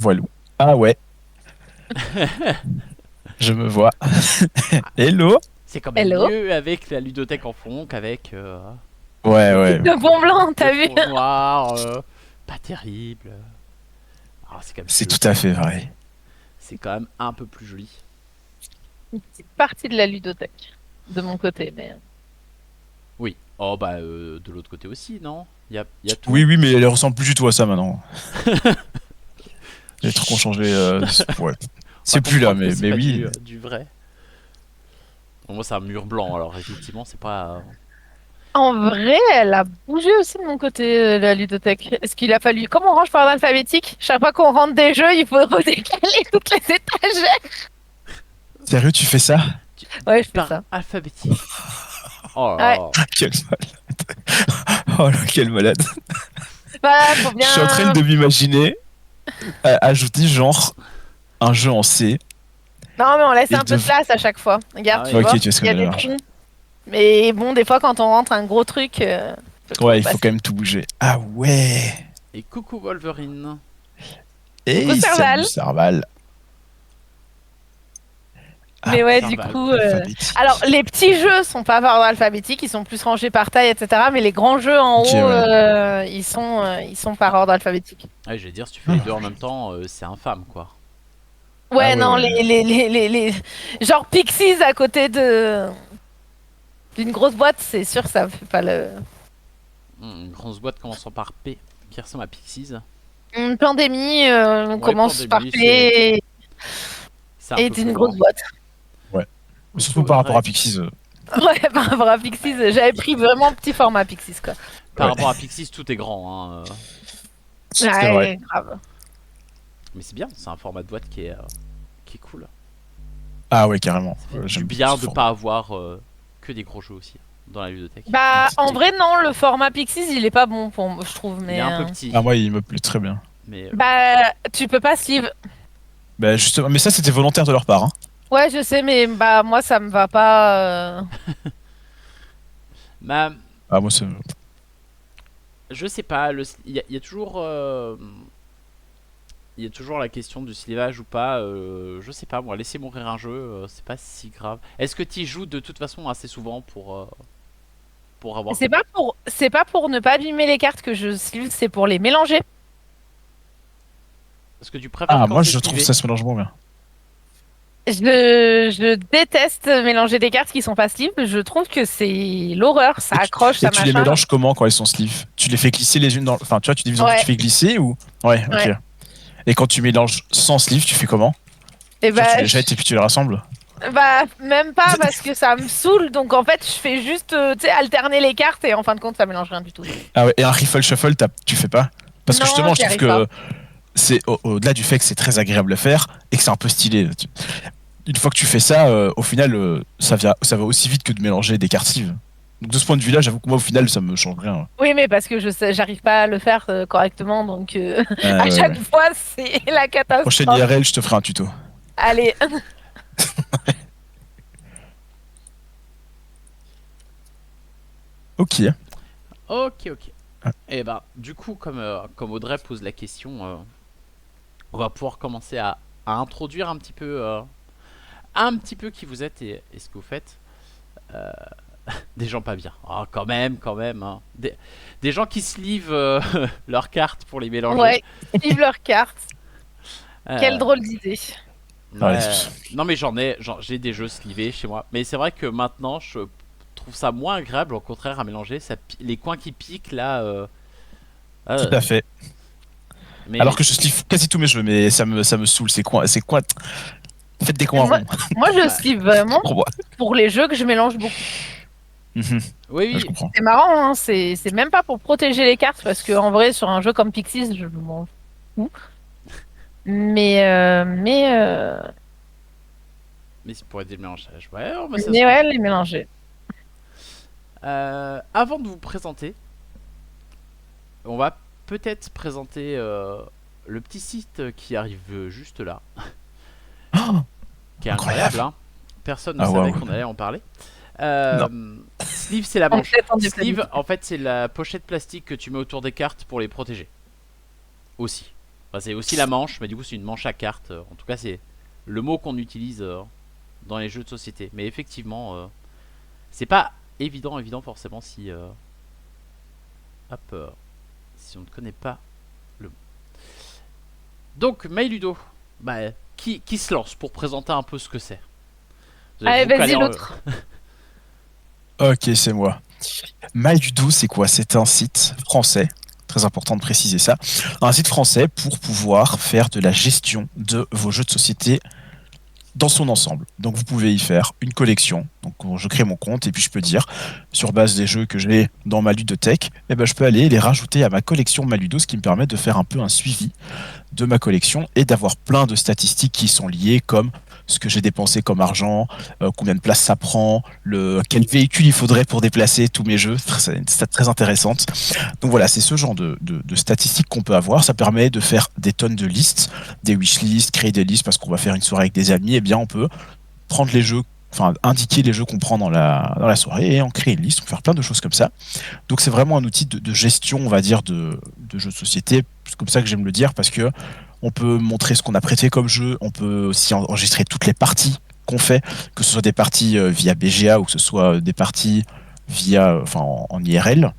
Voilou. Ah ouais, je me vois. Hello. C'est quand même Hello. mieux avec la ludothèque en fond qu'avec Ouais, le, ouais. Le bon blanc, le t'as vu? fond noir. Pas terrible. Ah, c'est quand même C'est mieux. tout à fait vrai. C'est quand même un peu plus joli. Une petite partie de la ludothèque, de mon côté, mais... Oui. Oh bah de l'autre côté aussi, non? Y a Oui, tout. oui, mais elle ressemble plus du tout à ça maintenant. Les trucs ont Chut. changé. Ouais. On va C'est plus là, comprendre que c'est mais pas oui. du vrai. Bon, moi c'est un mur blanc, alors effectivement c'est pas... En vrai, elle a bougé aussi de mon côté, la ludothèque. Est-ce qu'il a fallu... Comme on range par ordre alphabétique, chaque fois qu'on rentre des jeux, il faut redécaler toutes les étagères. Sérieux, tu fais ça? Ouais, je fais Par ça. alphabétique. Oh là Ouais. là. Quel malade. Oh là, quel malade. Bah, faut Je suis en train bien... de m'imaginer ajouter genre un jeu en C. Non, mais on laisse Et un peu de place à chaque fois. Ah Regarde, tu oui. Ok, vois, tu vois ce il que y a je veux des dire. trous. Mais bon, des fois, quand on rentre un gros truc, faut Ouais, il faut passer. quand même tout bouger. Ah ouais. Et coucou Wolverine. Coucou, Et salut Serval. Serval. Ah Mais ouais, ouais, du Serval. coup... Alors, alphabétique. les petits jeux sont pas par ordre alphabétique, ils sont plus rangés par taille, etc. Mais les grands jeux en Ok, haut, ouais. ils sont par ordre alphabétique. Ouais, je vais dire, si tu fais les deux en Ah même temps, c'est infâme quoi. Ouais, ouais, non, ouais. Genre Pixies à côté de d'une grosse boîte, c'est sûr, ça fait pas le... Une grosse boîte commençant par P qui ressemble à Pixies. Une pandémie, on Ouais, commence par pandémie, P c'est un et peu d'une plus grosse grand. boîte. Ouais. Coucou Surtout par rapport à Audrey. Pixies. Ouais, par rapport à Pixies, j'avais pris vraiment petit format Pixies, quoi. Par Ouais, rapport à Pixies, tout est grand. Hein. c'est vrai. Ouais, grave. Mais c'est bien, c'est un format de boîte qui est cool. Ah ouais, carrément. Ça fait du J'aime beaucoup bien ce de format. pas avoir que des gros jeux aussi dans la ludothèque. Bah, en Mais vrai, non, le format Pixies, il est pas bon pour moi, je trouve, il est mais... un peu petit. Ah moi, il me plaît très bien. Mais Bah, tu peux pas sleeve. Bah justement, mais ça c'était volontaire de leur part, hein. Ouais, je sais, mais bah, moi, ça me va pas... ma- Ah moi c'est... je sais pas, il y a toujours. Il y a toujours la question du slivage ou pas. Je sais pas, moi, laisser mourir un jeu, c'est pas si grave. Est-ce que tu y joues de toute façon assez souvent pour avoir. C'est pas pour ne pas abîmer les cartes que je sleeve, c'est pour les mélanger. Est-ce que tu préfères Ah quand moi c'est je trouve slivé? ça se mélange bien. Je déteste mélanger des cartes qui sont pas sleeve. Je trouve que c'est l'horreur. Ça Et tu, accroche, et ça tu les machin. mélanges comment quand elles sont sleeve? Tu les fais glisser les unes dans... Enfin tu vois, tu divises en deux, tu Ouais, fais glisser ou... Ouais, ok. ouais. Et quand tu mélanges sans sleeve, tu fais comment? Et Genre tu bah, les jettes et puis tu les rassembles? bah, même pas parce que ça me saoule. Donc en fait, je fais juste, tu sais, alterner les cartes et en fin de compte, ça mélange rien du tout. Ah ouais, et un riffle shuffle, tu fais pas? Parce que Non, justement, je j'y trouve arrive pas. que c'est au-delà du fait que c'est très agréable à faire et que c'est un peu stylé. Une fois que tu fais ça, au final, ça va aussi vite que de mélanger des cartes sleeve. Donc de ce point de vue-là, j'avoue que moi, au final, ça me change rien. Oui, mais parce que j'arrive pas à le faire correctement. Donc à Ouais, chaque ouais. fois, c'est la Prochaine catastrophe. IRL, je te ferai un tuto. Allez. Ok. Ok, ok. Et bah, du coup, comme Audrey pose la question, on va pouvoir commencer à introduire un petit peu qui vous êtes et ce que vous faites. Euh, des gens pas bien. Oh, quand même. Hein. Des gens qui sleeve leurs cartes pour les mélanger. Ouais, sleeve leurs cartes. Quelle Euh, drôle d'idée. Ouais, ouais. Non mais j'ai des jeux slivés chez moi. Mais c'est vrai que maintenant je trouve ça moins agréable au contraire à mélanger. Les coins qui piquent là. tout Euh, à fait. mais Alors que je sleeve quasi tous mes jeux, mais ça me saoule. C'est quoi? Faites des Et coins moi, ronds. moi, je bah, sleeve vraiment Pour moi. pour les jeux que je mélange beaucoup. Mhm. oui Ouais, je oui. comprends. C'est marrant, hein, c'est même pas pour protéger les cartes, parce que en vrai, sur un jeu comme Pixies, je m'en fous. Mais Mais c'est pour aider le mélangeage. Ouais, oh, mais ça se mais ouais, comprend. les mélanger. Avant de vous présenter, on va peut-être présenter le petit site qui arrive juste là, Oh, qui est incroyable. incroyable. Hein. Personne ne Ah savait waouh. qu'on allait en parler. Non. Sleeve, c'est la On manche. peut en Sleeve, en fait, c'est la pochette plastique que tu mets autour des cartes pour les protéger. Aussi. Enfin, c'est aussi la manche, mais du coup c'est une manche à cartes. En tout cas c'est le mot qu'on utilise dans les jeux de société. Mais effectivement, c'est pas évident forcément si, si on ne connaît pas le mot. Donc Maïludo, bah, qui se lance pour présenter un peu ce que c'est? Allez, vas-y, l'autre. Ok, c'est moi. Maldudo, c'est quoi? C'est un site français, très important de préciser ça, un site français pour pouvoir faire de la gestion de vos jeux de société dans son ensemble. Donc vous pouvez y faire une collection. Donc je crée mon compte et puis je peux dire, sur base des jeux que j'ai dans ma ludothèque, eh ben, je peux aller les rajouter à ma collection Maludo, ce qui me permet de faire un peu un suivi de ma collection et d'avoir plein de statistiques qui sont liées, comme ce que j'ai dépensé comme argent, combien de place ça prend, quel véhicule il faudrait pour déplacer tous mes jeux. C'est une stat très intéressante. Donc voilà, c'est ce genre de statistiques qu'on peut avoir. Ça permet de faire des tonnes de listes, des wishlists, créer des listes parce qu'on va faire une soirée avec des amis. Eh bien, on peut prendre les jeux, enfin indiquer les jeux qu'on prend dans la soirée et en créer une liste. On peut faire plein de choses comme ça. Donc c'est vraiment un outil de gestion, on va dire, de jeux de société. C'est comme ça que j'aime le dire, parce que on peut montrer ce qu'on a prêté comme jeu, on peut aussi enregistrer toutes les parties qu'on fait, que ce soit des parties via BGA ou que ce soit des parties via, enfin, en IRL.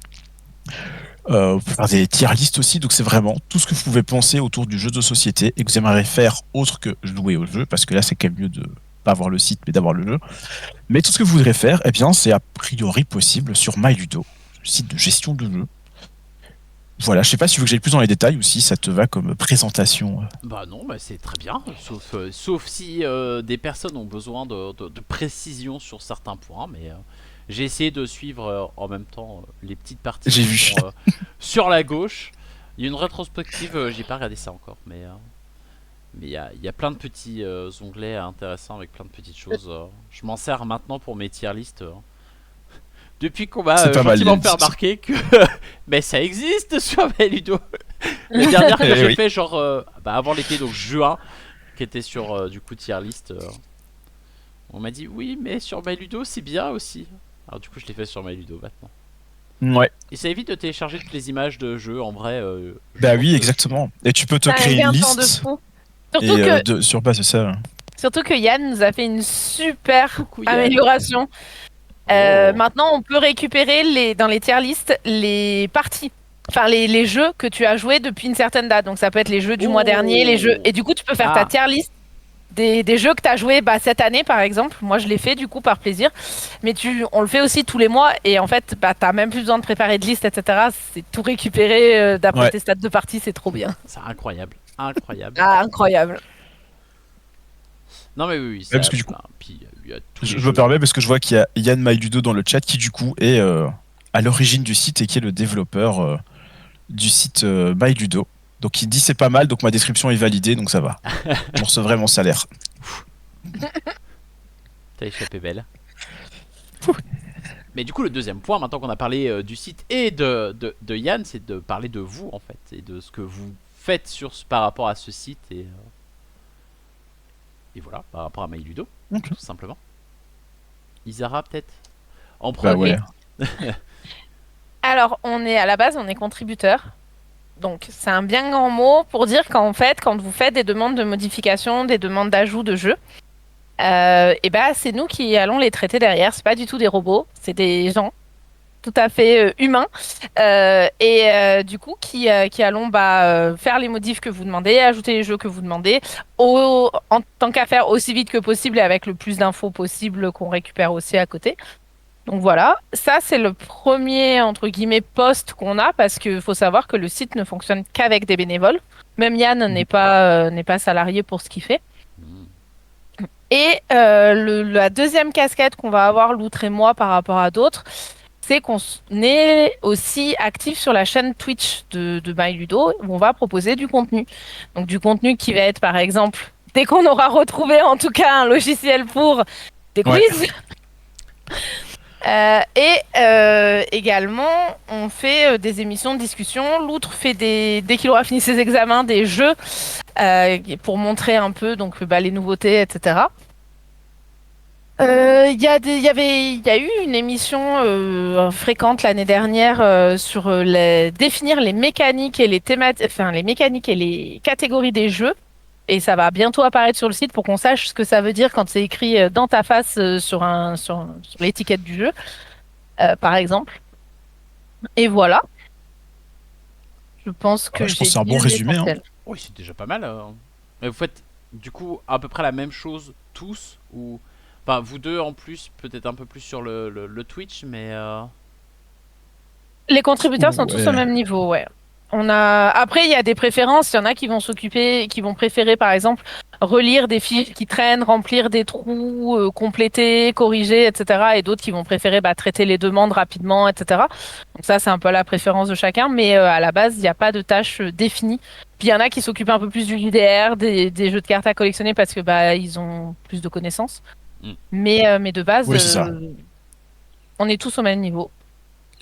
On peut faire des tier lists aussi, donc c'est vraiment tout ce que vous pouvez penser autour du jeu de société et que vous aimeriez faire autre que jouer au jeu, parce que là c'est quand même mieux de pas avoir le site mais d'avoir le jeu. Mais tout ce que vous voudrez faire, eh bien c'est a priori possible sur MyLudo, le site de gestion de jeu. Voilà, je sais pas si tu veux que j'aille plus dans les détails ou si ça te va comme présentation. Bah non, bah c'est très bien, sauf si des personnes ont besoin de précision sur certains points, mais j'ai essayé de suivre en même temps les petites parties J'ai qui vu. sont, sur la gauche. Il y a une rétrospective, j'ai pas regardé ça encore, mais il y a plein de petits onglets intéressants avec plein de petites choses. Je m'en sers maintenant pour mes tier list. Depuis qu'on m'a C'est pas mal, gentiment il y fait a- remarquer que mais ça existe sur Ludo. La dernière que Eh j'ai oui. fait, genre avant l'été, donc juin, qui était sur du coup tier list, on m'a dit oui, mais sur Ludo c'est bien aussi. Alors du coup, je l'ai fait sur Ludo maintenant. Ouais, Et ça évite de télécharger toutes les images de jeux en vrai. Je bah pense oui, que- exactement. Et tu peux te Ça créer gagne une un temps de liste fou. et Surtout que, sur base de ça. surtout que Yann nous a fait une super Coucou, Yann. amélioration. Oh. Maintenant, on peut récupérer dans les tier lists les parties. Enfin, les jeux que tu as joués depuis une certaine date. Donc, ça peut être les jeux du mois dernier, les jeux. Et du coup, tu peux faire Ah. ta tier list des jeux que tu as joués cette année, par exemple. Moi, je l'ai fait du coup par plaisir. Mais on le fait aussi tous les mois. Et en fait, tu n'as même plus besoin de préparer de liste, etc. C'est tout récupéré d'après Ouais. tes stats de partie. C'est trop bien. C'est incroyable, incroyable. Ah, incroyable. Non mais oui, parce que du coup, puis il y a tous Je les me jeux. permets parce que je vois qu'il y a Yann Maïludo dans le chat qui du coup est à l'origine du site et qui est le développeur du site MyLudo. Donc il dit c'est pas mal, donc ma description est validée, donc ça va. Je recevrai mon salaire. T'as échappé belle. Mais du coup, le deuxième point, maintenant qu'on a parlé du site et de Yann, c'est de parler de vous en fait et de ce que vous faites par rapport à ce site et voilà, par rapport à MyLudo, Ok. tout simplement. Isara, peut-être en Bah premier. ouais. Alors, à la base, on est contributeur. Donc, c'est un bien grand mot pour dire qu'en fait, quand vous faites des demandes de modification, des demandes d'ajout de jeux, et ben, c'est nous qui allons les traiter derrière. C'est pas du tout des robots, c'est des gens tout à fait humains du coup qui allons faire les modifs que vous demandez, ajouter les jeux que vous demandez, en tant qu'à faire aussi vite que possible et avec le plus d'infos possible qu'on récupère aussi à côté. Donc voilà, ça c'est le premier entre guillemets poste qu'on a parce qu'il faut savoir que le site ne fonctionne qu'avec des bénévoles. Même Yann n'est pas salarié pour ce qu'il fait. Mm. Et la deuxième casquette qu'on va avoir, Loutre et moi, par rapport à d'autres, c'est qu'on est aussi actif sur la chaîne Twitch de MyLudo, où on va proposer du contenu. Donc du contenu qui va être, par exemple, dès qu'on aura retrouvé en tout cas un logiciel pour des Ouais. quiz. Également, on fait des émissions de discussion. Loutre fait dès qu'il aura fini ses examens, des jeux pour montrer un peu donc, les nouveautés, etc. Il y a eu une émission fréquente l'année dernière sur définir les mécaniques et les thématiques, enfin les mécaniques et les catégories des jeux. Et ça va bientôt apparaître sur le site pour qu'on sache ce que ça veut dire quand c'est écrit dans ta face sur l'étiquette du jeu, par exemple. Et voilà, je pense Ah bah, que je pense j'ai que c'est un dit bon résumé, hein. Oui, c'est déjà pas mal. Mais vous faites du coup à peu près la même chose tous ou enfin vous deux en plus peut-être un peu plus sur le Twitch mais Les contributeurs sont tous au Ouais. même niveau, ouais. Après, il y a des préférences. Il y en a qui vont s'occuper, qui vont préférer, par exemple, relire des fiches qui traînent, remplir des trous, compléter, corriger, etc. Et d'autres qui vont préférer traiter les demandes rapidement, etc. Donc ça, c'est un peu la préférence de chacun. Mais à la base, il n'y a pas de tâche définie. Puis il y en a qui s'occupent un peu plus du JDR, des jeux de cartes à collectionner parce que ils ont plus de connaissances. hmm. Mais de base, Oui, c'est ça. on est tous au même niveau.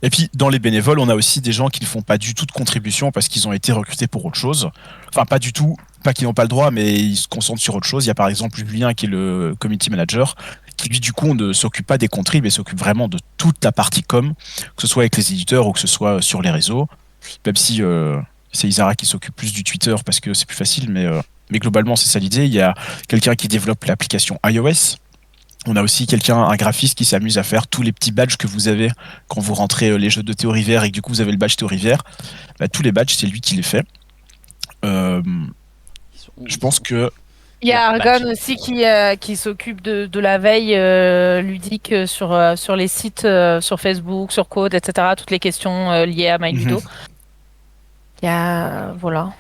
Et puis, dans les bénévoles, on a aussi des gens qui ne font pas du tout de contribution parce qu'ils ont été recrutés pour autre chose. Enfin, pas du tout, pas qu'ils n'ont pas le droit, mais ils se concentrent sur autre chose. Il y a par exemple Julien qui est le community manager, qui lui, du coup, ne s'occupe pas des contribs, mais s'occupe vraiment de toute la partie com, que ce soit avec les éditeurs ou que ce soit sur les réseaux. Même si c'est Isara qui s'occupe plus du Twitter parce que c'est plus facile, mais globalement, c'est ça l'idée. Il y a quelqu'un qui développe l'application iOS. On a aussi un graphiste qui s'amuse à faire tous les petits badges que vous avez quand vous rentrez les jeux de Théo Rivière et que du coup vous avez le badge Théo Rivière. Bah, tous les badges, c'est lui qui les fait. Euh, Ils sont où, je ils pense sont où que Il y a Là, badge. Argon aussi qui s'occupe de la veille ludique sur les sites sur Facebook, sur Code, etc. Toutes les questions liées à mhm, MyLudo. Il y a voilà.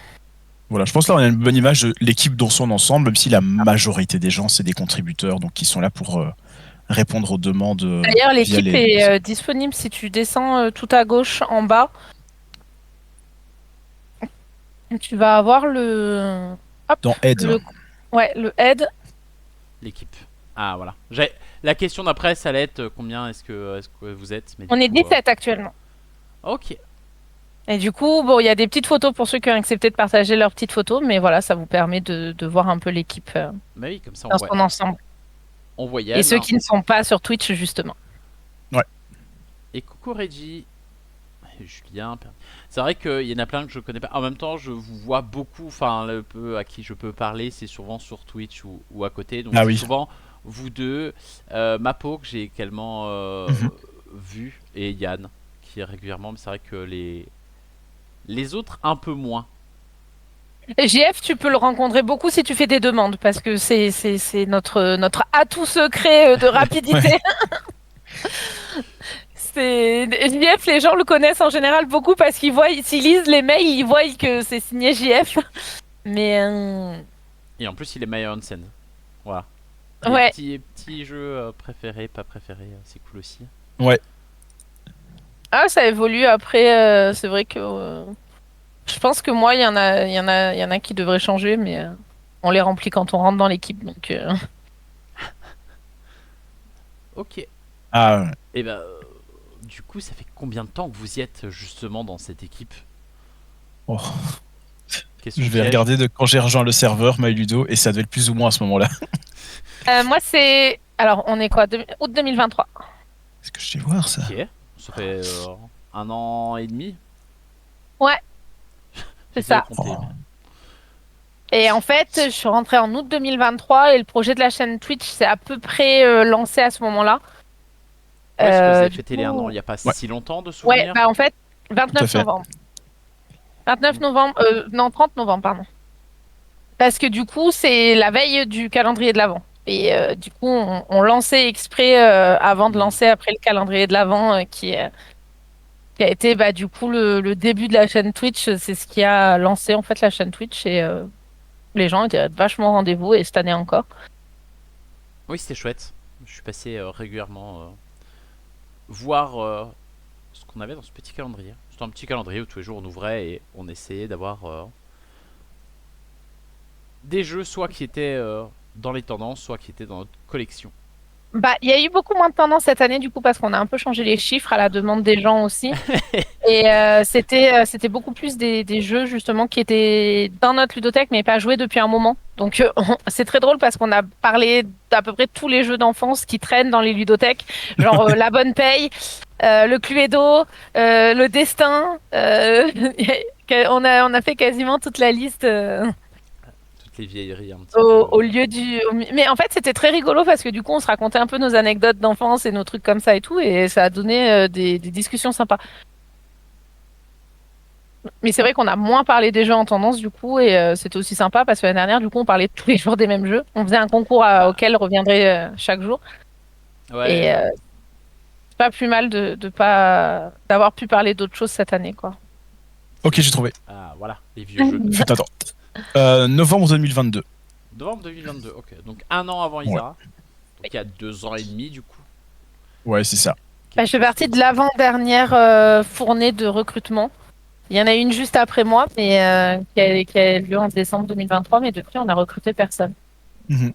voilà, je pense là on a une bonne image de l'équipe dans son ensemble, même si la majorité des gens c'est des contributeurs, donc qui sont là pour répondre aux demandes D'ailleurs, via l'équipe les est disponible si tu descends tout à gauche en bas. Tu vas avoir hop, dans Aide. le ouais, le aide. L'équipe. Ah voilà. La question d'après ça allait être combien est-ce que vous êtes mais du On est coup 17 actuellement. OK. Et du coup, bon, il y a des petites photos pour ceux qui ont accepté de partager leurs petites photos, mais voilà, ça vous permet de voir un peu l'équipe Bah oui, comme ça dans son ensemble. on voit Et Yann ceux qui ne sont pas sur Twitch, justement. Ouais. et coucou Reggie. Et Julien. C'est vrai qu'il y en a plein que je connais pas. En même temps, je vous vois beaucoup. Enfin, le peu à qui je peux parler, c'est souvent sur Twitch ou à côté. Donc, Ah c'est oui. souvent vous deux. Mapo, que j'ai également Mhm. vu. Et Yann, qui est régulièrement. Mais c'est vrai que les autres, un peu moins. JF, tu peux le rencontrer beaucoup si tu fais des demandes, parce que c'est notre atout secret de Ouais. rapidité. JF, les gens le connaissent en général beaucoup parce s'ils lisent les mails, ils voient que c'est signé JF. Mais Et en plus, il est meilleur en scène. Voilà. Les ouais, petits jeux préférés, pas préférés, c'est cool aussi. Ouais. ça évolue après. C'est vrai que je pense que moi, il y en a qui devraient changer, mais on les remplit quand on rentre dans l'équipe, donc. Ok. Ah, ouais. Et bah, du coup, ça fait combien de temps que vous y êtes justement dans cette équipe? Oh. Question Je vais piège. regarder de quand j'ai rejoint le serveur MyLudo et ça devait être plus ou moins à ce moment-là. Moi, c'est. Alors, on est quoi? Août 2023. Est-ce que je vais voir ça? Ok. Ça fait 1 an et demi. Ouais, c'est J'essaie de ça. compter. Oh. Et en fait, je suis rentrée en août 2023 et le projet de la chaîne Twitch s'est à peu près lancé à ce moment-là. Ouais, parce que vous avez Du fêté les 1 an il coup, y a pas Ouais, si longtemps de ouais, souvenir. en fait, tout à 29 fait. novembre. 29 novembre, non, 30 novembre, pardon. Parce que du coup, c'est la veille du calendrier de l'Avent. Et du coup, on lançait exprès avant de Hmm. lancer après le calendrier de l'Avent qui a été du coup le début de la chaîne Twitch. C'est ce qui a lancé en fait la chaîne Twitch et les gens étaient vachement au rendez-vous et cette année encore. Oui, c'était chouette. Je suis passé régulièrement voir ce qu'on avait dans ce petit calendrier. C'était un petit calendrier où tous les jours on ouvrait et on essayait d'avoir des jeux soit qui étaient dans les tendances, soit qui étaient dans notre collection. Bah, il y a eu beaucoup moins de tendance cette année, du coup, parce qu'on a un peu changé les chiffres à la demande des gens aussi. Et c'était beaucoup plus des jeux, justement, qui étaient dans notre ludothèque, mais pas joués depuis un moment. Donc, c'est très drôle parce qu'on a parlé d'à peu près tous les jeux d'enfance qui traînent dans les ludothèques, genre La Bonne Paye, le Cluedo, le Destin. On a fait quasiment toute la liste. Toutes les vieilleries un petit Au peu. lieu Mais en fait, c'était très rigolo parce que du coup, on se racontait un peu nos anecdotes d'enfance et nos trucs comme ça et tout, et ça a donné des discussions sympas. Mais c'est vrai qu'on a moins parlé des jeux en tendance du coup, et c'était aussi sympa parce que l'année dernière, du coup, on parlait tous les jours des mêmes jeux. On faisait un concours Bah, auquel reviendrait chaque jour, ouais, et c'est pas plus mal de pas d'avoir pu parler d'autres choses cette année, quoi. Ok, j'ai trouvé. ah, voilà, les vieux jeux. Fut un temps. Novembre 2022. Novembre 2022, ok. Donc un an avant Ouais. Isara. Donc il y a 2 ans et demi du coup. Ouais, c'est ça. Bah, je fais Quelque chose partie comme de ça. l'avant-dernière fournée de recrutement. Il y en a une juste après moi, mais qui a lieu en décembre 2023, mais depuis, on n'a recruté personne. Mhm.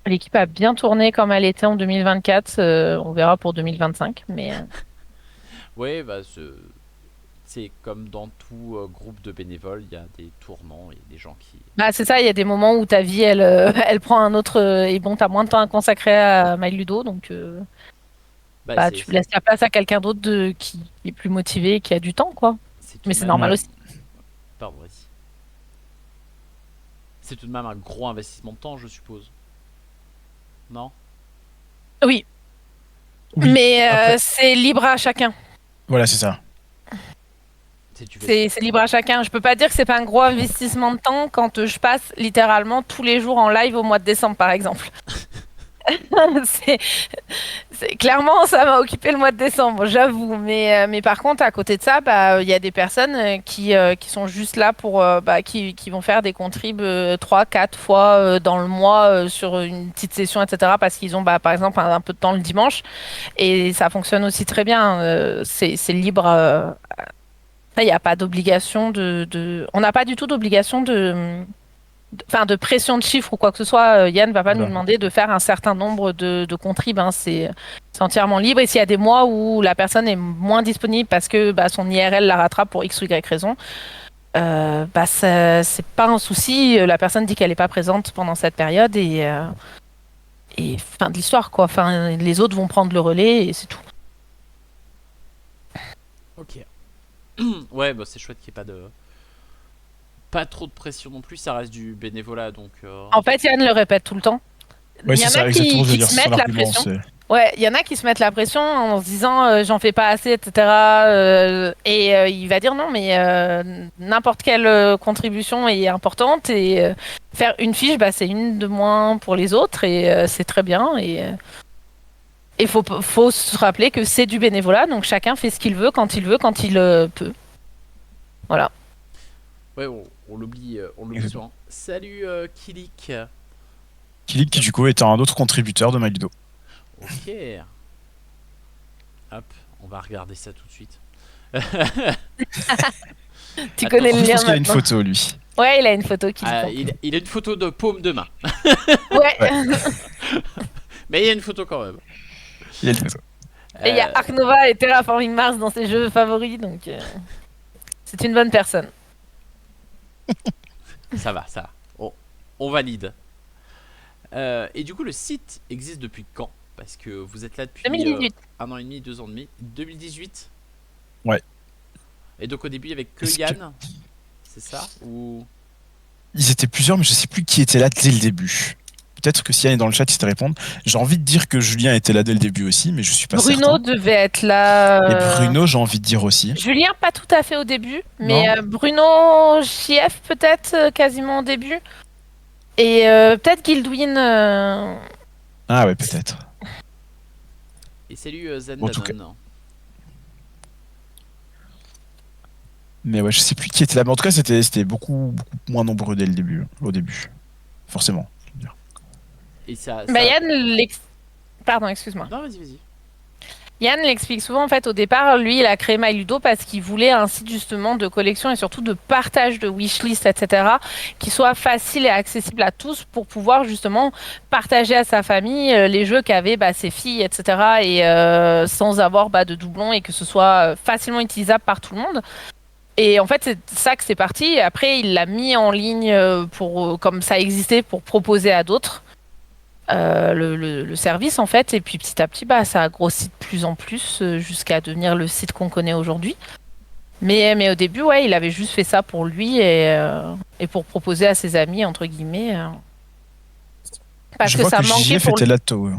L'équipe a bien tourné comme elle était en 2024. On verra pour 2025, mais Ouais, bah c'est comme dans tout groupe de bénévoles, il y a des tournants, il y a des gens qui. bah, c'est ça. Il y a des moments où ta vie, elle, elle prend un autre, et bon, t'as moins de temps à consacrer à My Ludo, donc Bah bah, tu laisses la place à quelqu'un d'autre qui est plus motivé, et qui a du temps, quoi. c'est tout Mais de c'est même. normal Ouais. aussi. Pardon, vas-y. C'est tout de même un gros investissement de temps, je suppose. Non? Oui, Oui. mais Après, c'est libre à chacun. voilà, c'est ça. Si tu fais. C'est libre à chacun. Je peux pas dire que c'est pas un gros investissement de temps quand je passe littéralement tous les jours en live au mois de décembre, par exemple. C'est, clairement, ça m'a occupé le mois de décembre, j'avoue. Mais par contre, à côté de ça, bah, il y a des personnes qui sont juste là pour, bah, qui vont faire des contribs 3, 4 fois dans le mois sur une petite session, etc. Parce qu'ils ont, bah, par exemple, un peu de temps le dimanche. Et ça fonctionne aussi très bien. C'est libre. Il n'y a pas d'obligation On n'a pas du tout d'obligation enfin, de pression de chiffres ou quoi que ce soit. Yann va pas nous Voilà. demander de faire un certain nombre de contribs, hein. C'est entièrement libre. Et s'il y a des mois où la personne est moins disponible parce que bah, son IRL la rattrape pour X ou Y raison, bah, c'est pas un souci. La personne dit qu'elle n'est pas présente pendant cette période et fin de l'histoire, quoi. Enfin, les autres vont prendre le relais et c'est tout. Ok. Ouais, bah c'est chouette qu'il n'y ait pas trop de pression non plus, ça reste du bénévolat donc. En fait, Yann le répète tout le temps. Ouais, Il y c'est en a ça, exactement. Je veux qui dire, se c'est son mettent la argument. pression. Ouais, il y en a qui se mettent la pression en se disant j'en fais pas assez, etc. Il va dire non, mais n'importe quelle contribution est importante et faire une fiche, bah, c'est une de moins pour les autres et c'est très bien. Et faut se rappeler que c'est du bénévolat, donc chacun fait ce qu'il veut, quand il peut. Voilà. Ouais, on l'oublie Exactement. souvent. Salut Kilik. Kilik, qui du coup est un autre contributeur de Malido. Ok. Hop, on va regarder ça tout de suite. Tu Attends, connais le Je lien pense qu'il a une maintenant. photo, lui. Ouais, il a une photo qui dit Ah, en plus. il a une photo de paume de main. Ouais. Ouais. Mais il y a une photo quand même. Il a une photo. Et il y a Euh, Ark Nova et Terraforming Mars dans ses jeux favoris, donc c'est une bonne personne. ça va, ça va. On valide. Et du coup, le site existe depuis quand? Parce que vous êtes là depuis 2018. 1 an et demi, 2 ans et demi. 2018. Ouais. Et donc au début, il y avait que Est-ce que- Yann. C'est ça? Ou. Ils étaient plusieurs, mais je sais plus qui était là dès le début. Peut-être que si Yann est dans le chat, il sait répondre. J'ai envie de dire que Julien était là dès le début aussi, mais je suis pas Bruno certain. devait être là. Et Bruno, j'ai envie de dire aussi. Julien, pas tout à fait au début, mais Non. Bruno, JF peut-être quasiment au début. Et peut-être Guildwin. Ah ouais, peut-être. Et salut Zen En tout cas. Danon. Mais ouais, je sais plus qui était là. Mais en tout cas, c'était beaucoup moins nombreux dès le début. Au début. Forcément. Je veux dire. Et ça. Bah, Yann, pardon, excuse-moi. Non, vas-y, vas-y. Yann l'explique souvent en fait au départ, lui il a créé MyLudo parce qu'il voulait un site justement de collection et surtout de partage de wishlist, etc. qui soit facile et accessible à tous pour pouvoir justement partager à sa famille les jeux qu'avaient ses filles, etc. et sans avoir de doublons et que ce soit facilement utilisable par tout le monde. Et en fait, c'est ça que c'est parti. Et après, il l'a mis en ligne comme ça existait pour proposer à d'autres le service en fait. Et puis petit à petit, ça a grossi de plus en plus jusqu'à devenir le site qu'on connaît aujourd'hui. Mais au début, ouais, il avait juste fait ça pour lui et pour proposer à ses amis, entre guillemets. Parce Je que vois ça que manquait JF pour était lui. là tôt.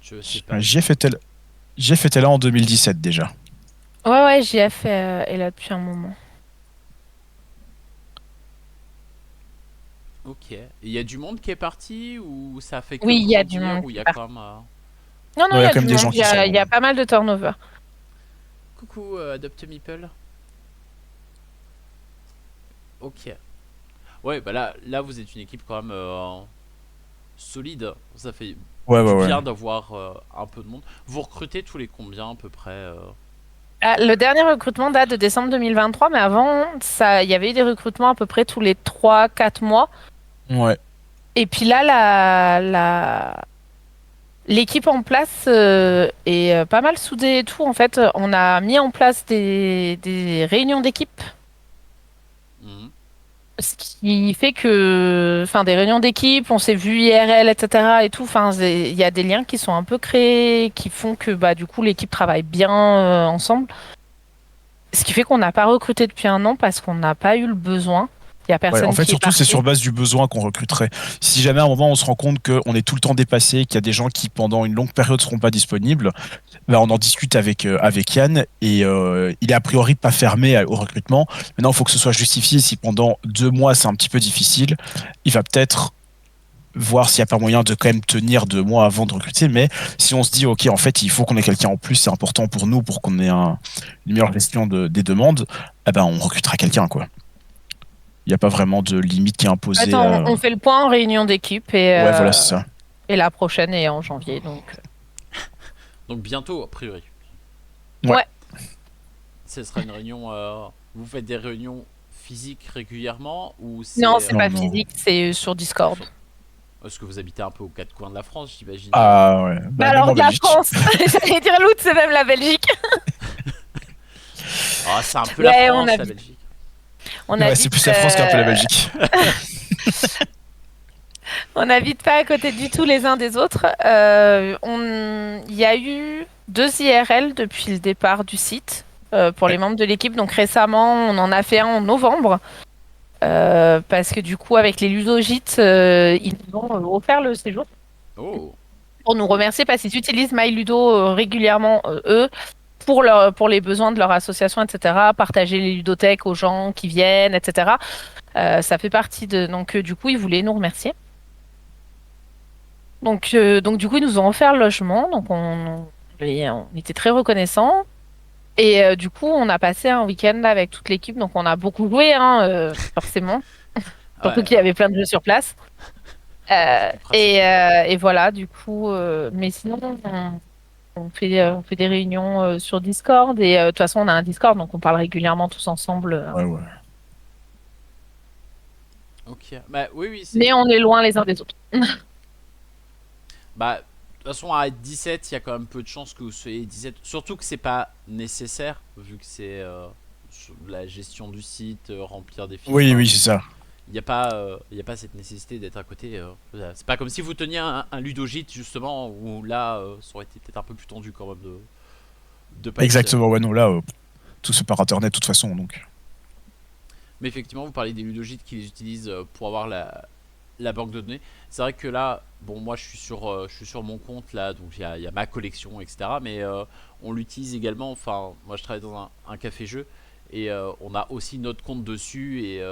Je sais pas. JF était là en 2017 déjà. Ouais, JF est là depuis un moment. Ok. Et il y a du monde qui est parti ou ça fait que Oui, il y a du grandir monde ou il qui y a est parti. quand même. Non, Ouais, il il y y a a quand du même des gens monde. qui sont. Il y a pas mal de turnover. Coucou Adopt Meeple. Ok. Ouais, bah là vous êtes une équipe quand même solide. Ça fait Ouais, du ouais, ouais. bien d'avoir un peu de monde. Vous recrutez tous les combien à peu près Le dernier recrutement date de décembre 2023, mais avant, il y avait eu des recrutements à peu près tous les 3-4 mois. Ouais. Et puis là, l'équipe en place est pas mal soudée et tout. En fait, on a mis en place des réunions d'équipe, Mhm. ce qui fait que, enfin, des réunions d'équipe, on s'est vu IRL, etc. et tout. Enfin, il y a des liens qui sont un peu créés, qui font que, du coup, l'équipe travaille bien ensemble. Ce qui fait qu'on n'a pas recruté depuis un an parce qu'on n'a pas eu le besoin. Il y a Ouais, en personne fait, qui est surtout, c'est parti. sur base du besoin qu'on recruterait. Si jamais à un moment on se rend compte qu'on est tout le temps dépassé, qu'il y a des gens qui pendant une longue période seront pas disponibles, on en discute avec Yann et il est a priori pas fermé au recrutement. Maintenant, il faut que ce soit justifié. Si pendant 2 mois c'est un petit peu difficile, il va peut-être voir s'il n'y a pas moyen de quand même tenir 2 mois avant de recruter. Mais si on se dit, OK, en fait, il faut qu'on ait quelqu'un en plus, c'est important pour nous, pour qu'on ait une meilleure gestion des demandes, on recrutera quelqu'un, quoi. Il n'y a pas vraiment de limite qui est En fait, imposée. on fait le point en réunion d'équipe Ouais, voilà, c'est ça. et la prochaine est en janvier. Donc, Donc bientôt a priori. Ouais. ouais. Ce sera une réunion. Vous faites des réunions physiques régulièrement ou c'est Non, c'est Non, pas non. physique, c'est sur Discord. Parce que vous habitez un peu aux quatre coins de la France, j'imagine. Ah ouais. Même Alors, en de la Belgique. France, j'allais dire l'autre, c'est même la Belgique. Ah, c'est un peu Ouais, la on France, la habite, Belgique. on Ouais, c'est habite, plus la France qu'un peu la Belgique. on n'habite pas à côté du tout les uns des autres. Il y a eu 2 IRL depuis le départ du site pour les Ouais. membres de l'équipe. Donc récemment, on en a fait un en novembre. Parce que du coup, avec les Ludogites, ils nous ont offert le séjour Oh, pour nous remercier parce qu'ils utilisent MyLudo régulièrement, eux, pour les besoins de leur association, etc. Partager les ludothèques aux gens qui viennent, etc. Ça fait partie de... Donc, du coup, ils voulaient nous remercier. Donc du coup, ils nous ont offert le logement. Donc, on était très reconnaissants. Et du coup, on a passé un week-end là, avec toute l'équipe. Donc, on a beaucoup joué, hein, forcément. Surtout ouais, qu'il y avait plein de jeux sur place. pratique. Et voilà, du coup, mais sinon, on fait des réunions sur Discord et de toute façon, on a un Discord, donc on parle régulièrement tous ensemble. Ouais, ouais. Ok. Bah oui, oui, Mais c'est. on est loin les uns des autres. Bah, de toute façon, à 17, il y a quand même peu de chances que vous soyez 17. Surtout que c'est pas nécessaire, vu que c'est la gestion du site, remplir des fiches. Oui, Enfin, oui, c'est ça. il y a pas cette nécessité d'être à côté. Voilà. C'est pas comme si vous teniez un ludogite, justement, où là, ça aurait été peut-être un peu plus tendu quand même de pas être seul. Exactement. Ouais, non, là, tout se part internet de toute façon. Donc. Mais effectivement, vous parlez des ludogites qui les utilisent pour avoir la banque de données. C'est vrai que là, bon, moi je suis sur mon compte là, donc il y a ma collection, etc. Mais on l'utilise également. Enfin, moi je travaille dans un café-jeu et on a aussi notre compte dessus. Et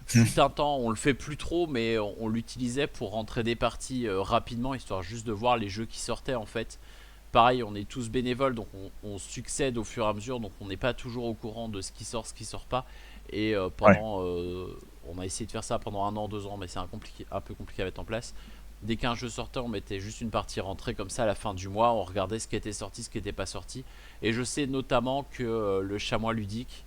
fut un temps, on le fait plus trop, mais on l'utilisait pour rentrer des parties rapidement, histoire juste de voir les jeux qui sortaient en fait. Pareil, on est tous bénévoles, donc on succède au fur et à mesure, donc on n'est pas toujours au courant de ce qui sort pas. Et Ouais. on a essayé de faire ça pendant 1 an, 2 ans, mais c'est un peu compliqué à mettre en place. Dès qu'un jeu sortait, on mettait juste une partie rentrée comme ça à la fin du mois. On regardait ce qui était sorti, ce qui n'était pas sorti. Et je sais notamment que le chamois ludique,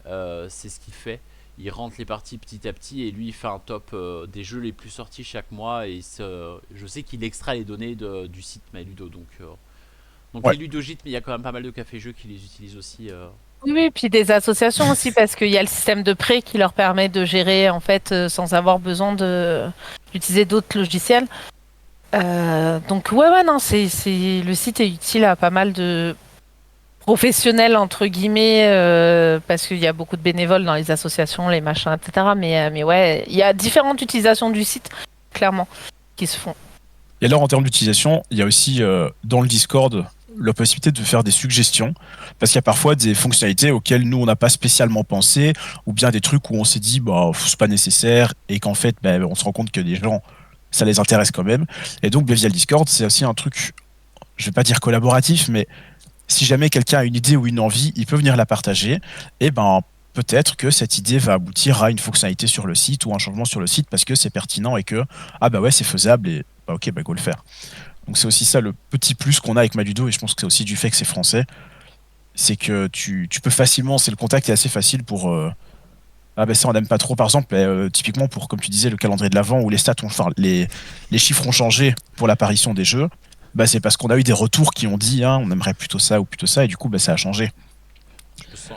c'est ce qu'il fait. Il rentre les parties petit à petit et lui il fait un top des jeux les plus sortis chaque mois. Et je sais qu'il extrait les données du site MyLudo. Donc Ouais. les ludogîtes, mais il y a quand même pas mal de cafés-jeux qui les utilisent aussi. Oui, puis des associations aussi, parce qu'il y a le système de prêt qui leur permet de gérer en fait sans avoir besoin d'utiliser d'autres logiciels. Donc ouais, non, le site est utile à pas mal de professionnels entre guillemets, parce qu'il y a beaucoup de bénévoles dans les associations, les machins, etc. Mais ouais, il y a différentes utilisations du site, clairement, qui se font. Et alors, en termes d'utilisation, il y a aussi dans le Discord la possibilité de faire des suggestions, parce qu'il y a parfois des fonctionnalités auxquelles nous, on n'a pas spécialement pensé, ou bien des trucs où on s'est dit, bah, c'est pas nécessaire, et qu'en fait, bah, on se rend compte que des gens, ça les intéresse quand même. Et donc, bah, via le Discord, c'est aussi un truc, je vais pas dire collaboratif, mais si jamais quelqu'un a une idée ou une envie, il peut venir la partager, et ben peut-être que cette idée va aboutir à une fonctionnalité sur le site ou un changement sur le site parce que c'est pertinent et que ah bah ouais c'est faisable et bah ok bah go le faire. Donc c'est aussi ça le petit plus qu'on a avec Maludo et je pense que c'est aussi du fait que c'est français, c'est que tu peux facilement, c'est le contact est assez facile pour ah bah ça on n'aime pas trop par exemple typiquement pour comme tu disais le calendrier de l'avant où les stats ont enfin les chiffres ont changé pour l'apparition des jeux. Bah c'est parce qu'on a eu des retours qui ont dit hein, on aimerait plutôt ça ou plutôt ça et du coup bah ça a changé.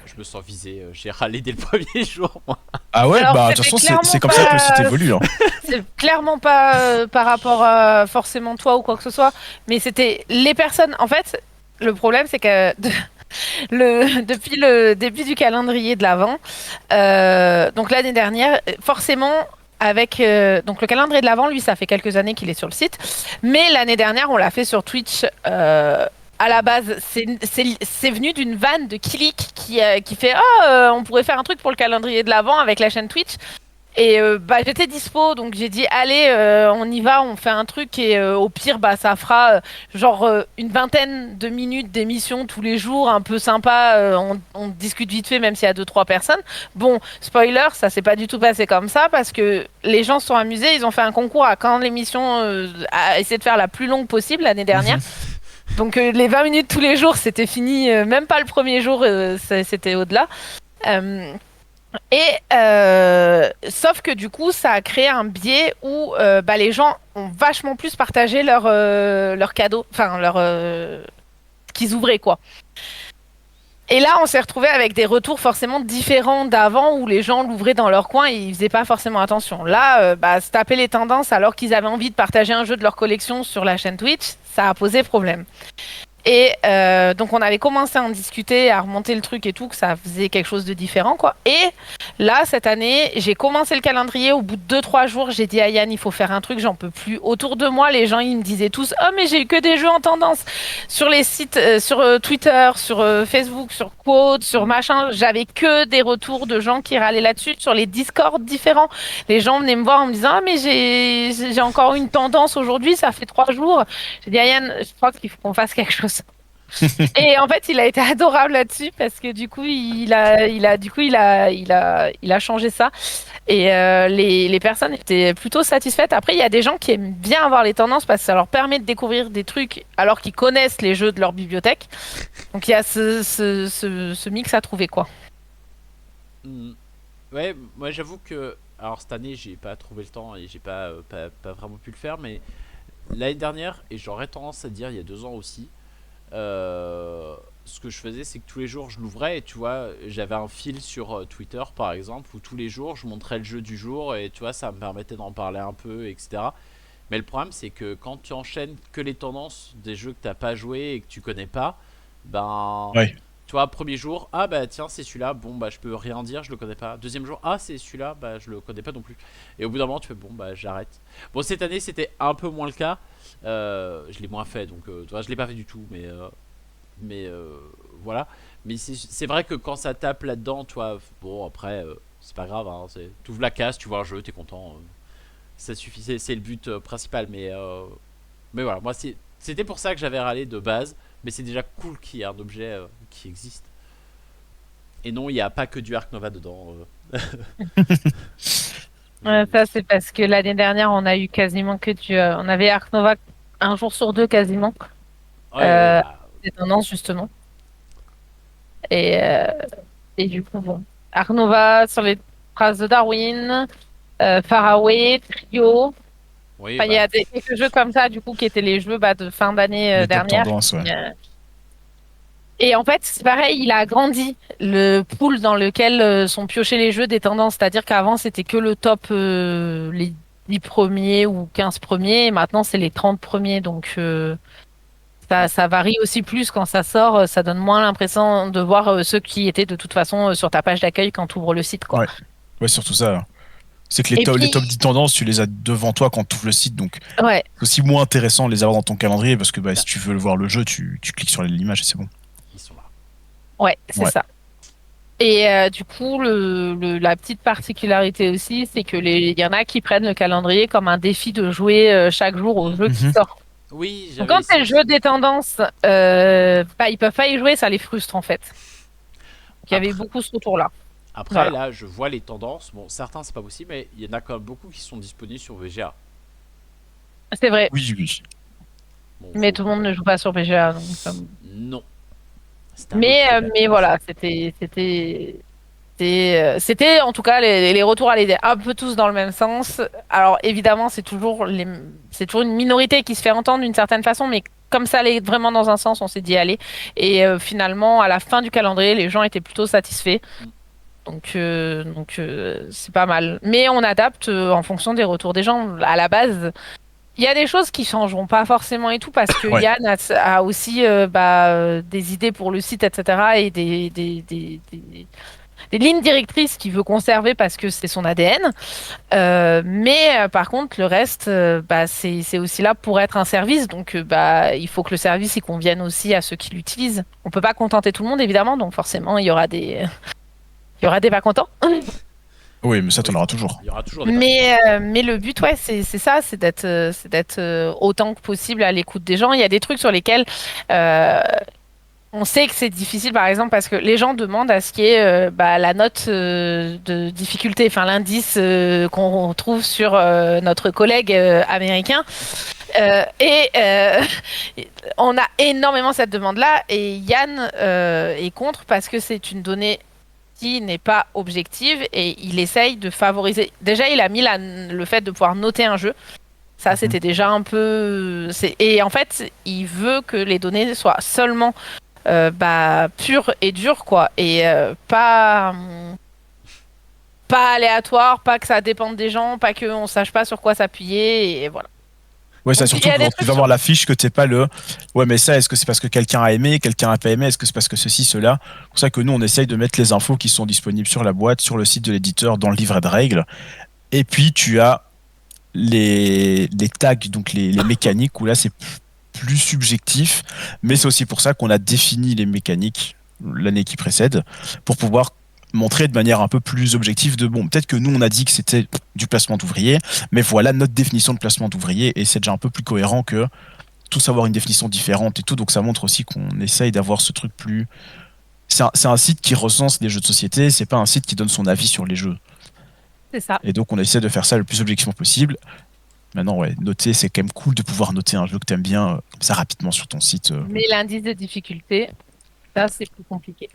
Je me sens visé. J'ai râlé dès le premier jour, moi. Ah ouais, Alors, bah de toute c'était façon, clairement c'est comme ça que le site pas- évolue. Hein. C'est clairement pas par rapport à forcément toi ou quoi que ce soit, mais c'était les personnes. En fait, le problème, c'est que depuis le début du calendrier de l'Avent, donc l'année dernière, forcément, avec donc le calendrier de l'Avent, lui, ça fait quelques années qu'il est sur le site, mais l'année dernière, on l'a fait sur Twitch. À la base, c'est venu d'une vanne de Kilik qui fait on pourrait faire un truc pour le calendrier de l'Avent avec la chaîne Twitch. Et bah j'étais dispo, donc j'ai dit allez, on y va, on fait un truc et au pire bah ça fera genre une vingtaine de minutes d'émission tous les jours, un peu sympa, on discute vite fait même s'il y a deux trois personnes. Bon, spoiler, ça s'est pas du tout passé comme ça parce que les gens se sont amusés, ils ont fait un concours à quand l'émission a essayé de faire la plus longue possible l'année dernière. Donc les 20 minutes tous les jours, c'était fini, même pas le premier jour, c'était au-delà. Euh, Sauf que du coup, ça a créé un biais où bah, les gens ont vachement plus partagé leurs cadeaux, enfin ce qu'ils ouvraient quoi. Et là, on s'est retrouvé avec des retours forcément différents d'avant où les gens l'ouvraient dans leur coin et ils faisaient pas forcément attention. Là, bah, se taper les tendances alors qu'ils avaient envie de partager un jeu de leur collection sur la chaîne Twitch, ça a posé problème. Et donc on avait commencé à en discuter, à remonter le truc et tout, que ça faisait quelque chose de différent, quoi. Et là, cette année, j'ai commencé le calendrier. Au bout de deux trois jours, j'ai dit à Yann, il faut faire un truc, j'en peux plus. Autour de moi, les gens, ils me disaient tous, oh mais j'ai eu que des jeux en tendance. Sur les sites, sur Twitter, sur Facebook, sur Quote, sur machin, j'avais que des retours de gens qui râlaient là-dessus. Sur les Discord différents, les gens venaient me voir en me disant, ah mais j'ai encore une tendance aujourd'hui, ça fait 3 jours. J'ai dit à Yann, je crois qu'il faut qu'on fasse quelque chose. Et en fait, il a été adorable là-dessus parce que du coup, il a changé ça. Et les personnes étaient plutôt satisfaites. Après, il y a des gens qui aiment bien avoir les tendances parce que ça leur permet de découvrir des trucs alors qu'ils connaissent les jeux de leur bibliothèque. Donc, il y a ce mix à trouver, quoi. Hmm. Ouais, moi j'avoue que. Alors cette année, j'ai pas trouvé le temps et j'ai pas vraiment pu le faire, mais l'année dernière, et j'aurais tendance à dire il y a 2 ans aussi, ce que je faisais, c'est que tous les jours je l'ouvrais et tu vois, j'avais un fil sur Twitter par exemple où tous les jours je montrais le jeu du jour et tu vois, ça me permettait d'en parler un peu, etc. Mais le problème, c'est que quand tu enchaînes que les tendances des jeux que t'as pas joué et que tu connais pas, ben. Ouais. Tu vois, premier jour, ah bah tiens, c'est celui-là, bon bah je peux rien dire, je le connais pas. Deuxième jour, ah c'est celui-là, bah je le connais pas non plus. Et au bout d'un moment, tu fais bon bah j'arrête. Bon, cette année c'était un peu moins le cas. Je l'ai moins fait, donc tu vois, je l'ai pas fait du tout, mais voilà. Mais c'est vrai que quand ça tape là-dedans, tu vois, bon après, c'est pas grave, hein, t'ouvres la case, tu vois un jeu, t'es content. Ça suffit, c'est le but principal, mais voilà, moi c'était pour ça que j'avais râlé de base. Mais c'est déjà cool qu'il y ait un objet qui existe. Et non, il n'y a pas que du Ark Nova dedans. Ça, c'est parce que l'année dernière, on a eu quasiment on avait Ark Nova un jour sur deux quasiment. Ouais, Euh, bah, des tendances, justement. Et, euh, et du coup, bon. Ark Nova sur les traces de Darwin, Faraway, Trio. oui, Enfin, il y bah, a quelques jeux comme ça, du coup, qui étaient les jeux de fin d'année Les top dernière. tendances, ouais. Et en fait, c'est pareil, il a agrandi le pool dans lequel sont piochés les jeux des tendances. C'est-à-dire qu'avant, c'était que le top, les 10 premiers ou 15 premiers. Et maintenant, c'est les 30 premiers. Donc, ça varie aussi plus quand ça sort. Ça donne moins l'impression de voir ceux qui étaient de toute façon sur ta page d'accueil quand tu ouvres le site, quoi. Ouais, ouais, surtout ça. C'est que Et les top puis, 10 tendances, tu les as devant toi quand tu ouvres le site, donc ouais, c'est aussi moins intéressant de les avoir dans ton calendrier parce que bah, si tu veux voir le jeu, tu cliques sur l'image et c'est bon. ils sont là. ouais, c'est Ouais. ça. Et du coup, la petite particularité aussi, c'est que il y en a qui prennent le calendrier comme un défi de jouer chaque jour au jeu qui Mhm. sort. Oui, Donc j'avais quand c'est essayé le jeu aussi. des tendances, ils peuvent pas y jouer, ça les frustre en fait. Donc, il y avait Après, beaucoup ce retour-là. après, Voilà. là, je vois les tendances. Bon, certains, c'est pas possible, mais il y en a quand même beaucoup qui sont disponibles sur VGA. C'est vrai. Oui, oui. Bon, Mais faut... tout le monde ne joue pas sur BGA. Non, c'est un autre problème. Mais voilà, c'était en tout cas les retours allaient un peu tous dans le même sens. Alors évidemment, c'est toujours une minorité qui se fait entendre d'une certaine façon, mais comme ça allait vraiment dans un sens, on s'est dit allez. Et finalement, à la fin du calendrier, les gens étaient plutôt satisfaits. Mm. Donc c'est pas mal. Mais on adapte en fonction des retours des gens. À la base, il y a des choses qui changeront pas forcément et tout parce que Ouais. Yann a aussi des idées pour le site, etc. et des lignes directrices qu'il veut conserver parce que c'est son ADN. Mais par contre, le reste, c'est aussi là pour être un service. Donc, il faut que le service il convienne aussi à ceux qui l'utilisent. On peut pas contenter tout le monde, évidemment. Donc, forcément, il y aura des pas contents. Oui, mais ça, Oui, t'en auras toujours. il y aura toujours des pas contents. Mais le but, ouais, c'est ça, c'est d'être autant que possible à l'écoute des gens. Il y a des trucs sur lesquels euh, on sait que c'est difficile, par exemple, parce que les gens demandent à ce qu'il y ait la note de difficulté, enfin l'indice qu'on trouve sur notre collègue américain. Et on a énormément cette demande-là, et Yann est contre parce que c'est une donnée qui n'est pas objective et il essaye de favoriser. Déjà, il a mis le fait de pouvoir noter un jeu. Ça, Mhm. c'était déjà un peu. Et en fait, il veut que les données soient seulement pures et dures, quoi. Et pas aléatoires, pas que ça dépende des gens, pas qu'on sache pas sur quoi s'appuyer. Et voilà. Ouais, ça Donc, il y surtout a des quand tu trucs vas sur. voir l'affiche que t'es pas le. Ouais, mais ça, est-ce que c'est parce que quelqu'un a aimé, quelqu'un a pas aimé, est-ce que c'est parce que ceci, cela? C'est pour ça que nous, on essaye de mettre les infos qui sont disponibles sur la boîte, sur le site de l'éditeur, dans le livret de règles. Et puis, tu as les tags, donc les mécaniques, où là, c'est plus subjectif. Mais c'est aussi pour ça qu'on a défini les mécaniques l'année qui précède, pour pouvoir montrer de manière un peu plus objective de bon, peut-être que nous on a dit que c'était du placement d'ouvrier, mais voilà notre définition de placement d'ouvrier et c'est déjà un peu plus cohérent que tous avoir une définition différente et tout, donc ça montre aussi qu'on essaye d'avoir ce truc plus. C'est un site qui recense les jeux de société, c'est pas un site qui donne son avis sur les jeux. C'est ça. Et donc on essaie de faire ça le plus objectivement possible. Maintenant, ouais, noter, c'est quand même cool de pouvoir noter un jeu que t'aimes bien comme ça rapidement sur ton site. Mais l'indice de difficulté, ça, c'est plus compliqué.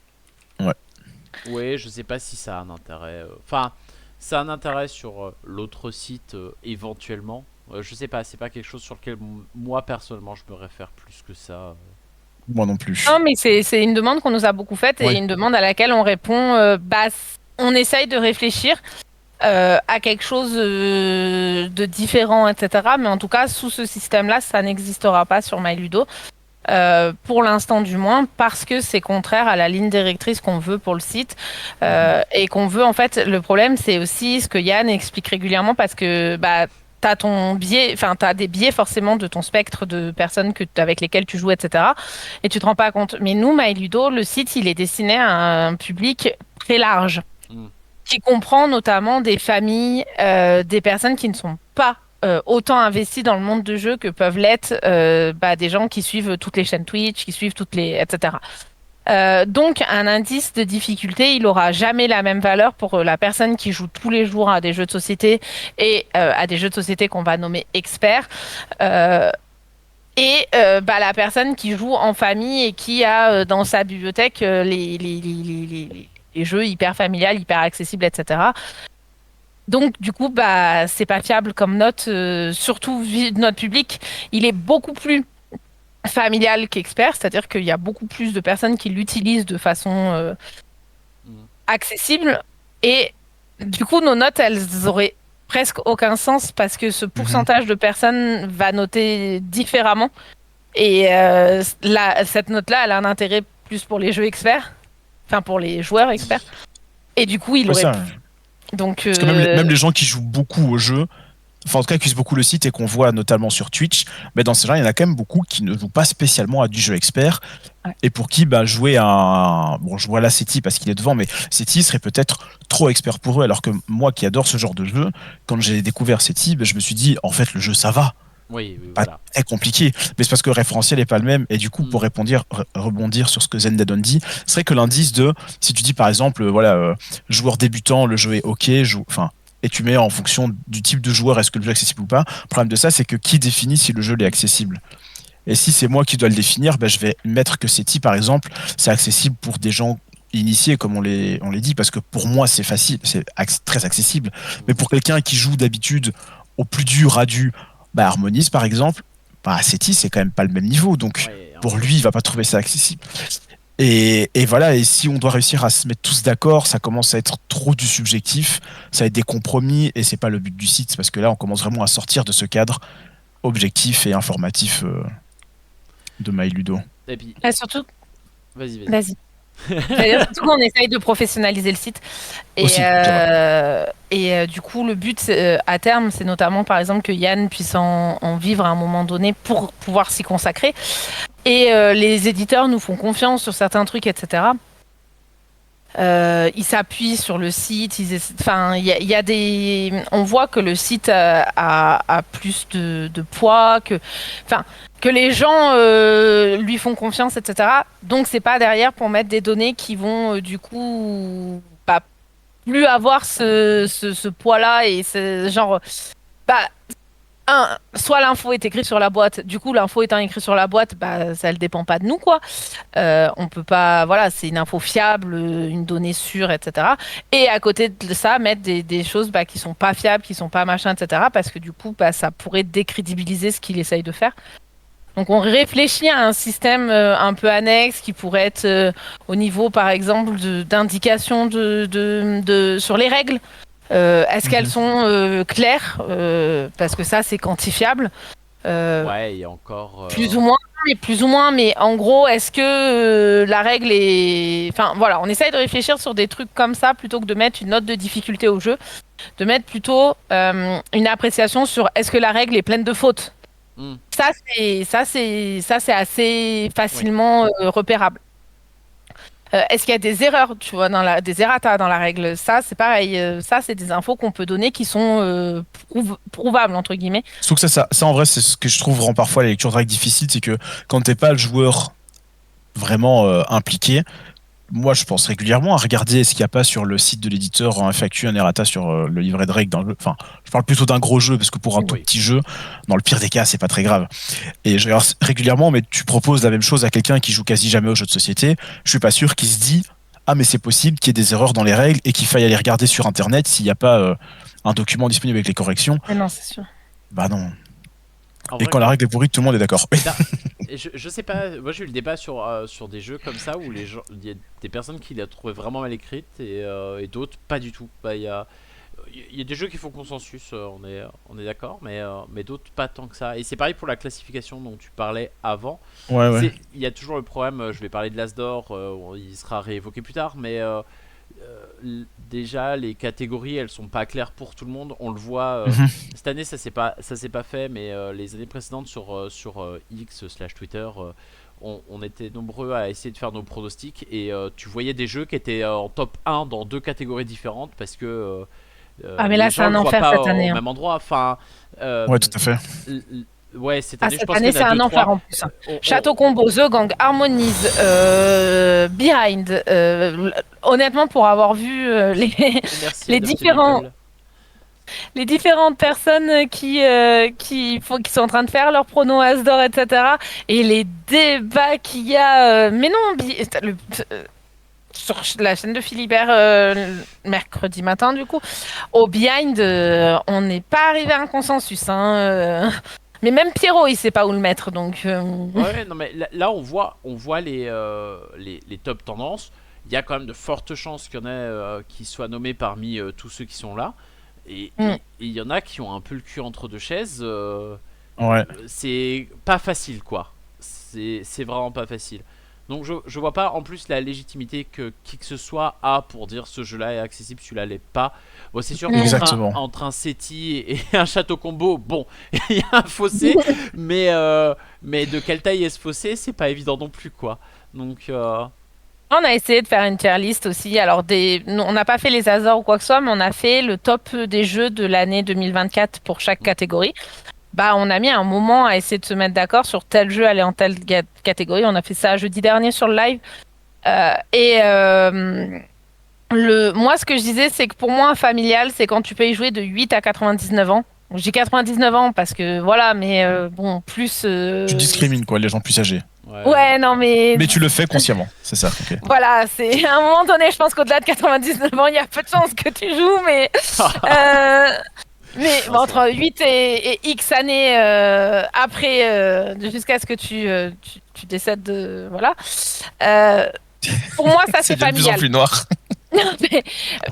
Ouais. Oui, je sais pas si ça a un intérêt. Enfin, ça a un intérêt sur l'autre site éventuellement. Je sais pas, c'est pas quelque chose sur lequel moi personnellement je me réfère plus que ça. Moi non plus. Non, mais c'est une demande qu'on nous a beaucoup faite et Ouais. une demande à laquelle on répond, on essaye de réfléchir à quelque chose de différent, etc. Mais en tout cas, sous ce système-là, ça n'existera pas sur MyLudo. Pour l'instant du moins, parce que c'est contraire à la ligne directrice qu'on veut pour le site et qu'on veut en fait. Le problème, c'est aussi ce que Yann explique régulièrement parce que t'as ton biais, enfin t'as des biais forcément de ton spectre de personnes avec lesquelles tu joues, etc. Et tu te rends pas compte. Mais nous, MyLudo, le site, il est destiné à un public très large Mm. qui comprend notamment des familles, des personnes qui ne sont pas autant investies dans le monde de jeu que peuvent l'être des gens qui suivent toutes les chaînes Twitch, qui suivent etc. Donc, un indice de difficulté, il aura jamais la même valeur pour la personne qui joue tous les jours à des jeux de société et à des jeux de société qu'on va nommer experts. Euh, la personne qui joue en famille et qui a dans sa bibliothèque les jeux hyper familiales, hyper accessibles, etc. Donc, du coup, c'est pas fiable comme note, surtout vu de notre public. Il est beaucoup plus familial qu'expert, c'est-à-dire qu'il y a beaucoup plus de personnes qui l'utilisent de façon accessible. Et du coup, nos notes, elles auraient presque aucun sens parce que ce pourcentage de personnes va noter différemment. Et cette note-là, elle a un intérêt plus pour les jeux experts, enfin pour les joueurs experts. Et du coup, il Ouais, aurait ça, pu. Donc, parce que même les gens qui jouent beaucoup au jeu, enfin en tout cas qui usent beaucoup le site et qu'on voit notamment sur Twitch, mais dans ces gens il y en a quand même beaucoup qui ne jouent pas spécialement à du jeu expert, Ouais. et pour qui jouer à un... Bon, je vois là Seti parce qu'il est devant, mais Seti serait peut-être trop expert pour eux, alors que moi qui adore ce genre de jeu, quand j'ai découvert Seti, je me suis dit, en fait le jeu ça va, Oui, pas voilà. très compliqué, mais c'est parce que le référentiel est pas le même. Et du coup, pour rebondir sur ce que Zendadon dit, c'est vrai que l'indice de, si tu dis par exemple, joueur débutant, le jeu est ok, enfin, et tu mets en fonction du type de joueur, est-ce que le jeu est accessible ou pas. Le problème de ça, c'est que qui définit si le jeu est accessible? Et si c'est moi qui dois le définir, je vais mettre que CETI, par exemple, c'est accessible pour des gens initiés, comme on les dit, parce que pour moi, c'est facile, c'est très accessible. Mais pour quelqu'un qui joue d'habitude au plus dur, à du Harmonise, par exemple, CETI, c'est quand même pas le même niveau. Donc, Ouais, pour lui, il va pas trouver ça accessible. Et voilà, et si on doit réussir à se mettre tous d'accord, ça commence à être trop du subjectif, ça va être des compromis, et c'est pas le but du site, parce que là, on commence vraiment à sortir de ce cadre objectif et informatif de MyLudo. Et puis, surtout, vas-y. vas-y. C'est-à-dire surtout qu'on essaye de professionnaliser le site. Et, Aussi, du coup, le but à terme, c'est notamment, par exemple, que Yann puisse en vivre à un moment donné pour pouvoir s'y consacrer. Et les éditeurs nous font confiance sur certains trucs, etc. Ils s'appuient sur le site. Enfin, il y a des. On voit que le site a plus de poids, que les gens lui font confiance, etc. Donc, c'est pas derrière pour mettre des données qui vont du coup pas plus avoir ce poids-là et ce genre. Bah, soit l'info est écrite sur la boîte, du coup l'info étant écrite sur la boîte, ça ne dépend pas de nous quoi. On peut pas, voilà, c'est une info fiable, une donnée sûre, etc. Et à côté de ça, mettre des choses qui sont pas fiables, qui sont pas machin, etc. Parce que du coup, ça pourrait décrédibiliser ce qu'il essaye de faire. Donc on réfléchit à un système un peu annexe qui pourrait être au niveau, par exemple, d'indication sur les règles. Est-ce qu'elles sont claires parce que ça, c'est quantifiable. Ouais, il y a encore. Plus ou moins, mais en gros, est-ce que la règle est... Enfin, voilà, on essaye de réfléchir sur des trucs comme ça plutôt que de mettre une note de difficulté au jeu, de mettre plutôt une appréciation sur est-ce que la règle est pleine de fautes. Ça, c'est assez facilement repérable. Est-ce qu'il y a des erreurs, tu vois, des errata dans la règle? Ça, c'est pareil. Ça, c'est des infos qu'on peut donner qui sont prouvables, entre guillemets. Sauf que ça, en vrai, c'est ce que je trouve rend parfois la lecture de règles difficile, c'est que quand t'es pas le joueur vraiment impliqué, moi je pense régulièrement à regarder ce qu'il n'y a pas sur le site de l'éditeur un FAQ, un errata sur le livret de règles d'un jeu. Enfin, je parle plutôt d'un gros jeu, parce que pour un tout petit jeu, dans le pire des cas, c'est pas très grave. Et je regarde régulièrement, mais tu proposes la même chose à quelqu'un qui joue quasi jamais aux jeux de société, je suis pas sûr qu'il se dit ah mais c'est possible qu'il y ait des erreurs dans les règles et qu'il faille aller regarder sur internet s'il n'y a pas un document disponible avec les corrections. Mais non, c'est sûr. Bah non. En Et vrai, quand la règle est pourrie, tout le monde est d'accord. je sais pas, moi j'ai eu le débat sur des jeux comme ça où les gens, il y a des personnes qui la trouvaient vraiment mal écrite et d'autres pas du tout. Il y a des jeux qui font consensus, on est d'accord, mais d'autres pas tant que ça. Et c'est pareil pour la classification dont tu parlais avant. Ouais. Il y a toujours le problème, je vais parler de l'Asdor, il sera réévoqué plus tard, mais déjà les catégories elles sont pas claires pour tout le monde, on le voit cette année ça s'est pas fait, mais les années précédentes sur X/Twitter on était nombreux à essayer de faire nos pronostics et tu voyais des jeux qui étaient en top 1 dans deux catégories différentes parce que mais là c'est un enfer pas cette année. au même endroit, enfin Ouais, tout à fait. Ouais, cette Ah, année, je cette pense année, qu'il y c'est en a un deux, enfer trois. en plus, hein. On- Château on- Combo, The Gang, Harmonize, Behind. Honnêtement, pour avoir vu Merci les Adopt a différents, Beagle. les différentes personnes qui sont en train de faire leur prono Asdor, etc. Et les débats qu'il y a. Mais non, sur la chaîne de Philibert mercredi matin, du coup, au Behind, on n'est pas arrivé à un consensus, hein. Mais même Pierrot, il sait pas où le mettre, donc. Ouais, non, mais là, on voit les top tendances. Il y a quand même de fortes chances qu'il y en ait qui soient nommés parmi tous ceux qui sont là. Et Mm. il y en a qui ont un peu le cul entre deux chaises. Ouais. C'est pas facile, quoi. C'est vraiment pas facile. Donc je vois pas en plus la légitimité que qui que ce soit a pour dire ce jeu-là est accessible, celui-là l'est pas. Bon, c'est sûr Exactement. entre un SETI et un Château Combo, bon, il y a un fossé, mais de quelle taille est ce fossé, c'est pas évident non plus, quoi. Donc On a essayé de faire une tier list aussi. Alors, non, on n'a pas fait les Azors ou quoi que ce soit, mais on a fait le top des jeux de l'année 2024 pour chaque catégorie. Bah, on a mis un moment à essayer de se mettre d'accord sur tel jeu aller en telle catégorie. On a fait ça jeudi dernier sur le live. Moi, ce que je disais, c'est que pour moi, un familial, c'est quand tu peux y jouer de 8 à 99 ans. Donc, j'ai 99 ans parce que voilà, mais bon, plus. Tu discrimines, quoi, les gens plus âgés. Ouais, non, mais. Mais tu le fais consciemment, c'est ça. Ok. Voilà, c'est à un moment donné, je pense qu'au-delà de 99 ans, il y a peu de chances que tu joues, mais. Mais bon, entre 8 et X années après, jusqu'à ce que tu décèdes de. Voilà. Pour moi, ça, c'est de plus en familial. plus noir. Mais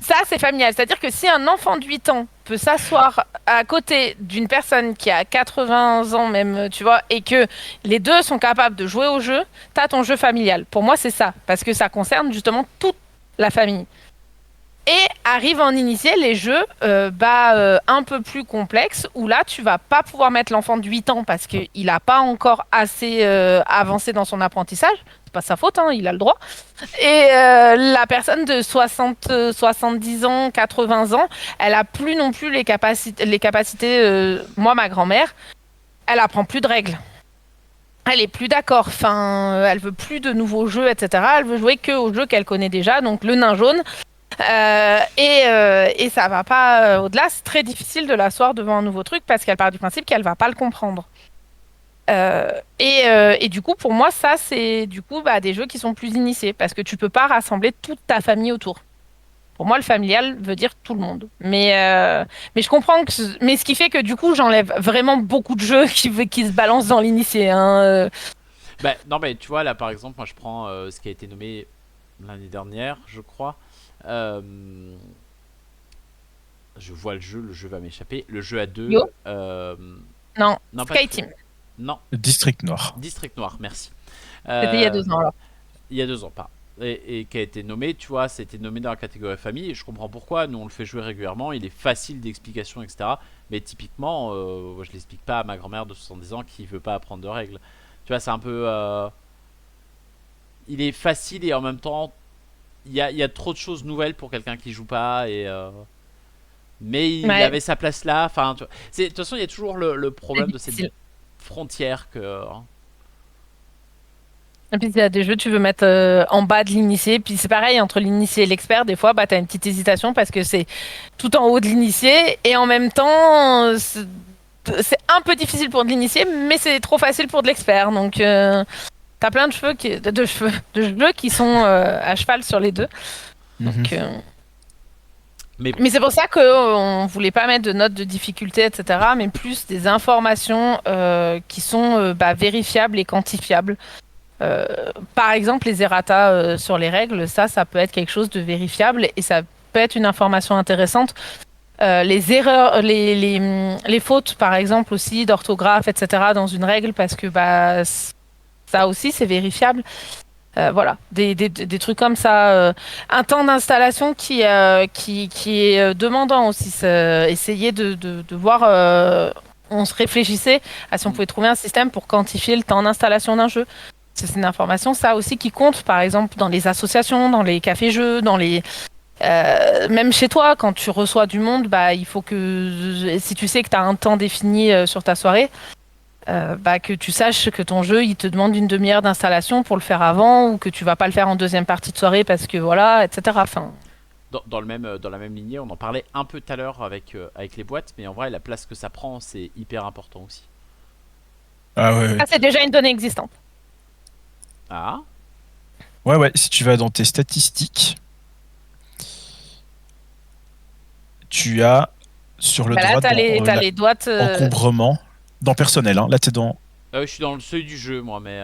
ça, c'est familial. C'est-à-dire que si un enfant de 8 ans peut s'asseoir à côté d'une personne qui a 80 ans même, tu vois, et que les deux sont capables de jouer au jeu, t'as ton jeu familial. Pour moi, c'est ça. Parce que ça concerne justement toute la famille. Et arrivent en initié les jeux un peu plus complexes où là, tu vas pas pouvoir mettre l'enfant de 8 ans parce qu'il n'a pas encore assez avancé dans son apprentissage. C'est pas sa faute, hein, il a le droit. Et la personne de 70 ans, 80 ans, elle a plus non plus les capacités. Moi, ma grand-mère, elle apprend plus de règles. Elle est plus d'accord. Enfin, elle veut plus de nouveaux jeux, etc. Elle veut jouer que aux jeux qu'elle connaît déjà. Donc le nain jaune. Et ça va pas au-delà. C'est très difficile de l'asseoir devant un nouveau truc parce qu'elle part du principe qu'elle va pas le comprendre. Et du coup, pour moi, ça, c'est du coup des jeux qui sont plus initiés parce que tu peux pas rassembler toute ta famille autour. Pour moi, le familial veut dire tout le monde. Mais je comprends que. Mais ce qui fait que du coup, j'enlève vraiment beaucoup de jeux qui se balancent dans l'initié, hein. bah, non, mais tu vois, là par exemple, moi je prends ce qui a été nommé l'année dernière, je crois. Euh, je vois le jeu va m'échapper. Le jeu à deux. Yo. Non, Non, pas Sky de- Team. Non, District Noir. District Noir, merci. C'était il y a 2 ans, alors. Il y a 2 ans, pas. Et qui a été nommé, tu vois, c'était nommé dans la catégorie famille. Et je comprends pourquoi. Nous, on le fait jouer régulièrement. Il est facile d'explication, etc. Mais typiquement, je l'explique pas à ma grand-mère de 70 ans qui veut pas apprendre de règles. Tu vois, c'est un peu. Il est facile et en même temps, il y a trop de choses nouvelles pour quelqu'un qui joue pas. Mais il Ouais. avait sa place là. Enfin, tu vois. De toute façon, il y a toujours le problème de cette difficile. frontière que. Et puis il y a des jeux que tu veux mettre en bas de l'initié. Puis c'est pareil, entre l'initié et l'expert, des fois, tu as une petite hésitation parce que c'est tout en haut de l'initié. Et en même temps, c'est un peu difficile pour de l'initié, mais c'est trop facile pour de l'expert. Donc tu as plein de de jeux qui sont à cheval sur les deux. Donc, Mais mais c'est pour ça qu'on voulait pas mettre de notes de difficulté, etc., mais plus des informations qui sont vérifiables et quantifiables. Par exemple, les errata sur les règles, ça peut être quelque chose de vérifiable et ça peut être une information intéressante. Les erreurs, les fautes, par exemple, aussi d'orthographe, etc., dans une règle, parce que ça aussi, c'est vérifiable. Voilà, des trucs comme ça. Un temps d'installation qui est demandant aussi. Essayer de voir. On se réfléchissait à si on pouvait trouver un système pour quantifier le temps d'installation d'un jeu. C'est une information, ça aussi, qui compte, par exemple, dans les associations, dans les cafés-jeux, même chez toi, quand tu reçois du monde, il faut que, si tu sais que tu as un temps défini sur ta soirée, que tu saches que ton jeu, il te demande une demi-heure d'installation pour le faire avant, ou que tu vas pas le faire en deuxième partie de soirée parce que voilà, etc. Enfin, Dans la même lignée, on en parlait un peu tout à l'heure avec les boîtes, mais en vrai, la place que ça prend, c'est hyper important aussi. Ah ouais, ouais. ça c'est déjà une donnée existante. Ah, Ouais, ouais, si tu vas dans tes statistiques, tu as sur le Bah là, droit t'as dans les doigts. encombrement, dans personnel, hein. Là, t'es dans. je suis dans le seuil du jeu, moi, mais.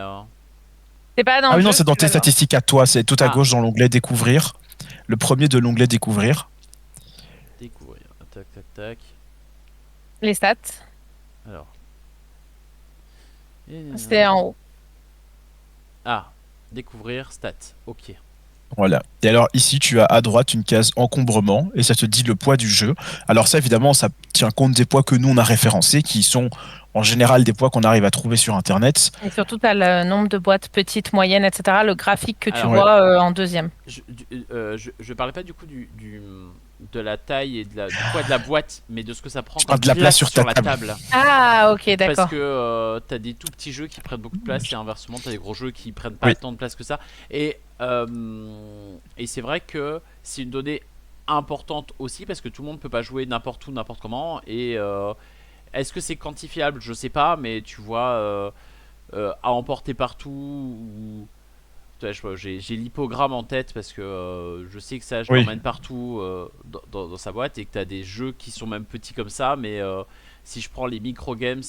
C'est pas dans Ah le oui, non, jeu c'est que dans tu tes vas voir. statistiques à toi, c'est tout à Ah. gauche dans l'onglet découvrir. Le premier de l'onglet découvrir. Découvrir. Tac, tac, tac. Les stats, Alors. c'est en haut. Ah, découvrir stats. Ok. Voilà. Et alors ici, tu as à droite une case encombrement et ça te dit le poids du jeu. Alors ça, évidemment, ça tient compte des poids que nous, on a référencés, qui sont en général des poids qu'on arrive à trouver sur Internet. Et surtout, tu as le nombre de boîtes petites, moyennes, etc. Le graphique que tu Alors, vois en deuxième. Je parlais pas du coup de la taille et du poids de la boîte, mais de ce que ça prend Je comme parle de la place sur ta la table. table. Ah, ok, Parce d'accord. que t'as des tout petits jeux qui prennent beaucoup de place et inversement t'as des gros jeux qui prennent pas Oui. tant de place que ça. Et c'est vrai que c'est une donnée importante aussi parce que tout le monde peut pas jouer n'importe où, n'importe comment. Et est-ce que c'est quantifiable? Je sais pas, mais tu vois, à emporter partout ou. J'ai l'hypogramme en tête parce que je sais que ça, je Oui. l'emmène partout dans sa boîte et que tu as des jeux qui sont même petits comme ça. Mais si je prends les microgames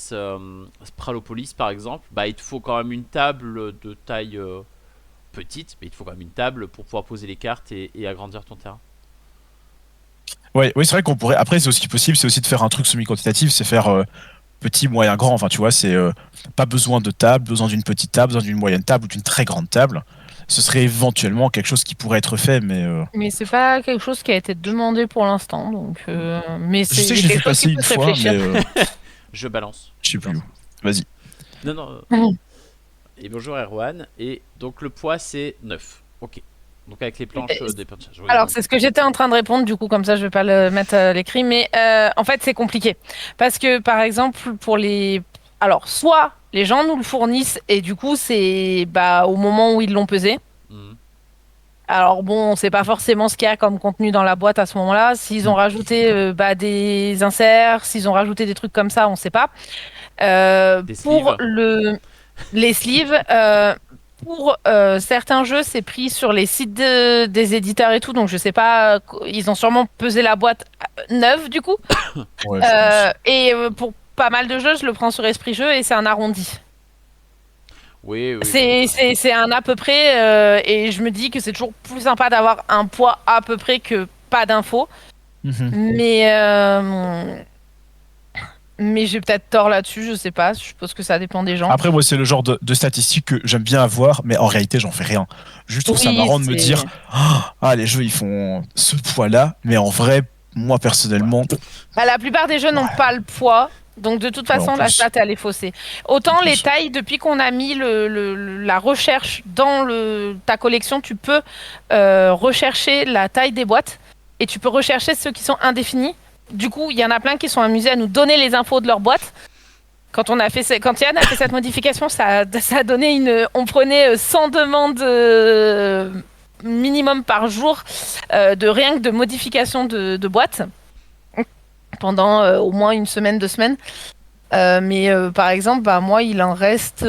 Spralopolis par exemple, bah, il te faut quand même une table de taille petite, mais il te faut quand même une table pour pouvoir poser les cartes et agrandir ton terrain. Ouais, oui, c'est vrai qu'on pourrait. Après, c'est aussi possible, c'est aussi de faire un truc semi-quantitatif, c'est faire petit, moyen, grand. Enfin, tu vois, c'est pas besoin de table, besoin d'une petite table, besoin d'une moyenne table ou d'une très grande table. Ce serait éventuellement quelque chose qui pourrait être fait, mais Mais c'est pas quelque chose qui a été demandé pour l'instant, donc. Mais je sais que c'est je l'ai vu quelque chose passer qui une peut se fois, réfléchir. mais Je balance. je sais plus où. Vas-y. Non, non. Et bonjour Erwan. Et donc le poids c'est 9. Ok. Donc avec les planches des planches. Oui, Alors, donc- c'est ce que j'étais en train de répondre, du coup, comme ça, je vais pas le mettre à l'écrit. Mais en fait, c'est compliqué. Parce que, par exemple, pour les. Alors, soit les gens nous le fournissent et du coup, c'est bah, au moment où ils l'ont pesé. Mhm. Alors, bon, on sait pas forcément ce qu'il y a comme contenu dans la boîte à ce moment-là. S'ils ont rajouté des inserts, s'ils ont rajouté des trucs comme ça, on sait pas. Des Pour sleeves. les sleeves, pour certains jeux, c'est pris sur les sites des éditeurs et tout, donc je sais pas, ils ont sûrement pesé la boîte neuve du coup. Ouais, je pense. Et pour pas mal de jeux, je le prends sur Esprit Jeu et c'est un arrondi. Oui, oui. C'est un à peu près, et je me dis que c'est toujours plus sympa d'avoir un poids à peu près que pas d'infos. Mhm. Mais j'ai peut-être tort là-dessus, je sais pas, je suppose que ça dépend des gens. Après, moi, c'est le genre de statistiques que j'aime bien avoir, mais en réalité, j'en fais rien. Juste trouve ça Oui, marrant de me dire, ah, les jeux, ils font ce poids-là, mais en vrai, moi, personnellement, Bah, la plupart des jeux n'ont pas le poids, donc de toute Ouais, en façon, la plus. stat, elle est faussée. Autant En les plus. tailles, depuis qu'on a mis la recherche dans ta collection, tu peux rechercher la taille des boîtes et tu peux rechercher ceux qui sont indéfinis. Du coup, il y en a plein qui sont amusés à nous donner les infos de leur boîte. Quand Yann a fait cette modification, ça a donné on prenait 100 demandes minimum par jour de rien que de modification de boîte pendant au moins une semaine, 2 semaines. Mais par exemple, bah, moi, il en reste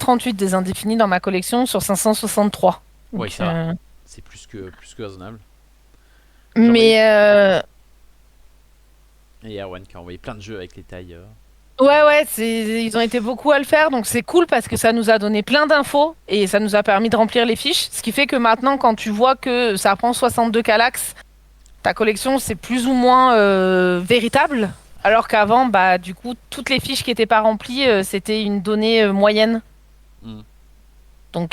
38 des indéfinis dans ma collection sur 563. Oui, Donc, ça va. C'est plus que raisonnable. mais Et Erwan qui a envoyé plein de jeux avec les tailles. ouais, ils ont été beaucoup à le faire, donc c'est cool parce que ça nous a donné plein d'infos et ça nous a permis de remplir les fiches. Ce qui fait que maintenant, quand tu vois que ça prend 62 calax, ta collection c'est plus ou moins véritable. Alors qu'avant, bah du coup, toutes les fiches qui n'étaient pas remplies, c'était une donnée moyenne. Mm. Donc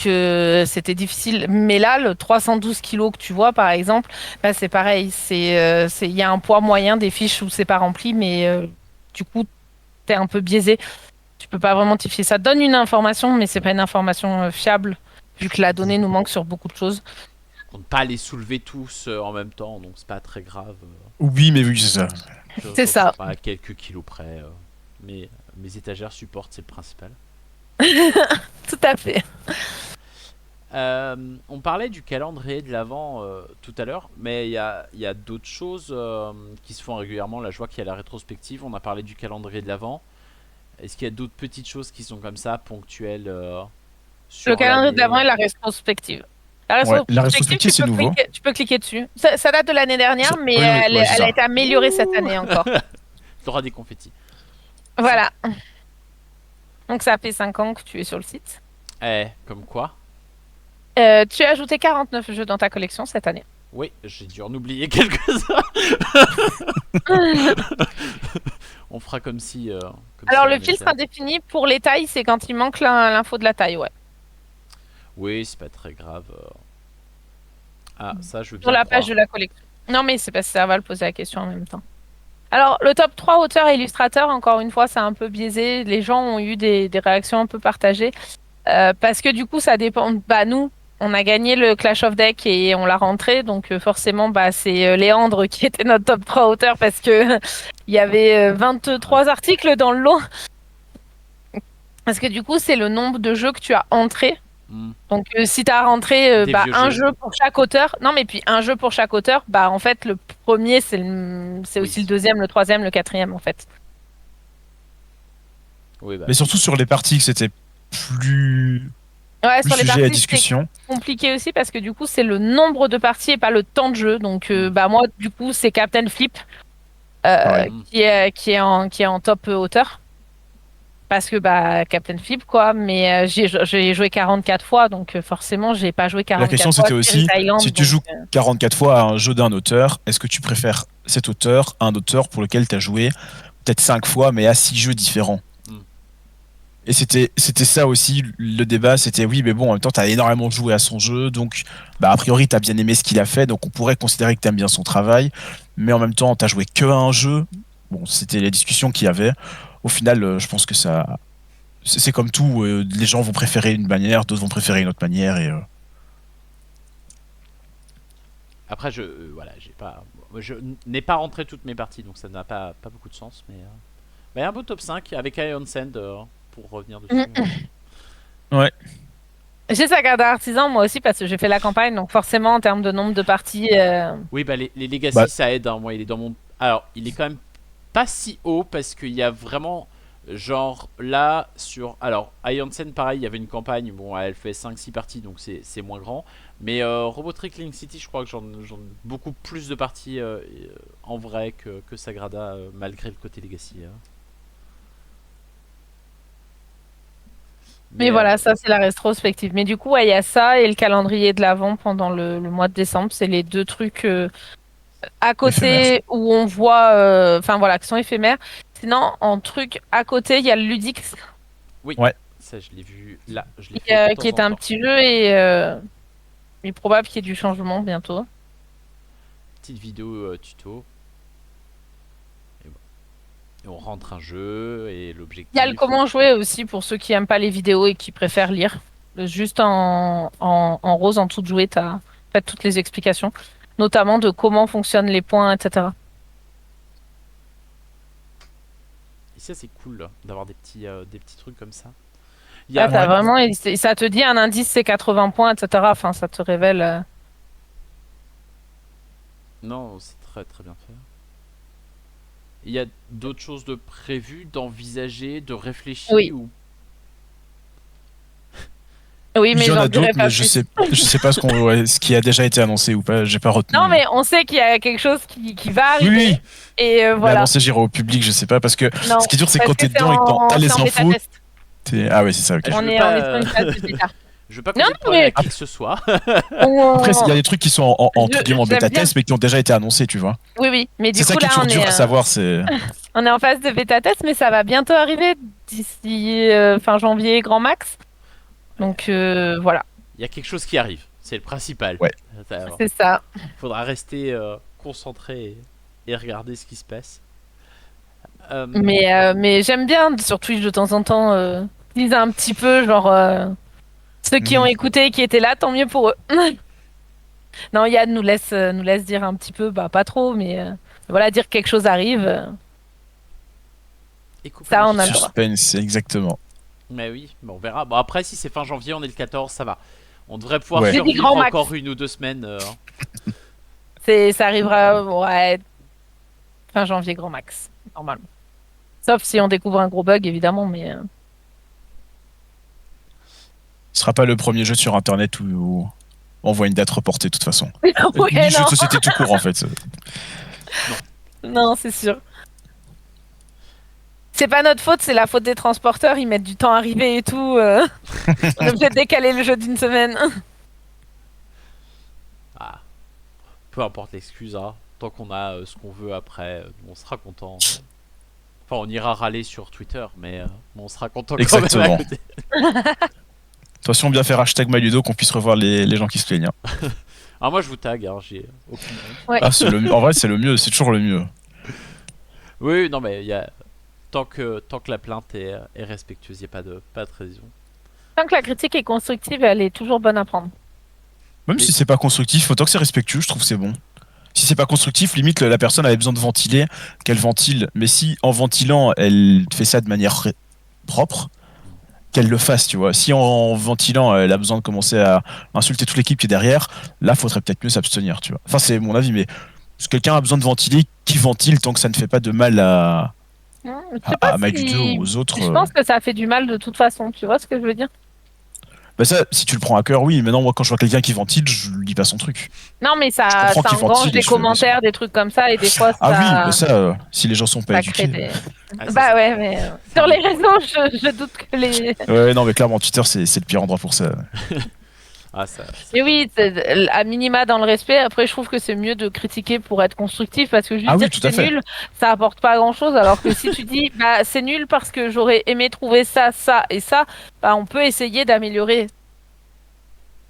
c'était difficile. Mais là, le 312 kilos que tu vois, par exemple, bah, c'est pareil. Il y a un poids moyen des fiches où c'est pas rempli, mais du coup, t'es un peu biaisé. Tu peux pas vraiment quantifier. Ça donne une information, mais c'est pas une information fiable, vu que la donnée nous manque sur beaucoup de choses. Je compte pas les soulever tous en même temps, donc c'est pas très grave. Oui, mais oui, c'est ça. C'est ça. À quelques kilos près. Mais mes étagères supportent, c'est le principal. Tout à fait. On parlait du calendrier de l'Avent tout à l'heure, mais il y a d'autres choses qui se font régulièrement. Là, je vois qu'il y a la rétrospective. On a parlé du calendrier de l'Avent. Est-ce qu'il y a d'autres petites choses qui sont comme ça, ponctuelles sur Le calendrier de l'année l'Avent et la rétrospective. Ouais, la rétrospective, c'est nouveau. Tu peux cliquer dessus. Ça date de l'année dernière, Ça- mais oui, oui, ouais, c'est elle a ça. été améliorée cette année encore. T'auras des confettis. Voilà. Donc ça fait 5 ans que tu es sur le site. Comme quoi? Tu as ajouté 49 jeux dans ta collection cette année. Oui, j'ai dû en oublier quelques-uns. On fera comme si. Alors on le était- filtre indéfini pour les tailles, c'est quand il manque l'info de la taille, ouais. Oui, c'est pas très grave. Ah, ça, je veux bien. Sur la page de croire. la collection. Non mais c'est parce que ça va le poser la question en même temps. Alors le top 3 auteurs et illustrateurs, encore une fois, c'est un peu biaisé. Les gens ont eu des réactions un peu partagées. Parce que du coup, ça dépend. Bah, nous, on a gagné le Clash of Deck et on l'a rentré. Donc, forcément, bah, c'est Léandre qui était notre top 3 auteur parce que il y avait 23 articles dans le lot. Parce que du coup, c'est le nombre de jeux que tu as entrés. Hmm. Donc, si tu as rentré Des bah, vieux un jeux. jeu pour chaque auteur, non, mais puis un jeu pour chaque auteur, bah, en fait, le premier, c'est Oui. aussi le deuxième, le troisième, le quatrième, en fait. Oui, bah, Mais surtout sur les parties que c'était plus, Ouais, plus sur les sujet à parties, c'est discussion. compliqué aussi parce que du coup, c'est le nombre de parties et pas le temps de jeu. Donc, bah, moi, du coup, c'est Captain Flip Pareil. qui est en top hauteur. Parce que, bah, Captain Flip, quoi. Mais j'ai joué 44 fois, donc forcément, j'ai pas joué La 44 question fois c'était Spirit aussi, Island. si tu Donc, joues 44 fois à un jeu d'un auteur, est-ce que tu préfères cet auteur à un auteur pour lequel tu as joué peut-être 5 fois mais à 6 jeux différents? Mm. Et c'était ça aussi le débat, c'était oui mais bon en même temps tu as énormément joué à son jeu donc bah a priori tu as bien aimé ce qu'il a fait donc on pourrait considérer que tu aimes bien son travail mais en même temps tu as joué que à un jeu. Bon, c'était les discussions qu'il y avait. Au final je pense que ça c'est comme tout, les gens vont préférer une manière, d'autres vont préférer une autre manière et Après, voilà, je n'ai pas rentré toutes mes parties, donc ça n'a pas beaucoup de sens. Mais bah, il y a un beau top 5 avec Iron Sand pour revenir dessus. ouais. j'ai Sagrada Artisan, moi aussi, parce que j'ai fait la campagne. Donc, forcément, en termes de nombre de parties. Oui, bah les Legacy, Bah. ça aide. Hein. Moi, il est dans mon. Alors, il est quand même pas si haut parce qu'il y a vraiment. Genre là, sur. Alors, Iron Sand, pareil, il y avait une campagne. Bon, elle fait 5-6 parties, donc c'est moins grand. Mais Robot Trickling City, je crois que j'en ai beaucoup plus de parties en vrai que Sagrada, malgré le côté Legacy. Hein. Mais voilà, ça c'est la rétrospective. Mais du coup, ouais, il y a ça et le calendrier de l'Avent pendant le mois de décembre. C'est les deux trucs à côté Éphémères. où on voit, enfin voilà, qui sont éphémères. Sinon, en truc à côté, il y a le Ludix Oui, Ouais. ça je l'ai vu là. Je l'ai fait de qui temps est en un temps. petit jeu et il est probable qu'il y ait du changement bientôt. Petite vidéo tuto. Et, bon. Et on rentre un jeu et l'objectif. Il y a le comment jouer aussi pour ceux qui aiment pas les vidéos et qui préfèrent lire. Juste en rose, en dessous de jouer, tu as fait toutes les explications, notamment de comment fonctionnent les points, etc. Et ça c'est cool là, d'avoir des petits trucs comme ça. Il y Là, a... t'as Ouais. vraiment, et ça te dit un indice, c'est 80 points, etc. Enfin, ça te révèle. Non, c'est très très bien fait. Il y a d'autres choses de prévues, d'envisager, de réfléchir Oui. ou... Oui, Il mais y en j'en a dirai d'autres, pas mais plus. je sais pas ce qui a déjà été annoncé ou pas, j'ai pas retenu. Non, mais on sait qu'il y a quelque chose qui va Oui, arriver. oui, Et mais voilà. annoncé, j'irai au public, je sais pas, parce que Non, ce qui est dur, c'est parce quand que t'es dedans et que t'as les c'est en bêta infos. test. Ah ouais, c'est ça, ok. Je On veux est pas, sur une phase de bêta. Je veux pas Non, causer de non, problème mais- à qui que ce soit. Après, il y a des trucs qui sont entre guillemets en j'aime bêta bien. test, mais qui ont déjà été annoncés, tu vois. Oui, oui. Mais du C'est ça coup, qui est là, toujours dur à savoir, c'est. on est en phase de bêta test, mais ça va bientôt arriver d'ici fin janvier, grand max. Donc voilà, Il y a quelque chose qui arrive, c'est le principal. Ouais. Alors, c'est ça. faudra rester concentré et regarder ce qui se passe. Mais j'aime bien sur Twitch de temps en temps teaser un petit peu, genre ceux qui ont Mhm. écouté et qui étaient là, tant mieux pour eux. Non, Yann nous laisse dire un petit peu, bah pas trop, mais voilà, dire que quelque chose arrive. Et coupe Ça, la on a le chicha. droit. Suspense, exactement. Mais oui, bon, on verra. Bon, après, si c'est fin janvier, on est le 14, ça va. On devrait pouvoir Ouais. J'ai dit survivre grand max. encore 1 ou 2 semaines. Ça arrivera, ouais, fin janvier, grand max, normalement. Sauf si on découvre un gros bug, évidemment, mais... Ce sera pas le premier jeu sur internet où on voit une date reportée de toute façon. Ouais, Ni jeu non. de société tout court en fait. Non, c'est sûr. C'est pas notre faute, c'est la faute des transporteurs, ils mettent du temps à arriver et tout. On est obligé de décaler le jeu d'une semaine. Ah, peu importe l'excuse, hein. Tant qu'on a ce qu'on veut après, on sera content. Enfin, on ira râler sur Twitter, mais on sera content quand même Exactement. à côté. Attention, bien faire hashtag MyLudo qu'on puisse revoir les gens qui se plaignent. Hein. Alors moi, je vous tag, hein, j'ai aucune honte. Ouais. Ah, en vrai, c'est le mieux, c'est toujours le mieux. Oui, non, mais il y a... tant que la plainte est respectueuse, il n'y a pas de raison. Tant que la critique est constructive, elle est toujours bonne à prendre. Même Mais- si c'est pas constructif, autant que c'est respectueux, je trouve que c'est bon. Si c'est pas constructif, limite la personne avait besoin de ventiler, qu'elle ventile. Mais si en ventilant, elle fait ça de manière propre, qu'elle le fasse, tu vois. Si en ventilant, elle a besoin de commencer à insulter toute l'équipe qui est derrière, là, faudrait peut-être mieux s'abstenir, tu vois. Enfin, c'est mon avis, mais si quelqu'un a besoin de ventiler, qui ventile tant que ça ne fait pas de mal à, Je sais pas MyLudo si... ou aux autres. Je pense que ça fait du mal de toute façon, tu vois ce que je veux dire? Bah ça, si tu le prends à cœur, oui. Maintenant, moi, quand je vois quelqu'un qui ventile, je lis pas son truc. Non, mais Je ça comprends qu'il engrange ventile et des je fais- commentaires, des trucs comme ça, et des fois, Ah ça... oui, bah ça, si les gens sont pas ça crée éduqués. des... Ah, ça, Bah c'est- ouais, mais sur les réseaux, je doute que les... Ouais, non, mais clairement, Twitter, c'est le pire endroit pour ça. Ah, ça... Et oui, à minima dans le respect. Après, je trouve que c'est mieux de critiquer pour être constructif parce que juste Ah oui, dire tout que à c'est fait. nul, ça apporte pas grand-chose. Alors que si tu dis, bah c'est nul parce que j'aurais aimé trouver ça, ça et ça, bah on peut essayer d'améliorer.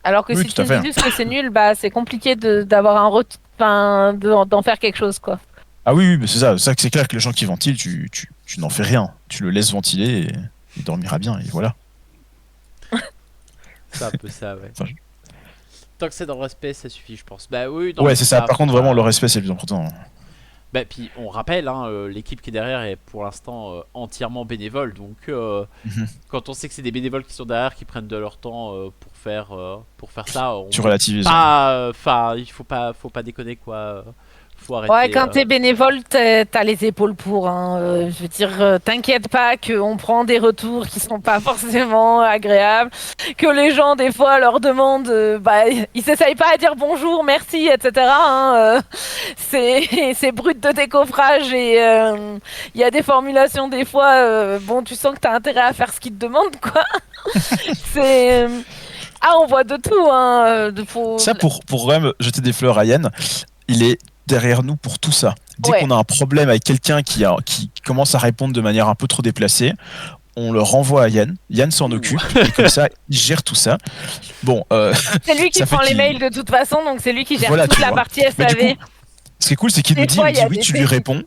Alors que Oui, si tout tu à me fait. dis juste que c'est nul, bah c'est compliqué d'avoir un enfin, d'en faire quelque chose quoi. Ah oui, oui, mais c'est ça. C'est clair que les gens qui ventilent, tu n'en fais rien. Tu le laisses ventiler et il dormira bien, et voilà. C'est un peu ça, ouais. Enfin, Tant que c'est dans le respect, ça suffit, je pense. Bah oui, dans Ouais, le c'est ça. staff, Par contre, vraiment, le respect, c'est le plus important. Bah puis on rappelle, hein, l'équipe qui est derrière est pour l'instant entièrement bénévole, donc Mhm. quand on sait que c'est des bénévoles qui sont derrière, qui prennent de leur temps pour faire ça, on Tu relativises. pas, enfin il faut pas déconner quoi, faut arrêter. Ouais, quand t'es bénévole, t'as les épaules pour. Hein. Je veux dire, t'inquiète pas qu'on prend des retours qui sont pas forcément agréables, que les gens des fois leur demandent, bah ils s'essayent pas à dire bonjour, merci, etc. Hein, c'est brut de décoffrage et il y a des formulations des fois. Bon, tu sens que t'as intérêt à faire ce qu'ils te demandent, quoi. c'est ah, on voit de tout. Hein. Ça, pour quand même jeter des fleurs à Yann, il est derrière nous pour tout ça. Dès Ouais. qu'on a un problème avec quelqu'un qui commence à répondre de manière un peu trop déplacée, on le renvoie à Yann. Yann s'en occupe, et comme ça, il gère tout ça. Bon, C'est lui qui Ça fait prend les qu'il- mails de toute façon, donc c'est lui qui gère Voilà, toute tu la vois. partie Mais du SAV. coup, ce qui est cool, c'est qu'il Des nous dit, fois, il il y dit a oui, des tu lui trucs. réponds.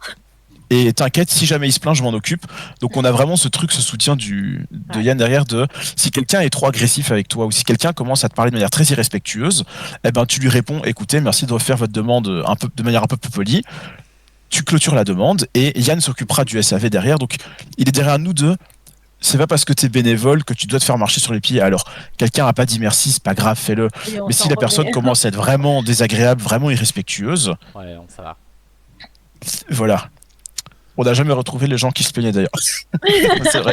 Et t'inquiète, si jamais il se plaint, je m'en occupe. Donc on a vraiment ce truc, ce soutien de Ouais. Yann derrière de si quelqu'un est trop agressif avec toi ou si quelqu'un commence à te parler de manière très irrespectueuse, eh ben tu lui réponds, écoutez, merci de refaire votre demande de manière un peu plus polie. Tu clôtures la demande et Yann s'occupera du SAV derrière. Donc il est derrière nous deux. C'est pas parce que t'es bénévole que tu dois te faire marcher sur les pieds. Alors, quelqu'un a pas dit merci, c'est pas grave, fais-le. Et on Mais si s'en la personne remet. commence à être vraiment désagréable, vraiment irrespectueuse, Ouais, non, ça va. voilà. On n'a jamais retrouvé les gens qui se plaignaient d'ailleurs. C'est vrai.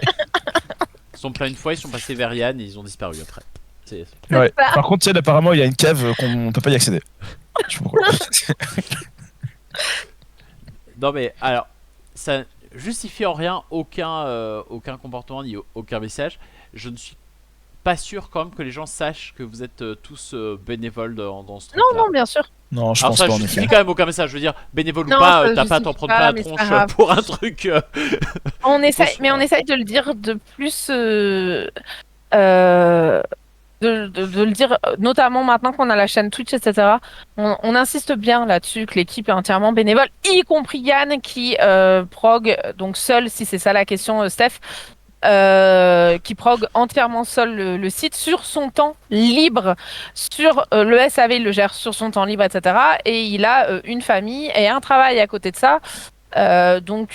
Ils sont pleins une fois, ils sont passés vers Yann et ils ont disparu après. C'est... Ouais. ça. Par contre, Yann, apparemment, il y a une cave qu'on peut pas y accéder. Je sais pas pourquoi. Non mais alors, ça justifie en rien aucun comportement ni aucun message. Je ne suis pas sûr quand même que les gens sachent que vous êtes tous bénévoles dans ce truc. Non, non, bien sûr. Non, je Alors pense ça pas en justifie effet. quand même aucun message. Je veux dire, bénévole Non, ou pas, ça t'as pas à justifie t'en prendre pas, plein la mais c'est tronche pas grave. pour un truc. Mais on essaye de le dire de plus. Euh, de le dire, notamment maintenant qu'on a la chaîne Twitch, etc. On insiste bien là-dessus que l'équipe est entièrement bénévole, y compris Yann qui prog, donc seul, si c'est ça la question, Steph, qui prog entièrement seul le site sur son temps libre, sur le SAV, il le gère sur son temps libre, etc. Et il a une famille et un travail à côté de ça. Donc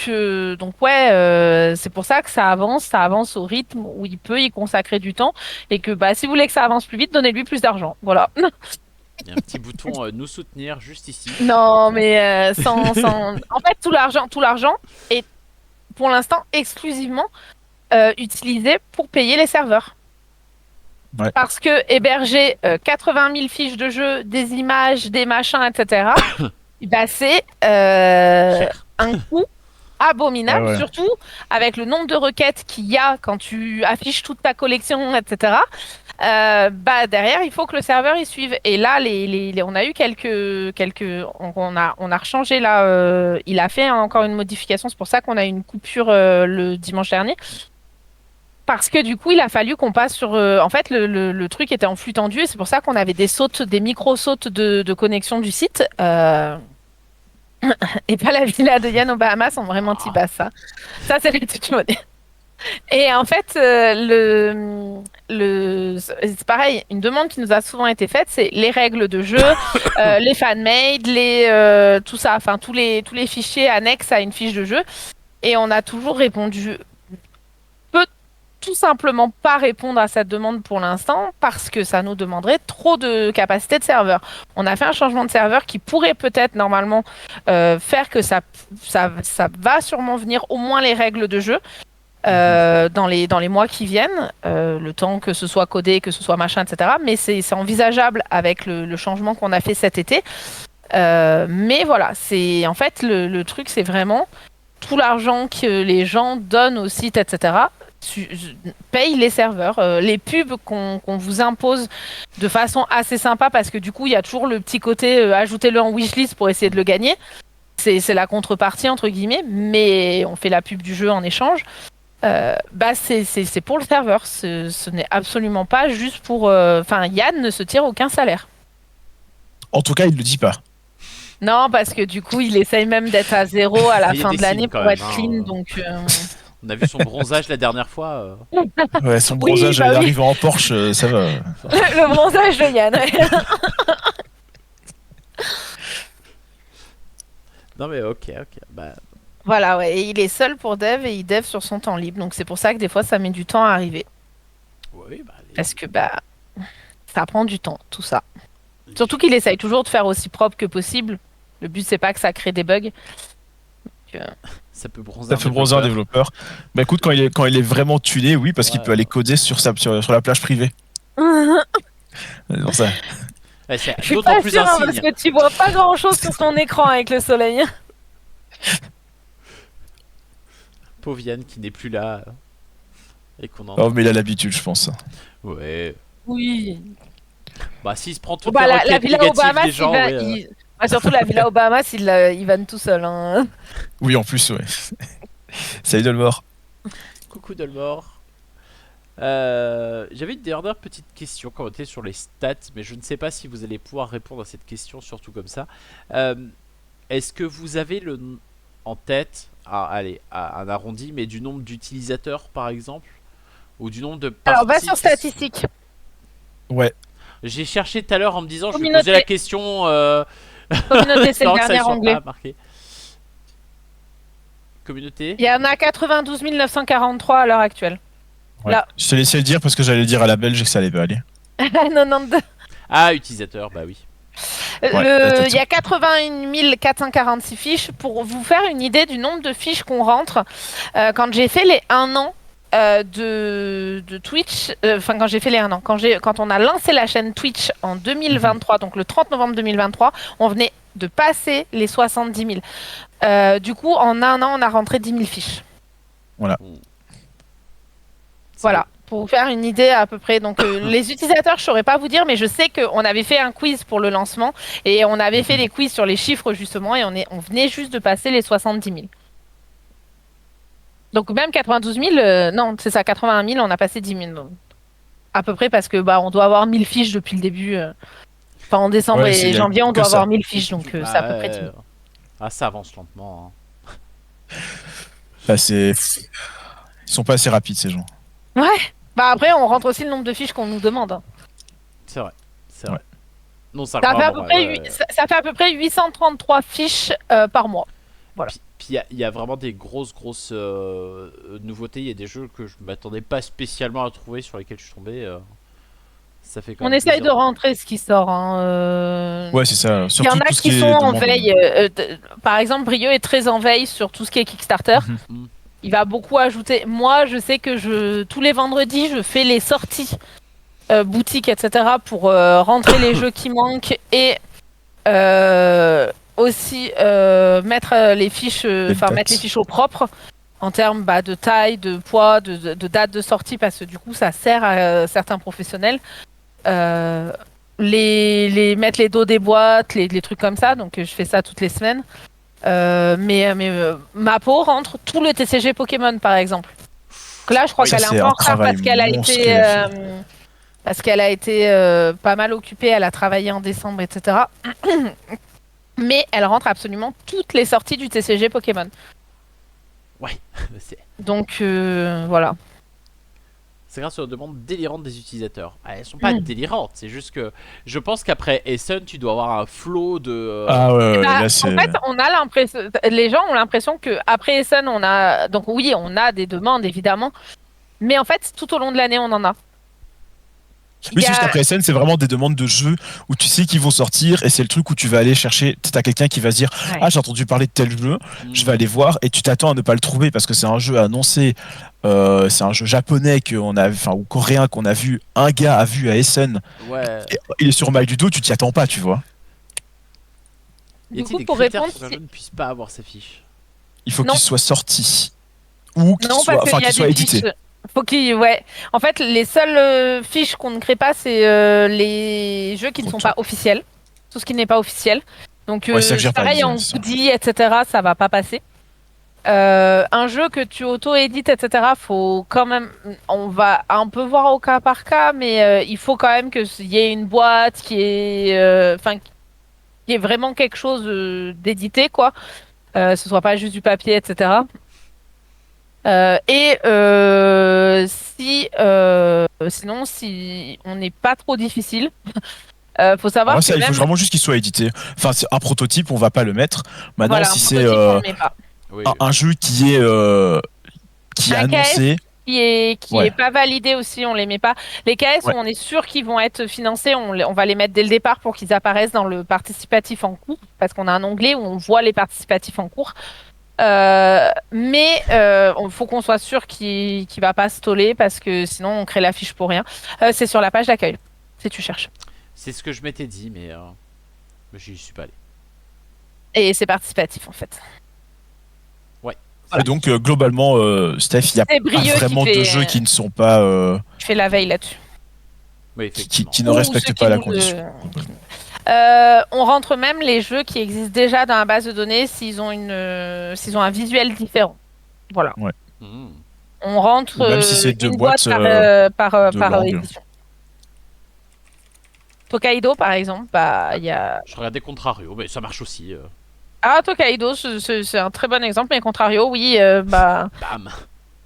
ouais, c'est pour ça que ça avance au rythme où il peut y consacrer du temps et que bah si vous voulez que ça avance plus vite, donnez-lui plus d'argent. Voilà. Il y a un petit bouton nous soutenir juste ici. Non, mais en fait, tout l'argent est pour l'instant exclusivement utilisé pour payer les serveurs. Ouais. Parce que héberger 80 000 fiches de jeu, des images, des machins, etc., bah, c'est Cher. un coût abominable, Ouais. surtout avec le nombre de requêtes qu'il y a quand tu affiches toute ta collection, etc. Bah derrière, il faut que le serveur y suive. Et là, on a eu on a rechangé là. Il a fait encore une modification. C'est pour ça qu'on a eu une coupure le dimanche dernier. Parce que du coup, il a fallu qu'on passe sur. En fait, le truc était en flux tendu et c'est pour ça qu'on avait des micro-sautes de connexion du site. Et pas la villa de Yann aux Bahamas sont vraiment petits bas, ça. Ça, c'est la toute monnaie. Et en fait, c'est pareil, une demande qui nous a souvent été faite, c'est les règles de jeu, les fanmade, tout ça, enfin tous les fichiers annexes à une fiche de jeu. Et on a toujours répondu, peut tout simplement pas répondre à cette demande pour l'instant parce que ça nous demanderait trop de capacité de serveur. On a fait un changement de serveur qui pourrait peut-être normalement faire que ça va sûrement venir au moins les règles de jeu. Dans les mois qui viennent, le temps que ce soit codé, que ce soit machin, etc. Mais c'est envisageable avec le changement qu'on a fait cet été. Mais voilà, c'est en fait le truc, c'est vraiment tout l'argent que les gens donnent au site, etc. Paye les serveurs, les pubs qu'on vous impose de façon assez sympa parce que du coup il y a toujours le petit côté ajoutez-le en wishlist pour essayer de le gagner. C'est la contrepartie entre guillemets, mais on fait la pub du jeu en échange. Bah c'est pour le serveur, ce n'est absolument pas juste pour. Enfin, Yann ne se tire aucun salaire. En tout cas, il le dit pas. Non, parce que du coup, il essaye même d'être à zéro à la Il y a fin des de l'année signes, pour quand être même, clean. hein. Donc, On a vu son bronzage la dernière fois. Ouais, son Oui, bronzage, bah il oui. arrive en Porsche, ça va. le bronzage de Yann. Ouais. Non mais ok. Bah, Voilà, ouais. Et il est seul pour dev et il dev sur son temps libre. Donc, c'est pour ça que des fois, ça met du temps à arriver. oui, bah, Parce que bah, ça prend du temps, tout ça. Surtout qu'il essaye toujours de faire aussi propre que possible. Le but, c'est pas que ça crée des bugs. Donc, ça peut bronzer Ça un fait bronzer un développeur. développeur. Bah écoute, quand il est vraiment tuné, oui, parce qu'il Ouais. peut aller coder sur la plage privée. Non, ça. Ouais, c'est Je suis d'autant pas plus sûre un hein, signe. parce que tu vois pas grand chose sur ton écran avec le soleil. Pauvre Yann qui n'est plus là. Et qu'on en. Oh, mais il a l'habitude, je pense. Ouais. Oui. Bah s'il se prend Bon, toutes bah, les la requêtes villa négatives Obama, des gens, ouais, surtout la villa Obama, il vanne tout seul. Hein. Oui, en plus, ouais. Salut Dolmore. Coucou Dolmore. J'avais une dernière petite question quand on était sur les stats, mais je ne sais pas si vous allez pouvoir répondre à cette question, surtout comme ça. Est-ce que vous avez en tête, allez, un arrondi, mais du nombre d'utilisateurs par exemple, ou du nombre de Alors, va parties sur statistiques. Ouais. J'ai cherché tout à l'heure en me disant, je vais Communauté. poser la question. Communauté, c'est le espérant que ça dernier ne soit onglet. pas marqué. Communauté. Il y en a 92 943 à l'heure actuelle. Ouais. Là. Je t'ai laissé le dire parce que j'allais le dire à la belge et que ça allait pas aller. 92. Ah, utilisateur, bah oui. Ouais, Il y a 81 446 fiches. Pour vous faire une idée du nombre de fiches qu'on rentre, quand j'ai fait les 1 an de Twitch, enfin quand j'ai fait les 1 an, quand on a lancé la chaîne Twitch en 2023, donc le 30 novembre 2023, on venait de passer les 70 000. Du coup, en 1 an, on a rentré 10 000 fiches. Voilà, pour vous faire une idée à peu près. Donc, les utilisateurs, je saurais pas vous dire, mais je sais qu'on avait fait un quiz pour le lancement et on avait fait les quiz sur les chiffres justement et on venait juste de passer les 70 000. Donc, même 92 000, non, c'est ça, 81 000, on a passé 10 000. Donc, à peu près parce que bah, on doit avoir 1000 fiches depuis le début. Enfin, en décembre Ouais, et janvier, on que doit ça. avoir 1000 fiches, donc c'est à peu près 10 000. Ah, ça avance lentement. Bah, ils sont pas assez rapides, ces gens. Ouais. Bah après, on rentre aussi le nombre de fiches qu'on nous demande. Hein. C'est vrai. Ouais. Non, ça Ça fait, croit, à peu près, ça fait à peu près 833 fiches par mois. Voilà. Puis il y a vraiment des grosses nouveautés. Il y a des jeux que je m'attendais pas spécialement à trouver sur lesquels je suis tombé. Ça fait quand On même essaye plaisir. de rentrer ce qui sort. Ouais, c'est ça. Il y Surtout en a tout ce qui qui sont est en demande. veille. Par exemple, Brio est très en veille sur tout ce qui est Kickstarter. Mhm. Il va beaucoup ajouter. Moi, je sais que tous les vendredis, je fais les sorties boutiques, etc. pour rentrer les jeux qui manquent et aussi mettre les fiches, mettre les dates. fiches au propre en termes de taille, de poids, de date de sortie, parce que du coup, ça sert à certains professionnels. Mettre les dos des boîtes, les trucs comme ça. Donc, je fais ça toutes les semaines. Ma peau rentre tout le TCG Pokémon, par exemple. Donc là, je crois Ça, qu'elle est un c'est peu un en retard travail monstrueux, la fille. parce qu'elle a été pas mal occupée. Elle a travaillé en décembre, etc. Mais elle rentre absolument toutes les sorties du TCG Pokémon. Ouais, c'est Donc voilà. grâce aux demandes délirantes des utilisateurs. Ah, elles sont pas délirantes, c'est juste que je pense qu'après Essen, tu dois avoir un flot de. Ah ouais, Bah, là en c'est. fait, on a l'impression, les gens ont l'impression que après Essen, on a, donc oui, on a des demandes évidemment, mais en fait, tout au long de l'année, on en a. Il Oui, y c'est juste a- qu'après SN, c'est vraiment des demandes de jeux où tu sais qu'ils vont sortir et c'est le truc où tu vas aller chercher. T'as quelqu'un qui va se dire Ouais. ah, j'ai entendu parler de tel jeu, je vais Hmm. aller voir et tu t'attends à ne pas le trouver parce que c'est un jeu annoncé. C'est un jeu japonais qu'on a, enfin, ou coréen qu'on a vu. Un gars a vu à Essen. Ouais. Et il est sur Mal du dos, tu t'y attends pas, tu vois. Y Du a-t-il coup, des pour critères répondre, pour qu'un jeu ne puisse pas avoir sa fiche? Il faut Non. qu'il soit sorti ou qu'il non, soit, parce enfin, qu'il y a qu'il soit des édité. fiches. Ouais. En fait, les seules fiches qu'on ne crée pas, c'est les jeux qui ne sont Trop pas officiels. Tout ce qui n'est pas officiel. Donc, Ouais, c'est ça que j'ai pas pareil, dit, en c'est ça. goodie, etc., ça va pas passer. Un jeu que tu auto-édites, etc., faut quand même. On va un peu voir au cas par cas, mais il faut quand même qu'il y ait une boîte qui est. Qui est vraiment quelque chose d'édité, quoi. Ce soit pas juste du papier, etc. Sinon, si on n'est pas trop difficile, faut savoir Alors que ça, il faut même, vraiment juste qu'il soit édité. Enfin, c'est un prototype, on va pas le mettre. Maintenant, voilà, un si c'est prototype, on le met pas. Oui. un jeu qui est Un KS annoncé. qui Ouais. est pas validé aussi, on les met pas. Les KS Ouais. où on est sûr qu'ils vont être financés, on va les mettre dès le départ pour qu'ils apparaissent dans le participatif en cours, parce qu'on a un onglet où on voit les participatifs en cours. Mais il faut qu'on soit sûr qu'il va pas stoller, parce que sinon on crée la fiche pour rien. C'est sur la page d'accueil, si tu cherches. C'est ce que je m'étais dit, mais j'y suis pas allé. Et c'est participatif en fait. Et donc, globalement, Steph, il n'y a C'est pas Brieux vraiment qui de fait, jeux qui ne sont pas. je fais la veille là-dessus. Oui, effectivement. Qui ne Ou respectent ceux pas qui la nous condition. On rentre même les jeux qui existent déjà dans la base de données s'ils ont un visuel différent. Voilà. Hmm. On rentre Ou même si c'est deux une boîtes, boîte par de langue. édition. Tokaido, par exemple, il y a. Je regardais Contrario, mais ça marche aussi. Ah, Tokaido, c'est un très bon exemple, mais Contrario, oui, Bam.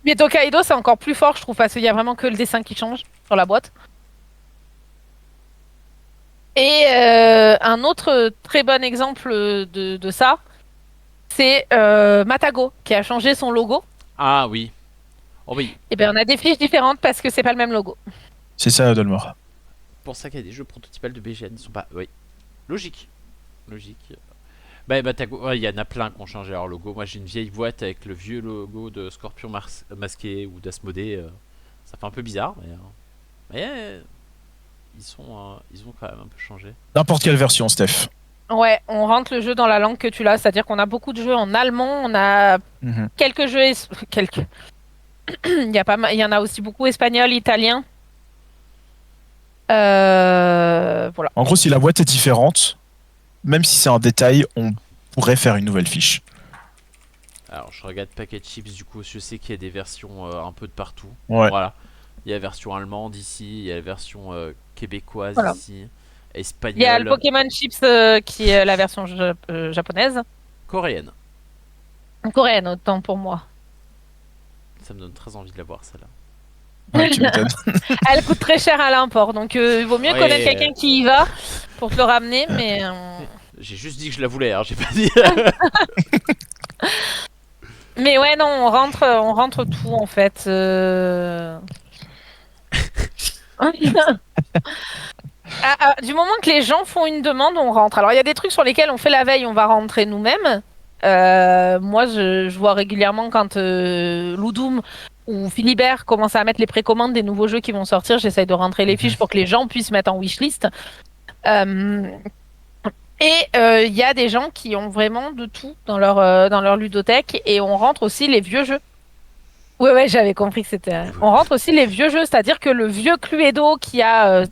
Mais Tokaido, c'est encore plus fort, je trouve, parce qu'il y a vraiment que le dessin qui change sur la boîte. Et un autre très bon exemple de ça, c'est Matago, qui a changé son logo. Ah oui. Oh oui. Et bien, on a des fiches différentes parce que c'est pas le même logo. C'est ça, Dolmor. Pour ça qu'il y a des jeux prototypales de BGN, ils sont pas. Oui. Logique. Bah, il y en a plein qui ont changé leur logo. Moi, j'ai une vieille boîte avec le vieux logo de Scorpion masqué ou d'Asmodée. Ça fait un peu bizarre, mais ils ont quand même un peu changé. N'importe quelle version, Steph. Ouais, on rentre le jeu dans la langue que tu l'as, c'est-à-dire qu'on a beaucoup de jeux en allemand, on a Mhm. quelques jeux, quelques. Il y en a aussi beaucoup espagnol, italien. Voilà. En gros, si la boîte est différente, même si c'est un détail, on pourrait faire une nouvelle fiche. Alors, je regarde Packet Chips, du coup, je sais qu'il y a des versions un peu de partout. Ouais. Voilà. Il y a la version allemande ici, il y a la version québécoise Voilà. ici, Il y a espagnole, le Pokémon Chips qui est la version japonaise. coréenne. Coréenne, autant pour moi. Ça me donne très envie de la voir, celle-là. Ouais, tu m'étonnes. Elle coûte très cher à l'import, donc il vaut mieux Ouais. connaître quelqu'un qui y va pour te le ramener, mais J'ai juste dit que je la voulais, hein, j'ai pas dit. Mais ouais, non, on rentre tout en fait. Du moment que les gens font une demande, on rentre. Alors il y a des trucs sur lesquels on fait la veille, on va rentrer nous-mêmes. Moi, je vois régulièrement quand Loudoum ou Philibert commencent à mettre les précommandes des nouveaux jeux qui vont sortir, j'essaye de rentrer les fiches pour que les gens puissent mettre en wishlist. Euh, il y a des gens qui ont vraiment de tout dans leur ludothèque et on rentre aussi les vieux jeux. Ouais, ouais, j'avais compris que c'était. On rentre aussi les vieux jeux, c'est-à-dire que le vieux Cluedo qui a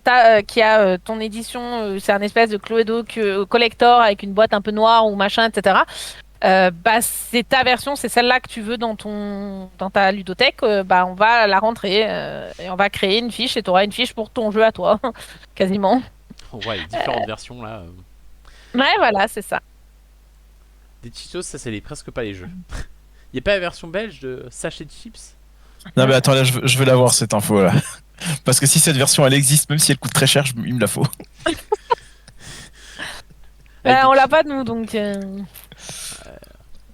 ton édition, c'est un espèce de Cluedo collector avec une boîte un peu noire ou machin, etc. Bah, c'est ta version, c'est celle-là que tu veux dans ta ludothèque. Bah, on va la rentrer et on va créer une fiche et tu auras une fiche pour ton jeu à toi, quasiment. Ouais, les différentes versions là. Ouais, voilà, c'est ça. Des Cheetos, ça c'est presque pas les jeux. Y a pas la version belge de sachet de chips? Non mais attends, là je veux l'avoir cette info là. Parce que si cette version elle existe, même si elle coûte très cher, il me la faut. Avec On des l'a chips. pas nous, donc.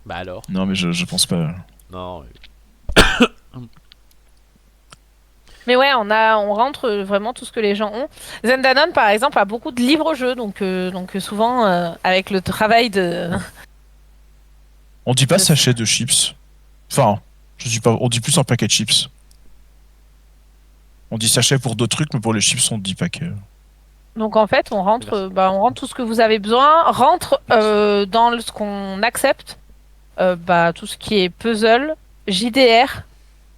Bah alors. Non mais je pense pas. Non. Mais ouais, on rentre vraiment tout ce que les gens ont. Zendanon, par exemple, a beaucoup de livres-jeux, donc souvent, avec le travail On dit pas de- sachet de chips. Enfin, je dis pas, on dit plus un paquet de chips. On dit sachet pour d'autres trucs, mais pour les chips on dit paquet. Donc en fait, on rentre tout ce que vous avez besoin, rentre dans ce qu'on accepte, tout ce qui est puzzle, JDR,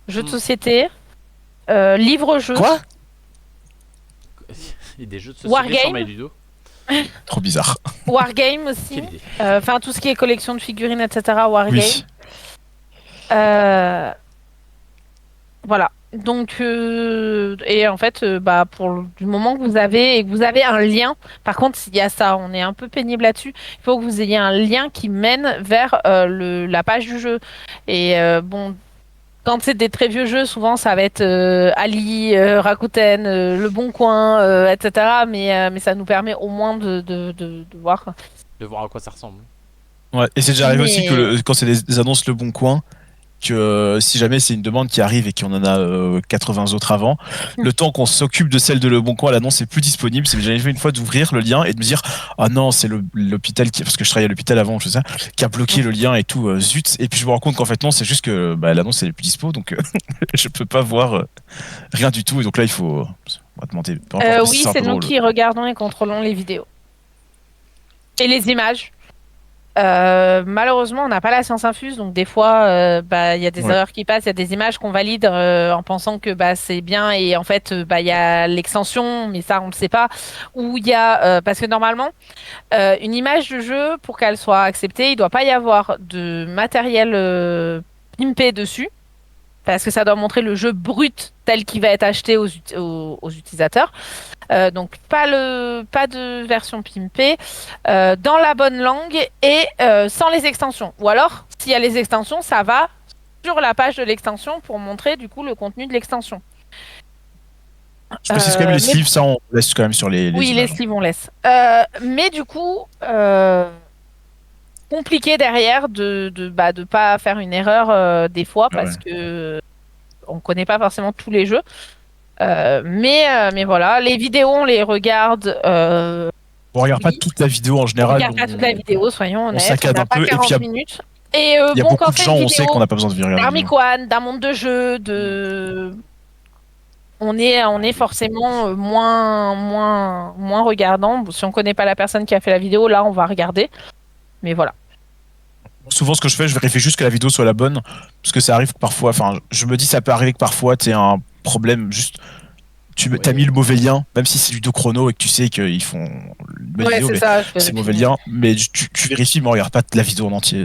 jeux de société, livre-jeu, Quoi? Et des jeux de société Wargame. sur MyLudo. Trop bizarre. wargame aussi, Quelle idée. enfin tout ce qui est collection de figurines, etc. Wargame. Oui. Euh, Voilà. Donc, et en fait, du moment que vous avez et que vous avez un lien, par contre, il y a ça, on est un peu pénible là-dessus. Il faut que vous ayez un lien qui mène vers la page du jeu. Et bon, quand c'est des très vieux jeux, souvent ça va être Ali, Rakuten, Le Bon Coin, etc. Mais ça nous permet au moins de voir. De voir à quoi ça ressemble. Ouais. Et c'est déjà arrivé aussi que Mais quand c'est des annonces Le Bon Coin, que si jamais c'est une demande qui arrive et qu'on en a 80 autres avant, le temps qu'on s'occupe de celle de Le Bon Coin, l'annonce est plus disponible. C'est j'avais fait une fois d'ouvrir le lien et de me dire ah non c'est l'hôpital qui parce que je travaillais à l'hôpital avant je sais ça qui a bloqué le lien et tout zut et puis je me rends compte qu'en fait non c'est juste que l'annonce elle est plus dispo donc je peux pas voir rien du tout et donc là il faut on va demander peu importe, mais oui, c'est un c'est peu nous drôle. qui regardons et contrôlons les vidéos. Et les images. Malheureusement, on n'a pas la science infuse, donc des fois, il y a des Ouais. erreurs qui passent, il y a des images qu'on valide en pensant que c'est bien, et en fait, il y a l'extension, mais ça, on ne sait pas. Ou il y a, parce que normalement, une image de jeu, pour qu'elle soit acceptée, il ne doit pas y avoir de matériel pimpé dessus, parce que ça doit montrer le jeu brut tel qu'il va être acheté aux utilisateurs. Donc pas de version pimpée, dans la bonne langue et sans les extensions. Ou alors, s'il y a les extensions, ça va sur la page de l'extension pour montrer du coup le contenu de l'extension. Je précise quand même les Mais sleeves ça on laisse quand même sur les oui, les images. sleeves on laisse. Mais du coup, compliqué derrière de pas faire une erreur des fois Ah ouais. parce que on connaît pas forcément tous les jeux. Mais voilà, les vidéos, on les regarde. On regarde pas Oui. toute la vidéo en On général. regarde pas toute la vidéo, soyons honnêtes. saccade On n'a un pas peu, et puis 40 minutes. Et il y a bon, beaucoup quand de c'est gens une on sait vidéo qu'on n'a pas besoin de regarder la vidéo. d'Armiquan, d'un monde de jeu, on est forcément moins regardant. Bon, si on connaît pas la personne qui a fait la vidéo, là, on va regarder. Mais voilà. Souvent, ce que je fais, je vérifie juste que la vidéo soit la bonne, parce que ça arrive que parfois, enfin, je me dis, ça peut arriver que parfois, tu un problème, juste, t'as Ouais. mis le mauvais lien, même si c'est du dos chrono et que tu sais qu'ils font une bonne Ouais, vidéo, c'est mais ça. Je c'est le vérifie. mauvais lien, mais tu vérifies, mais on regarde pas la vidéo en entier.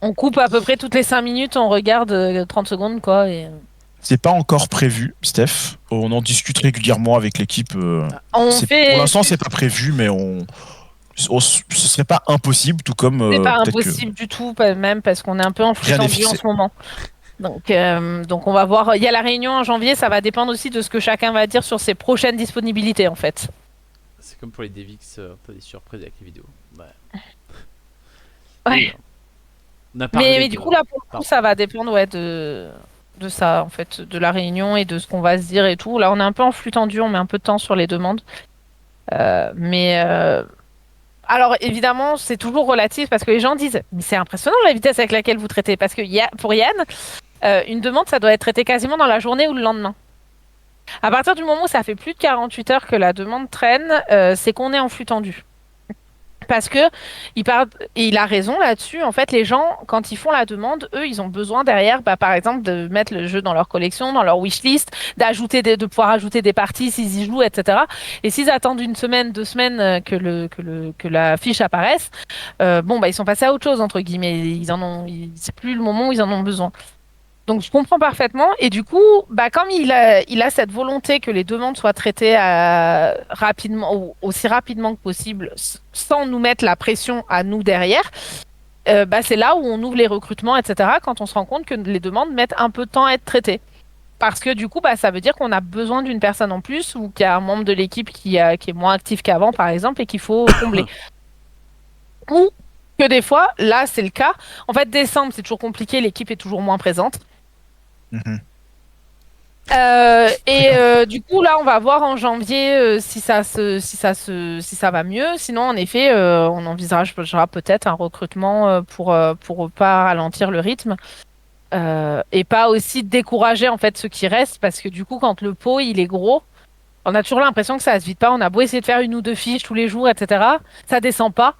On coupe à peu près toutes les 5 minutes, on regarde 30 secondes, quoi. C'est pas encore prévu, Steph. On en discute régulièrement avec l'équipe. On Pour fait. l'instant, c'est pas prévu, mais ce serait pas impossible, tout comme C'est pas peut-être que impossible du tout, même parce qu'on est un peu en flux rien n'est tendu en fixé. ce moment. Donc on va voir. Il y a la réunion en janvier, ça va dépendre aussi de ce que chacun va dire sur ses prochaines disponibilités en fait. C'est comme pour les DevX, t'as des surprises avec les vidéos. Ouais. Ouais. Et, On a parlé Mais de... du coup, là, pour le coup, Pardon. ça va dépendre de ça, en fait, de la réunion et de ce qu'on va se dire et tout. Là, on est un peu en flux tendu, on met un peu de temps sur les demandes. Mais alors, évidemment, c'est toujours relatif parce que les gens disent, mais c'est impressionnant la vitesse avec laquelle vous traitez. Parce que pour Yann, une demande, ça doit être traité quasiment dans la journée ou le lendemain. À partir du moment où ça fait plus de 48 heures que la demande traîne, c'est qu'on est en flux tendu. Parce que et il a raison là-dessus. En fait, les gens, quand ils font la demande, eux, ils ont besoin derrière, par exemple, de mettre le jeu dans leur collection, dans leur wishlist, de pouvoir ajouter des parties s'ils y jouent, etc. Et s'ils attendent une semaine, 2 semaines que la fiche apparaisse, bon, ils sont passés à autre chose entre guillemets. C'est plus le moment où ils en ont besoin. Donc je comprends parfaitement et du coup, comme il a cette volonté que les demandes soient traitées rapidement, aussi rapidement que possible, sans nous mettre la pression à nous derrière, c'est là où on ouvre les recrutements, etc. Quand on se rend compte que les demandes mettent un peu de temps à être traitées. Parce que du coup, ça veut dire qu'on a besoin d'une personne en plus ou qu'il y a un membre de l'équipe qui est moins actif qu'avant, par exemple, et qu'il faut combler. Ou que des fois, là, c'est le cas. En fait, décembre, c'est toujours compliqué, l'équipe est toujours moins présente. Mhm. Du coup, là, on va voir en janvier si ça va mieux. Sinon, en effet, on envisagera peut-être un recrutement pour pas ralentir le rythme et pas aussi décourager en fait ceux qui restent parce que du coup, quand le pot il est gros, on a toujours l'impression que ça se vide pas. On a beau essayer de faire une ou deux fiches tous les jours, etc. Ça descend pas.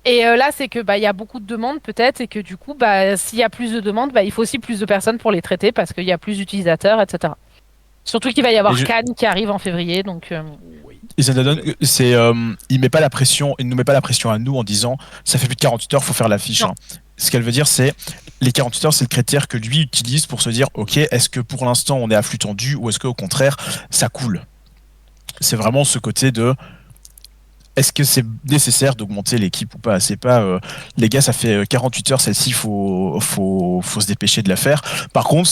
Et là, c'est que il y a beaucoup de demandes peut-être et que du coup, s'il y a plus de demandes, il faut aussi plus de personnes pour les traiter parce qu'il y a plus d'utilisateurs, etc. Surtout qu'il va y Et avoir je- Cannes qui arrive en février, donc Oui. Et ça nous donne, il met pas la pression, il nous met pas la pression à nous en disant ça fait plus de 48 heures, faut faire la fiche. non. Hein. Ce qu'elle veut dire, c'est les 48 heures, c'est le critère que lui utilise pour se dire ok, est-ce que pour l'instant on est à flux tendu ou est-ce qu'au contraire ça coule. C'est vraiment ce côté de est-ce que c'est nécessaire d'augmenter l'équipe ou pas. C'est pas les gars, ça fait 48 heures, celle-ci, faut se dépêcher de la faire. Par contre,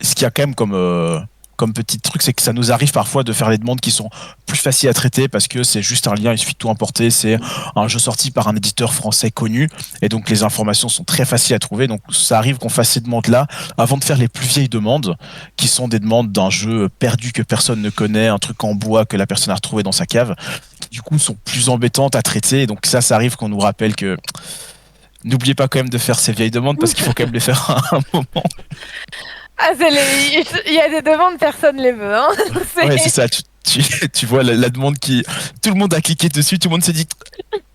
ce qu'il y a quand même comme petit truc, c'est que ça nous arrive parfois de faire des demandes qui sont plus faciles à traiter parce que c'est juste un lien, il suffit de tout importer, c'est un jeu sorti par un éditeur français connu et donc les informations sont très faciles à trouver. Donc ça arrive qu'on fasse ces demandes-là avant de faire les plus vieilles demandes qui sont des demandes d'un jeu perdu que personne ne connaît, un truc en bois que la personne a retrouvé dans sa cave, qui du coup sont plus embêtantes à traiter. Et donc ça arrive qu'on nous rappelle que n'oubliez pas quand même de faire ces vieilles demandes parce qu'il faut quand même les faire à un moment. Ah, il y a des demandes, personne les veut, hein. Ouais, c'est ça. Tu vois la demande qui. Tout le monde a cliqué dessus, tout le monde s'est dit.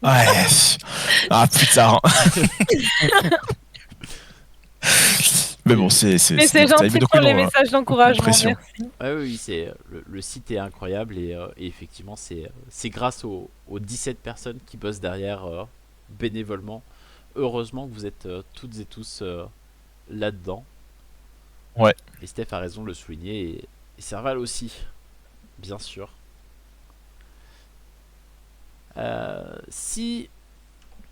Ouais. Ah, plus tard. Mais bon, Mais c'est détail. gentil Donc, pour oui, les non, messages d'encouragement, pression. merci. Ah oui, le site est incroyable et effectivement c'est grâce aux 17 personnes qui bossent derrière bénévolement. Heureusement que vous êtes toutes et tous là-dedans. Ouais. Et Steph a raison de le souligner et Serval aussi, bien sûr. Si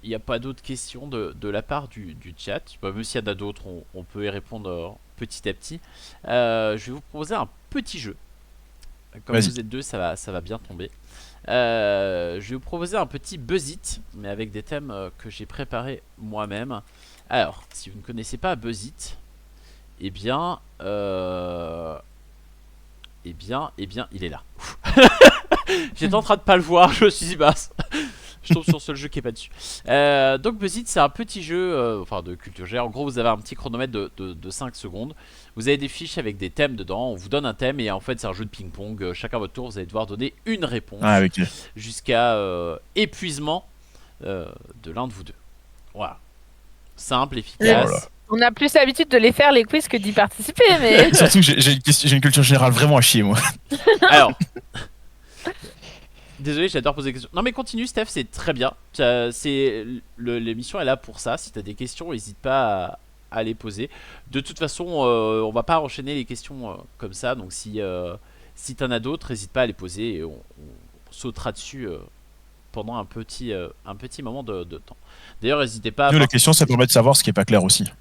il n'y a pas d'autres questions de la part du chat, même s'il y en a d'autres, on peut y répondre petit à petit. Je vais vous proposer un petit jeu. Comme Vas-y. vous êtes deux, ça va bien tomber. Je vais vous proposer un petit Buzz It, mais avec des thèmes que j'ai préparés moi-même. Alors, si vous ne connaissez pas Buzz It, eh bien, il est là. J'étais en train de pas le voir, je me suis dit, je tombe sur le seul jeu qui est pas dessus. Donc Buzz It, c'est un petit jeu de culture G. En gros, vous avez un petit chronomètre de 5 secondes. Vous avez des fiches avec des thèmes dedans. On vous donne un thème et en fait, c'est un jeu de ping-pong. Chacun votre tour, vous allez devoir donner une réponse jusqu'à épuisement de l'un de vous deux. Voilà. Simple, efficace. Voilà. On a plus l'habitude de les faire les quiz que d'y participer, mais Surtout que j'ai une culture générale vraiment à chier, moi. Alors. Désolé, j'adore poser des questions. Non mais continue Steph, c'est très bien. L'émission est là pour ça. Si t'as des questions, n'hésite pas à les poser. De toute façon, on va pas enchaîner les questions comme ça. Donc si t'en as d'autres, n'hésite pas à les poser et on sautera dessus pendant un petit moment de temps. D'ailleurs, n'hésitez pas. Nous, la question, ça permet de savoir ce qui est pas clair aussi.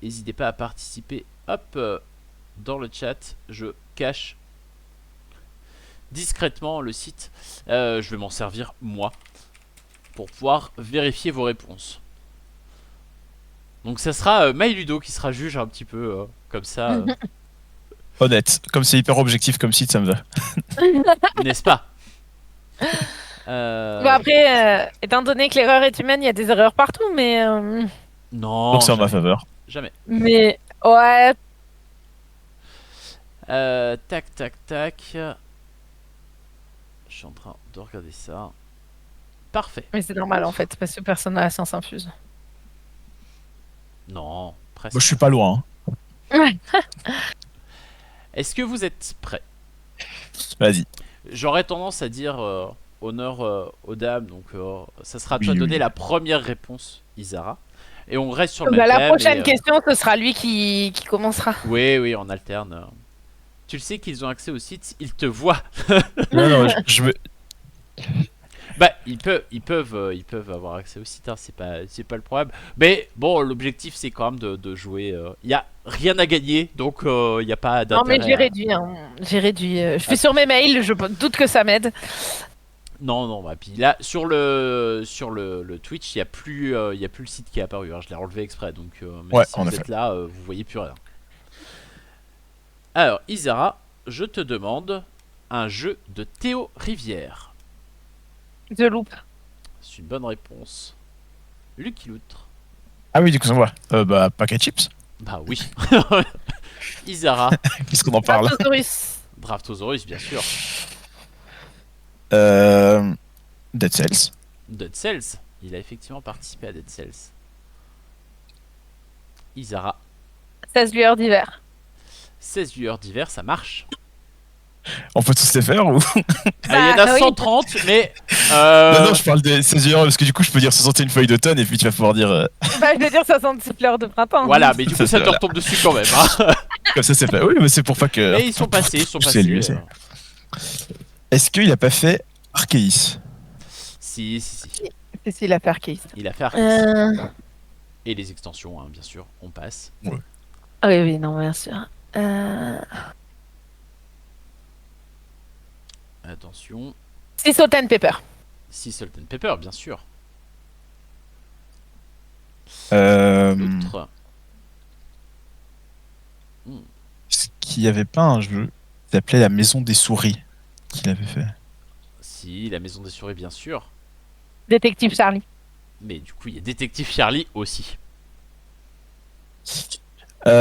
N'hésitez pas à participer. Hop, dans le chat, je cache discrètement le site. Je vais m'en servir moi pour pouvoir vérifier vos réponses. Donc ça sera MyLudo qui sera juge un petit peu comme ça, Honnête. Comme c'est hyper objectif comme site, ça me va. n'est-ce pas? Bon, après, étant donné que l'erreur est humaine, il y a des erreurs partout, mais... Non, Donc c'est en ma jamais. faveur. Jamais. Mais, ouais, Tac, tac, tac. Je suis en train de regarder ça. Parfait. mais c'est normal en fait, parce que personne n'a la science infuse. Non, presque. Moi, je suis pas loin. Est-ce que vous êtes prêts? Vas-y. J'aurais tendance à dire honneur aux dames, donc ça sera à toi Oui, de donner oui. la première réponse, Isara. Et on reste sur le Bah, même la thème. prochaine et, question, ce sera lui qui commencera. Oui, oui, on alterne. Tu le sais qu'ils ont accès au site, ils te voient. Non, non, je me... Bah, ils peuvent avoir accès au site, hein, c'est pas le problème. Mais bon, l'objectif c'est quand même de jouer. Il y a rien à gagner, donc il y a pas Non, mais d'intérêt. j'ai réduit, hein. J'ai réduit. Je fais sur mes mails, je doute que ça m'aide. Non, non, bah, puis là, sur le Twitch, il y a plus le site qui est apparu, hein, je l'ai relevé exprès, donc même Ouais, si en vous effet. êtes là, vous voyez plus rien. Alors, Isara, je te demande un jeu de Théo Rivière. The Loop. C'est une bonne réponse. Lucky Loutre. Ah oui, du coup, ça me va. Bah, paquet chips. Bah oui. Isara, Qu'est-ce qu'on en parle? Artosaurus. Draftosaurus, bien sûr. Dead Cells. Dead Cells, il a effectivement participé à Dead Cells. Isara, 16 lueurs d'hiver. 16 lueurs d'hiver, ça marche. On peut tous les faire ou... Il y en a oui. 130, mais... Non, non, je parle des 16 heures parce que du coup, je peux dire 61 feuilles d'automne et puis tu vas pouvoir dire... Bah, je veux dire 66 fleurs de printemps. Voilà, mais du coup, Ça, ça te voilà. retombe dessus quand même. Hein. Comme ça, c'est fait. Oui, mais c'est pour pas que... Mais ils sont passés, C'est lui, c'est- Est-ce qu'il a pas fait Arceus? Si, si, si. C'est si, il a fait Arceus. Il a fait Arceus. Et les extensions, hein, bien sûr, on passe. Ah oui, oui, non, bien sûr. Attention. Si Salt and Pepper. Si Salt and Pepper, bien sûr. L'autre. Est-ce qu'il y avait pas un jeu qui s'appelait La Maison des Souris qu'il avait fait? Si, la Maison des Souris, bien sûr. Détective Charlie. Mais du coup, il y a Détective Charlie aussi. Ouais,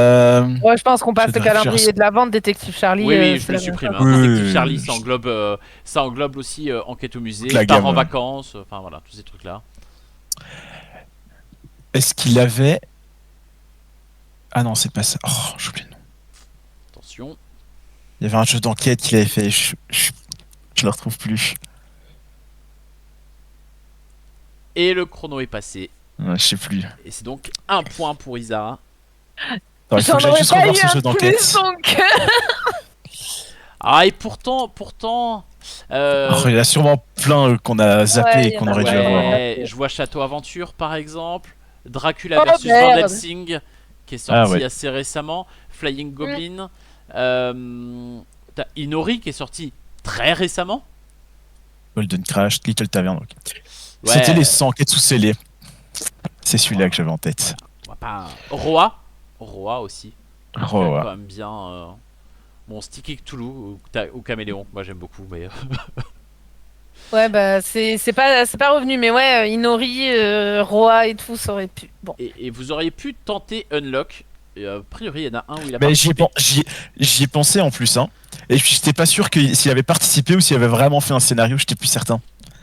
je pense qu'on passe C'est le de la calendrier recherche. de la vente. Détective Charlie. Oui, oui, je c'est le la même supprime. chose. Hein. Oui, Détective oui, Charlie, oui. ça englobe aussi enquête au musée, Toute la part gamme, en ouais. vacances, enfin voilà, tous ces trucs-là. Est-ce qu'il avait... Ah non, c'est pas ça. Oh, j'oublie le nom. Attention. Il y avait un jeu d'enquête qu'il avait fait. Je le retrouve plus. Et le chrono est passé. Ouais, je sais plus. Et c'est donc un point pour Isara. Attends, il faut J'en que j'aille aurais juste pas revoir eu ce un jeu de d'enquête. plus, donc. Ah, et pourtant. Oh, il y en a sûrement plein qu'on a zappé Ouais, et il y en qu'on a aurait dû plein. avoir. Ouais, je vois Château Aventure par exemple. Dracula Oh, versus merde. Van Helsing qui est sorti Ah ouais. assez récemment. Flying Goblin. T'as Inori qui est sorti très récemment. Golden Crash, Little Tavern. Ok. Ouais. C'était les 100 enquêtes sous scellés. C'est celui-là que j'avais en tête. On va pas... Roa aussi. Oh, ouais. Quand même bien. Bon, Sticky Cthulhu ou Caméléon. Moi j'aime beaucoup. Mais Ouais, bah, c'est pas revenu, mais ouais, Inori, Roa et tout, ça aurait pu. Bon. et vous auriez pu tenter Unlock. Et, a priori, il y en a un où il a Mais participé. j'y ai pensé en plus. Hein. Et puis j'étais pas sûr que s'il avait participé ou s'il avait vraiment fait un scénario, j'étais plus certain.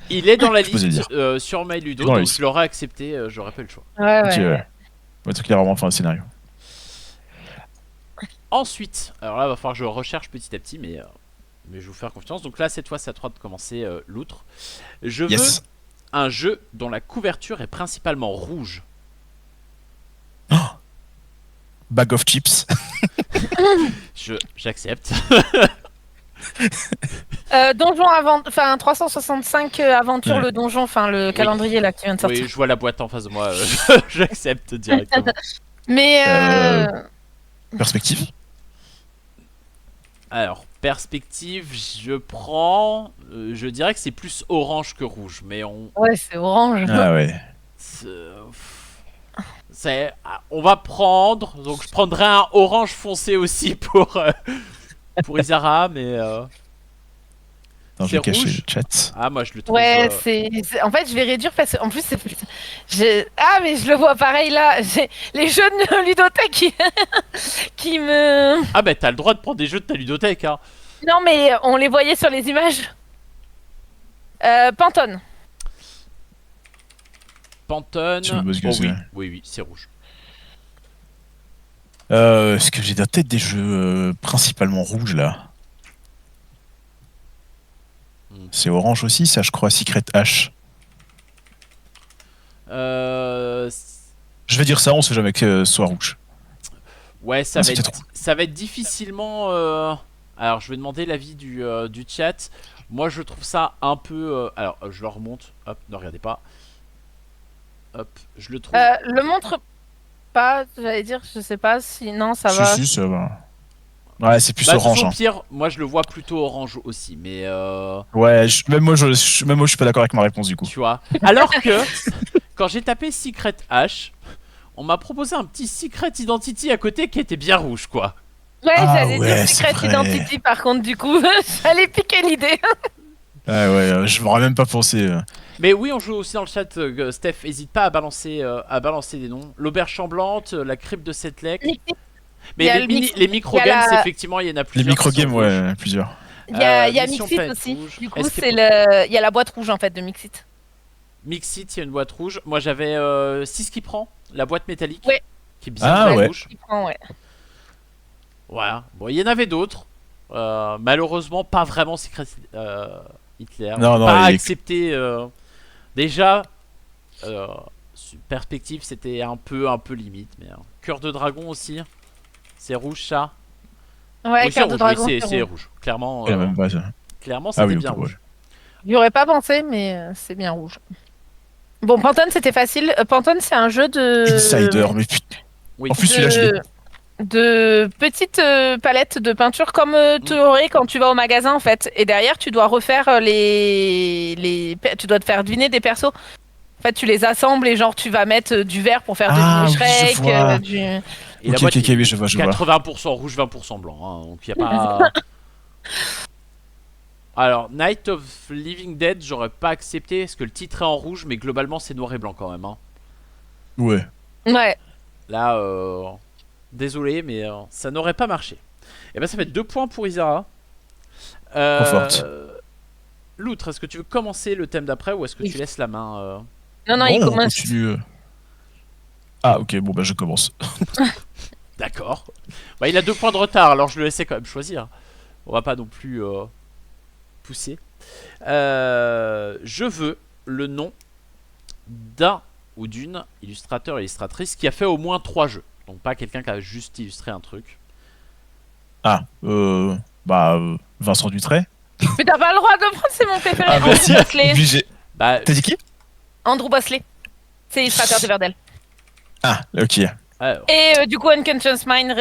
Il est dans la Je peux vous liste dire. sur MyLudo, Dans la donc liste. je l'aurais accepté, j'aurais pas eu le choix. Ouais, Ok, ouais. ouais. Ouais, donc il a vraiment fait un scénario. Ensuite, alors là, il va falloir que je recherche petit à petit, mais je vais vous faire confiance. Donc là, cette fois, c'est à toi de commencer l'outre. Je veux Yes. un jeu dont la couverture est principalement rouge. Bag of chips. J'accepte. Donjon avant, enfin 365 aventure Ouais. le donjon, enfin le calendrier là qui vient de sortir. Oui, je vois la boîte en face de moi, j'accepte directement. Mais Perspective. Alors, perspective, je prends. Je dirais que c'est plus orange que rouge, mais on. ouais, c'est orange. Ah ouais. On va prendre. Donc je prendrai un orange foncé aussi pour Isara, mais. Attends, je vais C'est cacher rouge. le chat. Ah, moi je le trouve. Ouais, en fait, je vais réduire parce qu'en plus, ah, mais je le vois pareil là. J'ai les jeux de ludothèque qui me. Ah, bah t'as le droit de prendre des jeux de ta ludothèque, hein. Non, mais on les voyait sur les images. Pantone. Pantone. Tu me bosses que Oh c'est- oui, oui, oui, c'est rouge. Est-ce que j'ai peut-être des jeux principalement rouges là? C'est orange aussi, ça, je crois, Secret H. Euh... Je vais dire ça, on sait jamais que ce soit rouge. Ouais, Ah, c'est peut-être rouge. ça va être difficilement. Alors, je vais demander l'avis du chat. Moi, je trouve ça un peu. Alors, je le remonte. Hop, ne regardez pas. Hop, je le trouve. Le montre pas, j'allais dire, je sais pas si. Non, ça va. Si, ça va. Ouais, c'est plus Bah, orange. au Hein. pire, moi, je le vois plutôt orange aussi. Mais. Ouais, même moi, je suis pas d'accord avec ma réponse du coup. Tu vois. Alors que, quand j'ai tapé Secret H, on m'a proposé un petit Secret Identity à côté qui était bien rouge, quoi. Ouais, Ah j'allais ouais, dire c'est Secret vrai. Identity par contre, du coup, j'allais piquer l'idée. Ah ouais, je m'aurais même pas pensé. Mais oui, on joue aussi dans le chat. Steph, hésite pas à balancer des noms. L'auberge chamblante, la crypte de Setlec. Il y Mais a les, le mix- les micro-games, il y a la- effectivement, il y en a Les plusieurs. micro-games, ouais, plusieurs. Il y a Mission Mixit Planète aussi. Rouge. Du coup, Escape c'est le. Il y a la boîte rouge en fait de Mixit. Mixit, il y a une boîte rouge. Moi, j'avais 6 qui prend, la boîte métallique. Ouais. Qui est bien Ah très ouais. rouge. Qui prend, ouais. Voilà. Bon, il y en avait d'autres. Malheureusement, pas vraiment Secret Hitler. Non, non, pas il est- accepté. Déjà, perspective, c'était un peu limite. Mais cœur de dragon aussi. C'est rouge, ça. Ouais, Oui, c'est cœur de rouge. dragon. Oui, c'est c'est rouge. rouge. Clairement, Ouais, même pas ça. clairement, c'était Ah oui, bien ok, rouge. ouais. J'y aurais pas pensé, mais c'est bien rouge. Bon, Pantone, c'était facile. Pantone, c'est un jeu de. Insider, mais putain. Oui. En plus, celui-là, je l'ai. de petites palettes de peinture comme tu aurais quand tu vas au magasin en fait. Et derrière, tu dois refaire tu dois te faire deviner des persos. En fait, tu les assembles et genre tu vas mettre du vert pour faire Ah, deviner oui, je Shrek. vois. Et la Ok, boîte, ok, oui, je vois. 80% rouge, 20% blanc. Hein, donc il n'y a pas. Alors, Night of Living Dead, j'aurais pas accepté parce que le titre est en rouge, mais globalement c'est noir et blanc quand même. Hein. Ouais. Ouais. Là, désolé, mais ça n'aurait pas marché. Et ben ça fait 2 points pour Isara. Trop forte. Loutre, est-ce que tu veux commencer le thème d'après ou est-ce que Oui. tu laisses la main Non, non, Bon, il on commence. continue. Ah, ok, bon, bah, je commence. D'accord. Bah, il a 2 points de retard, alors je le laissais quand même choisir. On va pas non plus pousser. Je veux le nom d'un ou d'une illustrateur et illustratrice qui a fait au moins 3 jeux. Donc pas quelqu'un qui a juste illustré un truc. Ah, Vincent Dutray. Mais t'as pas le droit de prendre, c'est mon préféré. Ah, bah, si, Andrew Bosley. obligé. Bah, T'as dit qui? Andrew Bosley. C'est illustrateur de Verdel. Ah, ok. alors, Et du coup, Unconscious Mind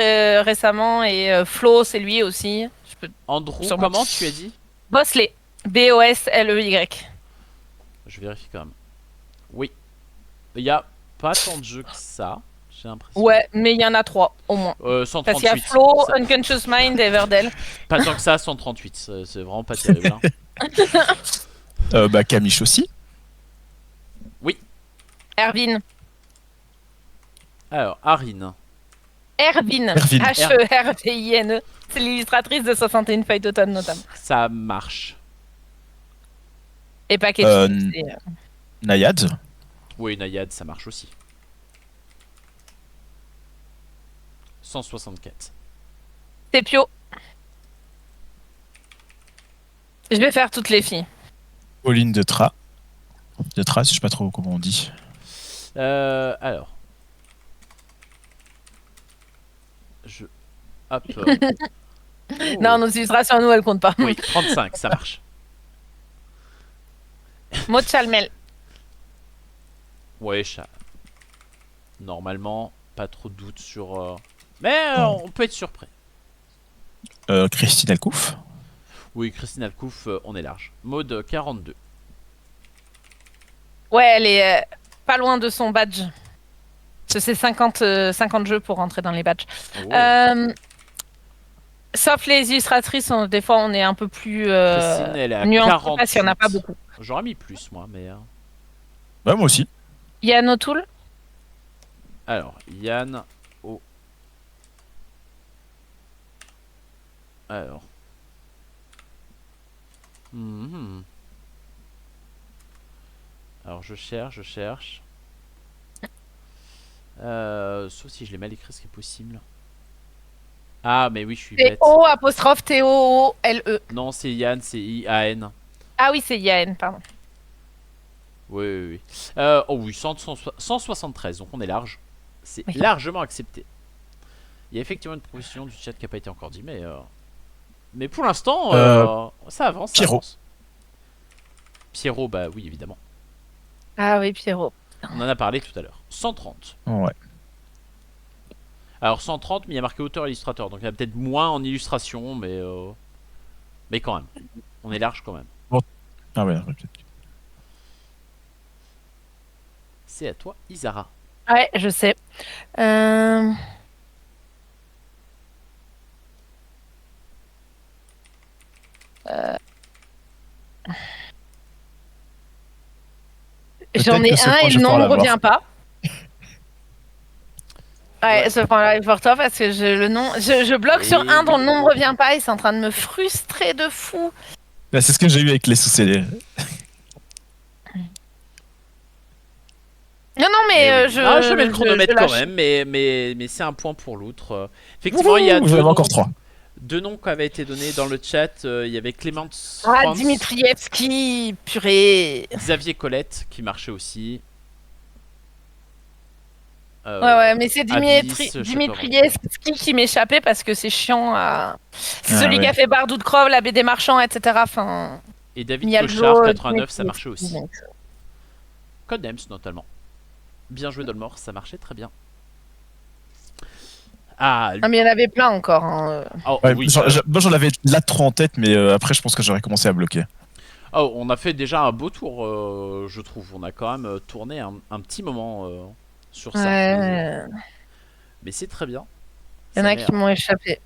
récemment. Et Flo, c'est lui aussi. Je peux... Andrew, Sûrement. comment tu as dit? Bosley. B-O-S-L-E-Y. Je vérifie quand même. Oui. Il y a pas tant de jeux que ça, j'ai l'impression. Ouais, mais il y en a 3 au moins. 138. Parce qu'il y a Flo, Ça- Unconscious Mind et Verdel. Pas tant que ça, 138. C'est vraiment pas terrible. Hein. Camiche aussi. Erwin. Alors, Arin. Erwin. Erwin. H-E-R-V-I-N-E. C'est l'illustratrice de 61 feuilles d'automne notamment. Ça marche. Et Paquet. Nayad. Oui, Nayad, ça marche aussi. 164. Tepio. Je vais faire toutes les filles. Pauline de Tra. De Tra, je sais pas trop comment on dit. Alors. Hop. Oh. Non, nos illustrations, nous, elles comptent pas. Oui, 35, ça marche. Maud Chalmel. Ouais, normalement, pas trop de doute sur. Mais on peut être surpris. Christine Alcouf. Oui, Christine Alcouf, on est large. Mode 42. Ouais, elle est pas loin de son badge. C'est 50 jeux pour rentrer dans les badges. Oh, Sauf les illustratrices, des fois on est un peu plus Christine, elle est à nuancé 48. parce qu'il n'y en a pas beaucoup. J'aurais mis plus, moi, mais... Ouais, moi aussi. Yann O'Toole. Alors, Yann... Oh. Alors... Mhm. Alors, je cherche... sauf si je l'ai mal écrit, ce qui est possible. Ah, mais oui, je suis bête. T-O apostrophe T-O-O-L-E. Non, c'est Yann, c'est I-A-N. Ah oui, c'est Yann, pardon. Oui, oui, oui. Oh oui, 173, donc on est large. C'est Oui. largement accepté. Il y a effectivement une proposition du chat qui n'a pas été encore dit, mais pour l'instant, ça avance. Pierrot. Ça avance. Pierrot, bah oui, évidemment. Ah oui, Pierrot. On en a parlé tout à l'heure. 130. Ouais. Alors 130, mais il y a marqué auteur-illustrateur, donc il y a peut-être moins en illustration, mais quand même. On est large quand même. Ah ouais, peut-être. C'est à toi, Isara. Ouais, je sais. Euh, J'en Peut-être ai que ce un point, et je le vais nom pouvoir ne revient l'avoir. pas. Ouais, Ouais. ce point-là est pour toi parce que je bloque sur un dont le nom ne revient pas et c'est en train de me frustrer de fou. Bah, c'est ce que j'ai eu avec les sous-scellés. Non, non, mais Eh oui. Ah, je mets le je chronomètre quand lâche. même, mais c'est un point pour l'autre. Effectivement, il y a Vous avez encore 3. deux noms qui avaient été donnés dans le chat. Il y avait Clément Ah, Franz, Dimitrievski, purée. Xavier Colette qui marchait aussi. Ouais, ouais, mais c'est Abyss, Dimitrievski qui m'échappait parce que c'est chiant à... C'est Ah, celui qui ouais. a fait Bardou de Crove, la BD Marchand, etc. Enfin, Et David Mialjo, Cochard, 89, ça marchait aussi. Dimitrievski. Codenames notamment. Bien joué Dolmore, ça marchait très bien. Ah, Ah, mais il y en avait plein encore. Hein. oh, Ouais, oui. moi j'en avais là trop en tête, mais après je pense que j'aurais commencé à bloquer. Oh, on a fait déjà un beau tour, je trouve. On a quand même tourné un petit moment sur ça. Ouais. Mais c'est très bien. Il y en Ça a met qui m'ont échappé.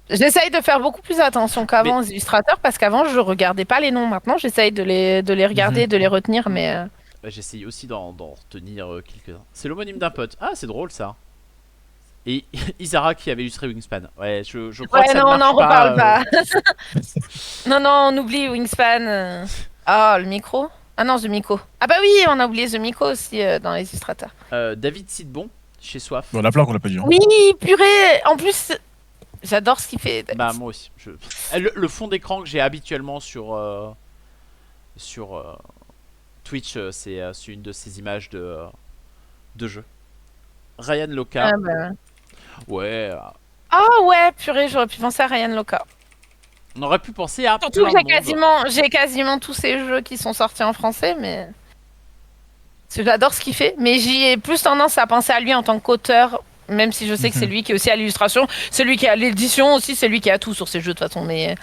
J'essaye de faire beaucoup plus attention qu'avant aux illustrateurs parce qu'avant je regardais pas les noms. Maintenant j'essaye de les regarder, de les retenir, mais Bah, j'essaye aussi d'en retenir quelques-uns. C'est l'homonyme d'un pote. Ah, c'est drôle ça. Et Isara qui avait illustré Wingspan. Ouais, je crois ouais, que ça non, ne on n'en marche pas. reparle pas. Non, non, on oublie Wingspan. Oh, le micro. Ah non, The Miko. Ah bah oui, on a oublié The Miko aussi dans les illustrateurs. David Sidbon, chez Soif. Bon, on a plein qu'on l'a pas dit. Hein. Oui, purée. En plus, j'adore ce qu'il fait. Bah, moi aussi. Le fond d'écran que j'ai habituellement sur Twitch, c'est une de ces images de jeu. Ryan Loka. Ah bah. Ouais. Oh ouais, purée, j'aurais pu penser à Ryan Loka. On aurait pu penser à Surtout plein que de monde. j'ai quasiment tous ces jeux qui sont sortis en français, mais parce que j'adore ce qu'il fait. Mais j'y ai plus tendance à penser à lui en tant qu'auteur, même si je sais que c'est lui qui est aussi à l'illustration, celui qui est à l'édition aussi, c'est lui qui a tout sur ces jeux de toute façon. Mais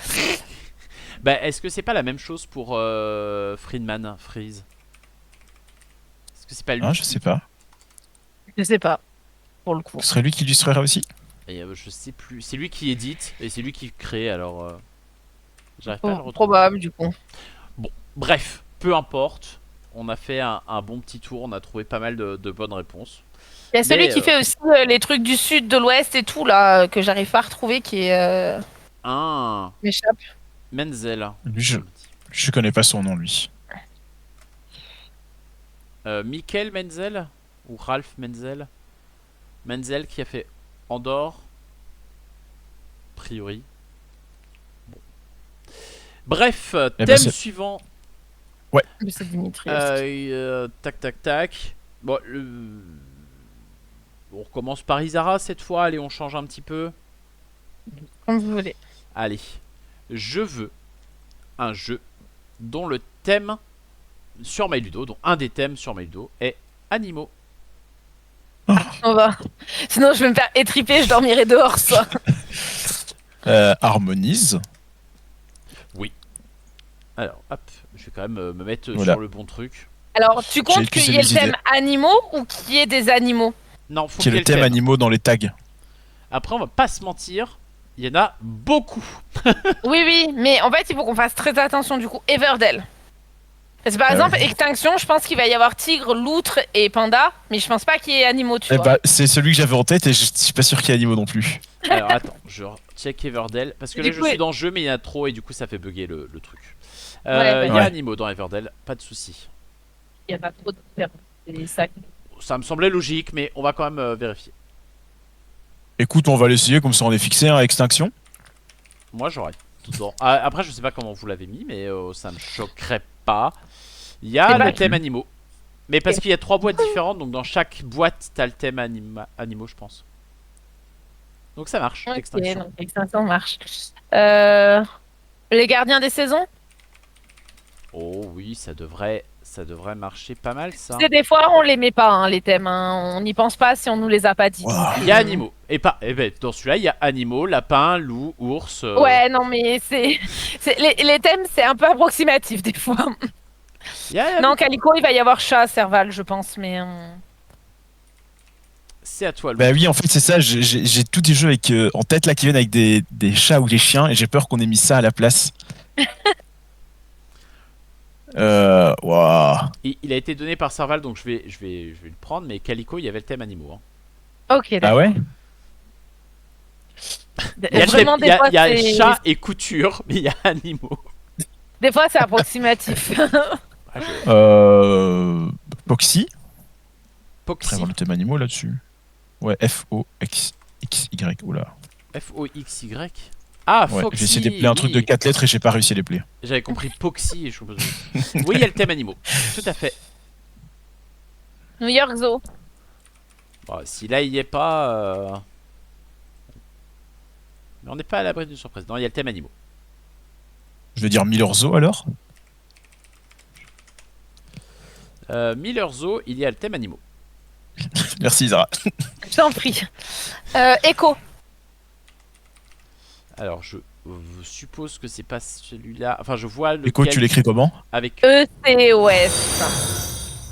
Bah, est-ce que c'est pas la même chose pour Friedman, Freeze? Est-ce que c'est pas lui? Ah, je sais pas. je sais pas pour le coup. Ce serait lui qui illustrerait aussi. Et, je sais plus. C'est lui qui édite et c'est lui qui crée, alors j'arrive pas à le retrouver. Probable du coup. Bon, bref, peu importe. On a fait un bon petit tour, on a trouvé pas mal de bonnes réponses. Il y a celui Mais, qui fait aussi les trucs du sud, de l'ouest et tout là que j'arrive pas à retrouver qui est Un m'échappe. Menzel. Lui, je connais pas son nom, lui. Michael Menzel ou Ralph Menzel? Menzel qui a fait Andorre. A priori. Bon. Bref, Eh ben, thème c'est- suivant. Mais c'est Dimitri. Tac tac tac. Bon, on recommence par Isara cette fois. Allez, on change un petit peu. Comme vous voulez. Allez, je veux un jeu dont le thème sur MyLudo, dont un des thèmes sur MyLudo est animaux. On va. Sinon je vais me faire étriper, je dormirai dehors ça. Harmonise. Alors, hop, je vais quand même me mettre Voilà. sur le bon truc. Alors tu comptes J'ai qu'il y ait le des thème idées. animaux ou qu'il y ait des animaux? Non, faut Qui est qu'il y ait le thème animaux dans les tags. Après, on va pas se mentir, il y en a beaucoup. Oui, oui, mais en fait, il faut qu'on fasse très attention du coup. Everdell. Parce que par Ah exemple, ouais. Extinction, je pense qu'il va y avoir tigre, loutre et panda, mais je pense pas qu'il y ait animaux, tu Eh vois. bah, c'est celui que j'avais en tête et je suis pas sûr qu'il y ait animaux non plus. Alors attends, je check Everdell. Parce que Du là, je coup, suis dans le jeu, mais il y en a trop et du coup, ça fait bugger le truc. Il Ouais, bah, y a Ouais. animaux dans Everdell, pas de soucis. il y a pas trop de différence. C'est ça. Ça me semblait logique, mais on va quand même vérifier. Écoute, on va l'essayer comme ça on est fixé à extinction. Moi, j'aurais tout dedans. Ah, après, je sais pas comment vous l'avez mis, mais ça me choquerait pas. Il y a C'est le pas- thème animaux. Mais parce qu'il y a 3 boîtes différentes, donc dans chaque boîte, t'as le thème animaux, je pense. Donc ça marche, Ok, extinction. donc Extinction marche. Les gardiens des saisons. Oh oui, ça devrait marcher pas mal, ça. Tu sais, des fois, on les met pas, hein, les thèmes. Hein. On n'y pense pas si on nous les a pas dit. Wow. Il y a animaux. Et ben, dans celui-là, il y a animaux, lapin, loup, ours. Ouais, non, mais les thèmes, c'est un peu approximatif des fois. Il y a- Non, Calico, il va y avoir chat, Serval, je pense, mais. C'est à toi, loup. Bah oui, en fait, c'est ça. J'ai tous des jeux avec, en tête là qui viennent avec des chats ou des chiens et j'ai peur qu'on ait mis ça à la place. Waouh. Il a été donné par Serval, donc je vais le prendre. Mais Calico, il y avait le thème animaux. Hein. Ok, Ah d'accord. ouais? Il y a, Vraiment, il y a- fois, il y a c'est- chat et couture, mais il y a animaux. Des fois, c'est approximatif. Ah, Poxy. Après Poxy, avoir le thème animaux là-dessus. Ouais, F-O-X-Y. Oula. F-O-X-Y. Ah, Ouais, Foxy. j'ai essayé d'épeler un truc de oui. 4 lettres et j'ai pas réussi à l'épeler. J'avais compris Poxy. Et je... Oui, il y a le thème animaux. Tout à fait. New York Zoo. Bon, si là, il y est pas. Mais on n'est pas à l'abri d'une surprise. Non, il y a le thème animaux. Je vais dire Miller Zoo alors. Miller Zoo, il y a le thème animaux. Merci Zara. Je t'en prie. Echo. Alors, je suppose que c'est pas celui-là. Enfin, je vois le. Écho, tu l'écris comment? Avec. ECOS.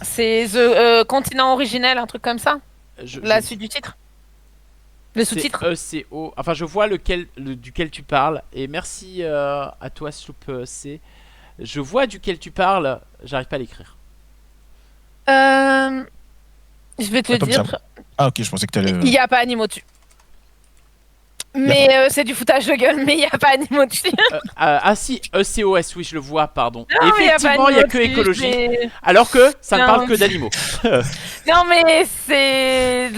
C'est The Continent Originel, un truc comme ça. La suite du titre. Le c'est sous-titre. ECO. Enfin, je vois duquel tu parles. Et merci à toi, Sloop C. Je vois duquel tu parles. J'arrive pas à l'écrire. Je vais te Ah, comme dire. ça. Ah ok, je pensais que t'allais. Il n'y a pas animaux dessus. Mais c'est du foutage de gueule, mais il n'y a pas animaux dessus. Ah si, ECOS, oui, je le vois, pardon. Non, mais Effectivement, il n'y a animaux que dessus, écologie. c'est- Alors que ça ne Non. parle que d'animaux. Non, mais c'est.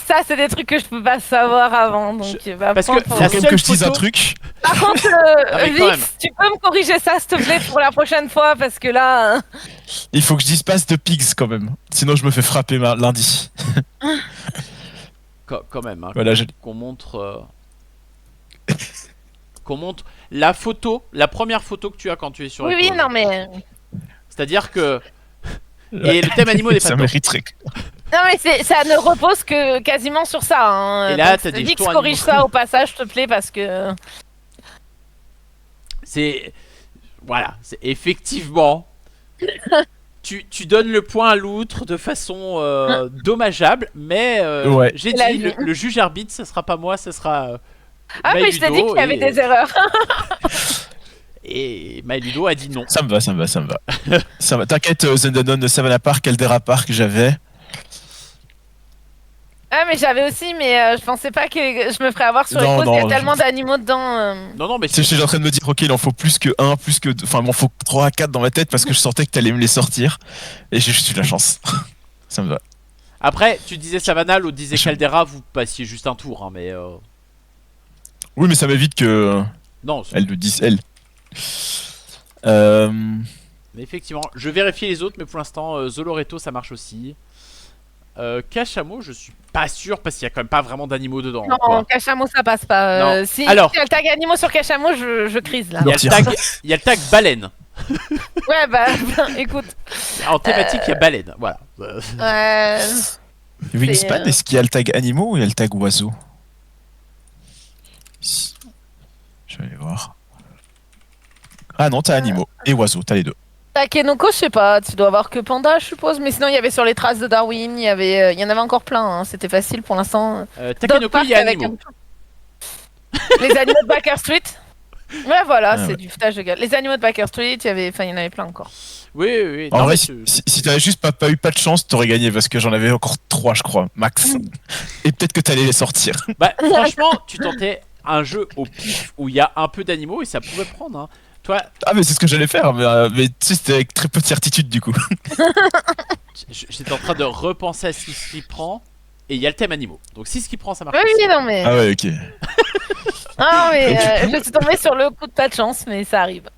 Ça, c'est des trucs que je peux pas savoir avant. Donc, Parce que par Faut contre, la quand même seule que je dise un photo- truc. par contre, Ah, mais quand Vix, tu peux me corriger ça, s'il te plaît, pour la prochaine fois, parce que là. Il faut que je dise passe de pigs quand même. Sinon je me fais frapper lundi. Quand même, hein, Voilà, qu'on montre. Qu'on montre la photo, la première photo que tu as quand tu es sur Oui, oui, Echo. non, mais. C'est-à-dire que. Et le thème animaux n'est pas ça dedans. mériterait. Non, mais ça ne repose que quasiment sur ça. Hein. Et là, Donc, t'as des Vix, jetons corrige animaux. ça au passage, s'il te plaît, parce que. C'est. Voilà, c'est effectivement. Tu donnes le point à l'outre de façon dommageable, mais Ouais. j'ai C'est la dit, vie. le juge arbitre, ce sera pas moi, ce sera. Ah, mais je t'ai dit Maëludo, qu'il y avait et- des erreurs. Et Maëludo a dit non. Ça me va. Ça va. T'inquiète, Zendanon, Savannah Park, Caldera Park, j'avais. Ah, mais j'avais aussi, mais je pensais pas que je me ferais avoir sur les Non, causes. Il y a non, tellement d'animaux dedans. Non, non, mais Tu sais, j'étais en train de me dire, ok, il en faut plus que 1, plus que 2. Enfin, il m'en faut 3 à 4 dans ma tête parce que je sentais que t'allais me les sortir. Et j'ai juste eu de la chance. Ça me va. Après, tu disais Savannah, l'autre disait Je- Caldera, vous passiez juste un tour, hein, mais. Oui, mais ça m'évite que. Non, Elle le dise, elle. mais effectivement, je vérifie les autres, mais pour l'instant, Zoloreto ça marche aussi. Cachamot, je suis pas sûr parce qu'il y a quand même pas vraiment d'animaux dedans. Non, quoi. Cachamot, ça passe pas. Non. Si Alors. il y a le tag animaux sur Cachamot, je crise là. Il y a le tag, il y a le tag baleine. Ouais, bah, écoute. En thématique, il y a baleine. Voilà. Wingspan, est-ce qu'il y a le tag animaux ou il y a le tag oiseau? Je vais aller voir. Ah non, t'as animaux et oiseaux, t'as les deux. Takenoko, je sais pas, tu dois avoir que Panda, je suppose. Mais sinon, il y avait sur les traces de Darwin, il y en avait encore plein. Hein. C'était facile pour l'instant. Dog Takenoko, il Park y a avec animaux. les animaux de Baker Street. Ouais, voilà, Ah, c'est ouais. du foutage de gueule. Les animaux de Baker Street, il y en avait plein encore. Oui, oui, oui. En Non, vrai, mais si t'avais juste pas eu pas de chance, t'aurais gagné parce que j'en avais encore 3, je crois, max. Et peut-être que t'allais les sortir. bah, franchement, tu tentais un jeu au pif où il y a un peu d'animaux et ça pouvait prendre. Hein. Toi, Ah, mais c'est ce que j'allais faire, mais tu sais, c'était avec très peu de certitude du coup. j'étais en train de repenser à ce qui prend et il y a le thème animaux. Donc si ce qui prend, ça marche. Oui, aussi. oui, non, mais. Ah, ouais, ok. Ah, mais je suis tombée sur le coup de pas de chance, mais ça arrive.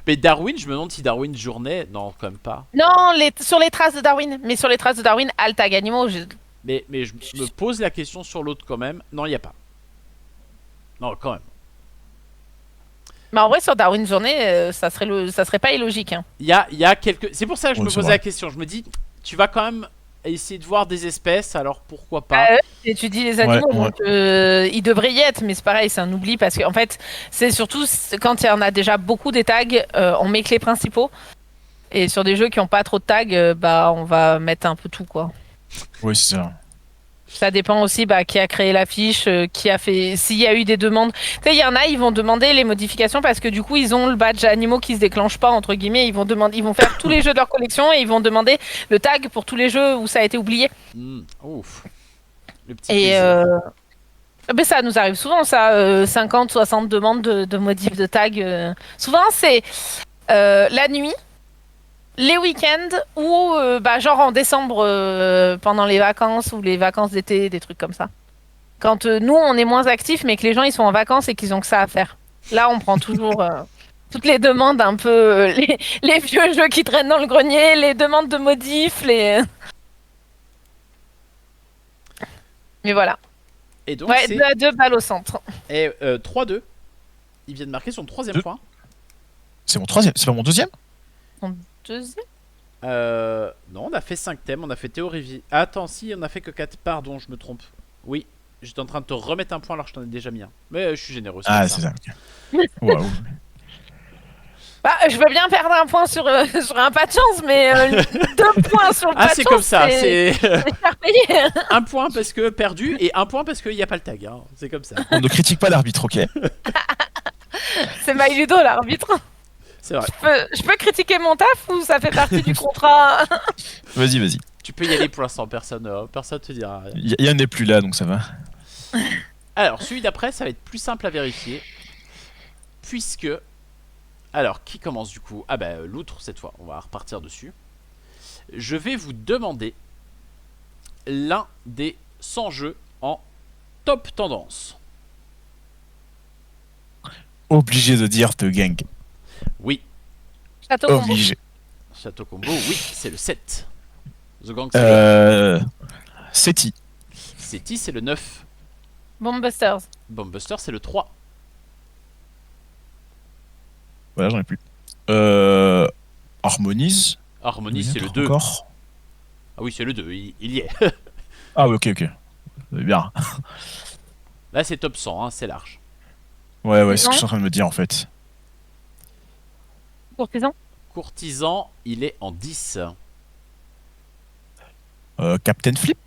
Mais Darwin, je me demande si Darwin journée. Non, quand même pas. Non, sur les traces de Darwin. Mais sur les traces de Darwin, Altag Animaux. Mais je me pose la question sur l'autre quand même. Non, il n'y a pas. Non, quand même. Mais en vrai, sur Darwin Journée, ça serait pas illogique. Hein. Il y a quelques. C'est pour ça que je Ouais, me c'est posais vrai. la question. Je me dis, tu vas quand même essayer de voir des espèces, alors pourquoi pas. Tu dis les animaux, Ouais, ouais. donc ils devraient y être, mais c'est pareil, c'est un oubli parce qu'en fait, c'est surtout quand il y en a déjà beaucoup des tags, on met que les principaux. Et sur des jeux qui ont pas trop de tags, bah on va mettre un peu tout quoi. Oui, c'est ça. Ça dépend aussi bah, qui a créé la fiche, qui a fait. S'il y a eu des demandes. Tu sais, il y en a, ils vont demander les modifications parce que du coup, ils ont le badge animaux qui se déclenche pas, entre guillemets. Ils vont faire tous les jeux de leur collection et ils vont demander le tag pour tous les jeux où ça a été oublié. Ouf. Le petit Et plaisir. ben, ça nous arrive souvent, ça. 50, 60 demandes de modifs de tag. Souvent, c'est la nuit. Les week-ends ou bah, genre en décembre pendant les vacances ou les vacances d'été, des trucs comme ça. Quand nous on est moins actifs mais que les gens ils sont en vacances et qu'ils ont que ça à faire. Là on prend toujours toutes les demandes un peu les vieux jeux qui traînent dans le grenier, les demandes de modifs, les mais voilà. Et donc Ouais, c'est 2 à 2 balles au centre. 3-2. Il vient de marquer son troisième Deux. point. C'est mon troisième, c'est pas mon deuxième? En deuxième. Non, on a fait 5 thèmes, on a fait théorie vie. Ah, attends, si, on a fait que 4. Pardon, je me trompe. Oui, j'étais en train de te remettre un point alors que je t'en ai déjà mis un. Mais je suis généreux. Ah, comme c'est ça. ça, ok. Waouh. Bah, je veux bien perdre un point sur, sur un pas de chance, mais 2 points sur le Ah, pas de c'est chance, comme ça. C'est c'est cher payé. un point parce que perdu et un point parce qu'il n'y a pas le tag. Hein. C'est comme ça. On ne critique pas l'arbitre, ok? C'est My Ludo l'arbitre. C'est vrai. Je peux critiquer mon taf ou ça fait partie du contrat? Vas-y, vas-y. Tu peux y aller pour l'instant, personne te dira rien. Yann n'est plus là, donc ça va. Alors, celui d'après, ça va être plus simple à vérifier. Puisque. Alors, qui commence du coup? Ah bah, l'outre cette fois, on va repartir dessus. Je vais vous demander l'un des 100 jeux en top tendance. Obligé de dire The Gang. Oui, Château Combo. Obligé. Château Combo, oui, c'est le 7. The Gang, c'est le 8. Seti. City, c'est le 9. Bombusters. Bombbuster, c'est le 3. Voilà, j'en ai plus. Harmonize. Harmony, c'est le Peut-être 2. encore. Ah oui, c'est le 2, il y est. Ah, oui, ok, ok. C'est bien. Là, c'est top 100, hein, c'est large. Ouais, c'est ce que Non. je suis en train de me dire en fait. Courtisan. Courtisan, il est en 10. Captain Flip.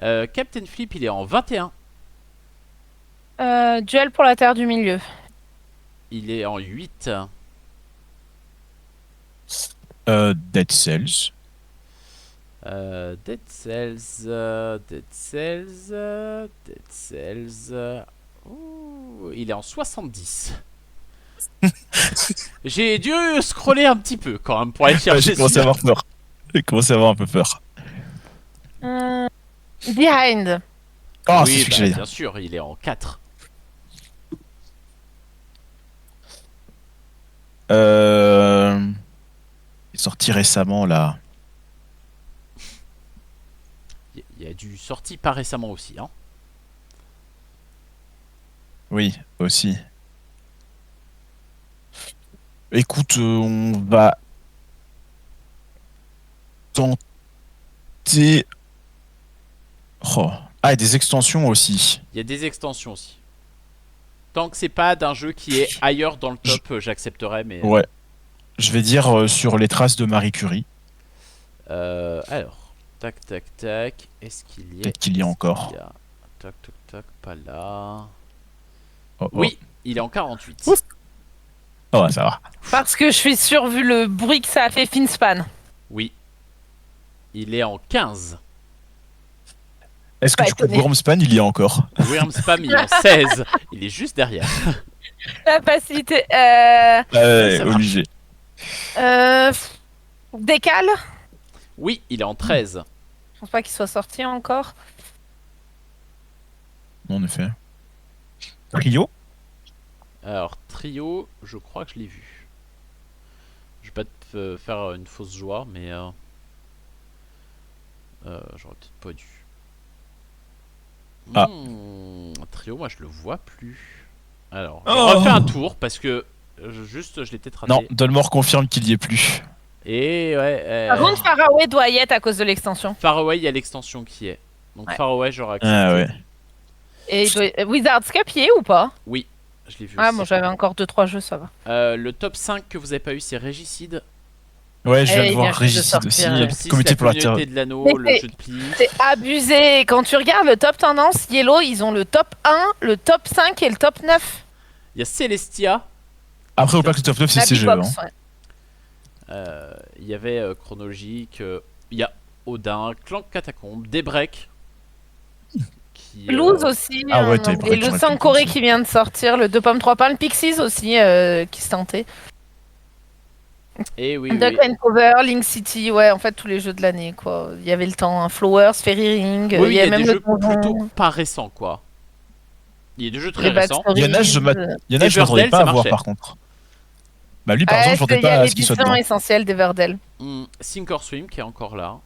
Captain Flip, il est en 21. Duel pour la Terre du Milieu. Il est en 8. Dead Cells. Dead Cells. Dead Cells. Dead Cells. Ouh, il est en 70. J'ai dû scroller un petit peu quand même pour aller Ouais, chercher j'ai commencé à celui-là. avoir peur. J'ai commencé à avoir un peu peur. Behind. Ah, c'est Oui, celui que bah, j'allais dire. bien sûr, il est en 4. Il est sorti récemment là. Il y a du sorti pas récemment aussi. Hein. Oui, aussi. Écoute, on va tenter. Oh. Ah, et des extensions aussi. Il y a des extensions aussi. Tant que c'est pas d'un jeu qui est ailleurs dans le top, j'accepterais, mais. Ouais. Je vais dire sur les traces de Marie Curie. Alors, tac, tac, tac. Est-ce qu'il y a... Peut-être qu'il y a encore. Tac, tac, tac, pas là. Oh, oh. Oui, il est en 48. Ouf. Oh, ça va. Parce que je suis sûr, vu le bruit que ça a fait Finspan. Oui. Il est en 15. Est-ce que Pas du coup, étonné. Wormspan, il y a encore? Wormspam, il est en 16. Il est juste derrière. La facilité. Ouais, ça marche. obligé. Décale. Oui, il est en 13. Je pense pas qu'il soit sorti encore. Non, en effet. Trio? Alors, trio, je crois que je l'ai vu. Je vais pas te faire une fausse joie, mais j'aurais peut-être pas dû. Ah. Trio, moi je le vois plus. Alors, je Oh. refais un tour parce que je l'ai peut-être raté. Non, Dolmore confirme qu'il y est plus. Et ouais. Par contre, Faraway doit y être à cause de l'extension. Faraway, il y a l'extension qui est. Donc Ouais. Faraway, j'aurais accepté. Ah ouais. Et Wizard's Cup y est ou pas? Oui, je l'ai vu. Ah, aussi. moi j'avais encore 2-3 jeux, ça va. Le top 5 que vous avez pas eu, c'est Régicide. Ouais, je viens Eh, de il voir vient juste de Régicide aussi. sortir, ouais. Top 6, Comité la pour la communauté Terre. de l'anneau, Mais le c'est- jeu de pli. C'est abusé. Quand tu regardes le top tendance, Yellow, ils ont le top 1, le top 5 et le top 9. Il y a Celestia. Après, au pas que le top 9, c'est La Big CGE. Box, Hein. ouais. Il y avait Chronologique. Il y a Odin, Clank Catacombe, Daybreak. Qui, Blues aussi. Ah ouais, en t'avais anglais. pas le raison, Sankoré aussi. qui vient de sortir, le 2 pommes 3 pains, le Pixies aussi qui se tentait. Et oui, Duck oui. and Cover, Link City, ouais, en fait tous les jeux de l'année quoi. Il y avait le temps, hein. Flowers, Fairy Ring, Oui, il y a même des le jeux donjon, plutôt pas récents, quoi. Il y a des jeux très les récents. Il y en a, je backstories. Il y en a, je m'attendais Everdell, pas ça à voir marchait. par contre. Bah, lui, par Ouais, exemple, je m'attendais il y a pas à ce qu'il soit l'édition dedans. essentielle d'Everdell. Sink or Swim qui est encore là.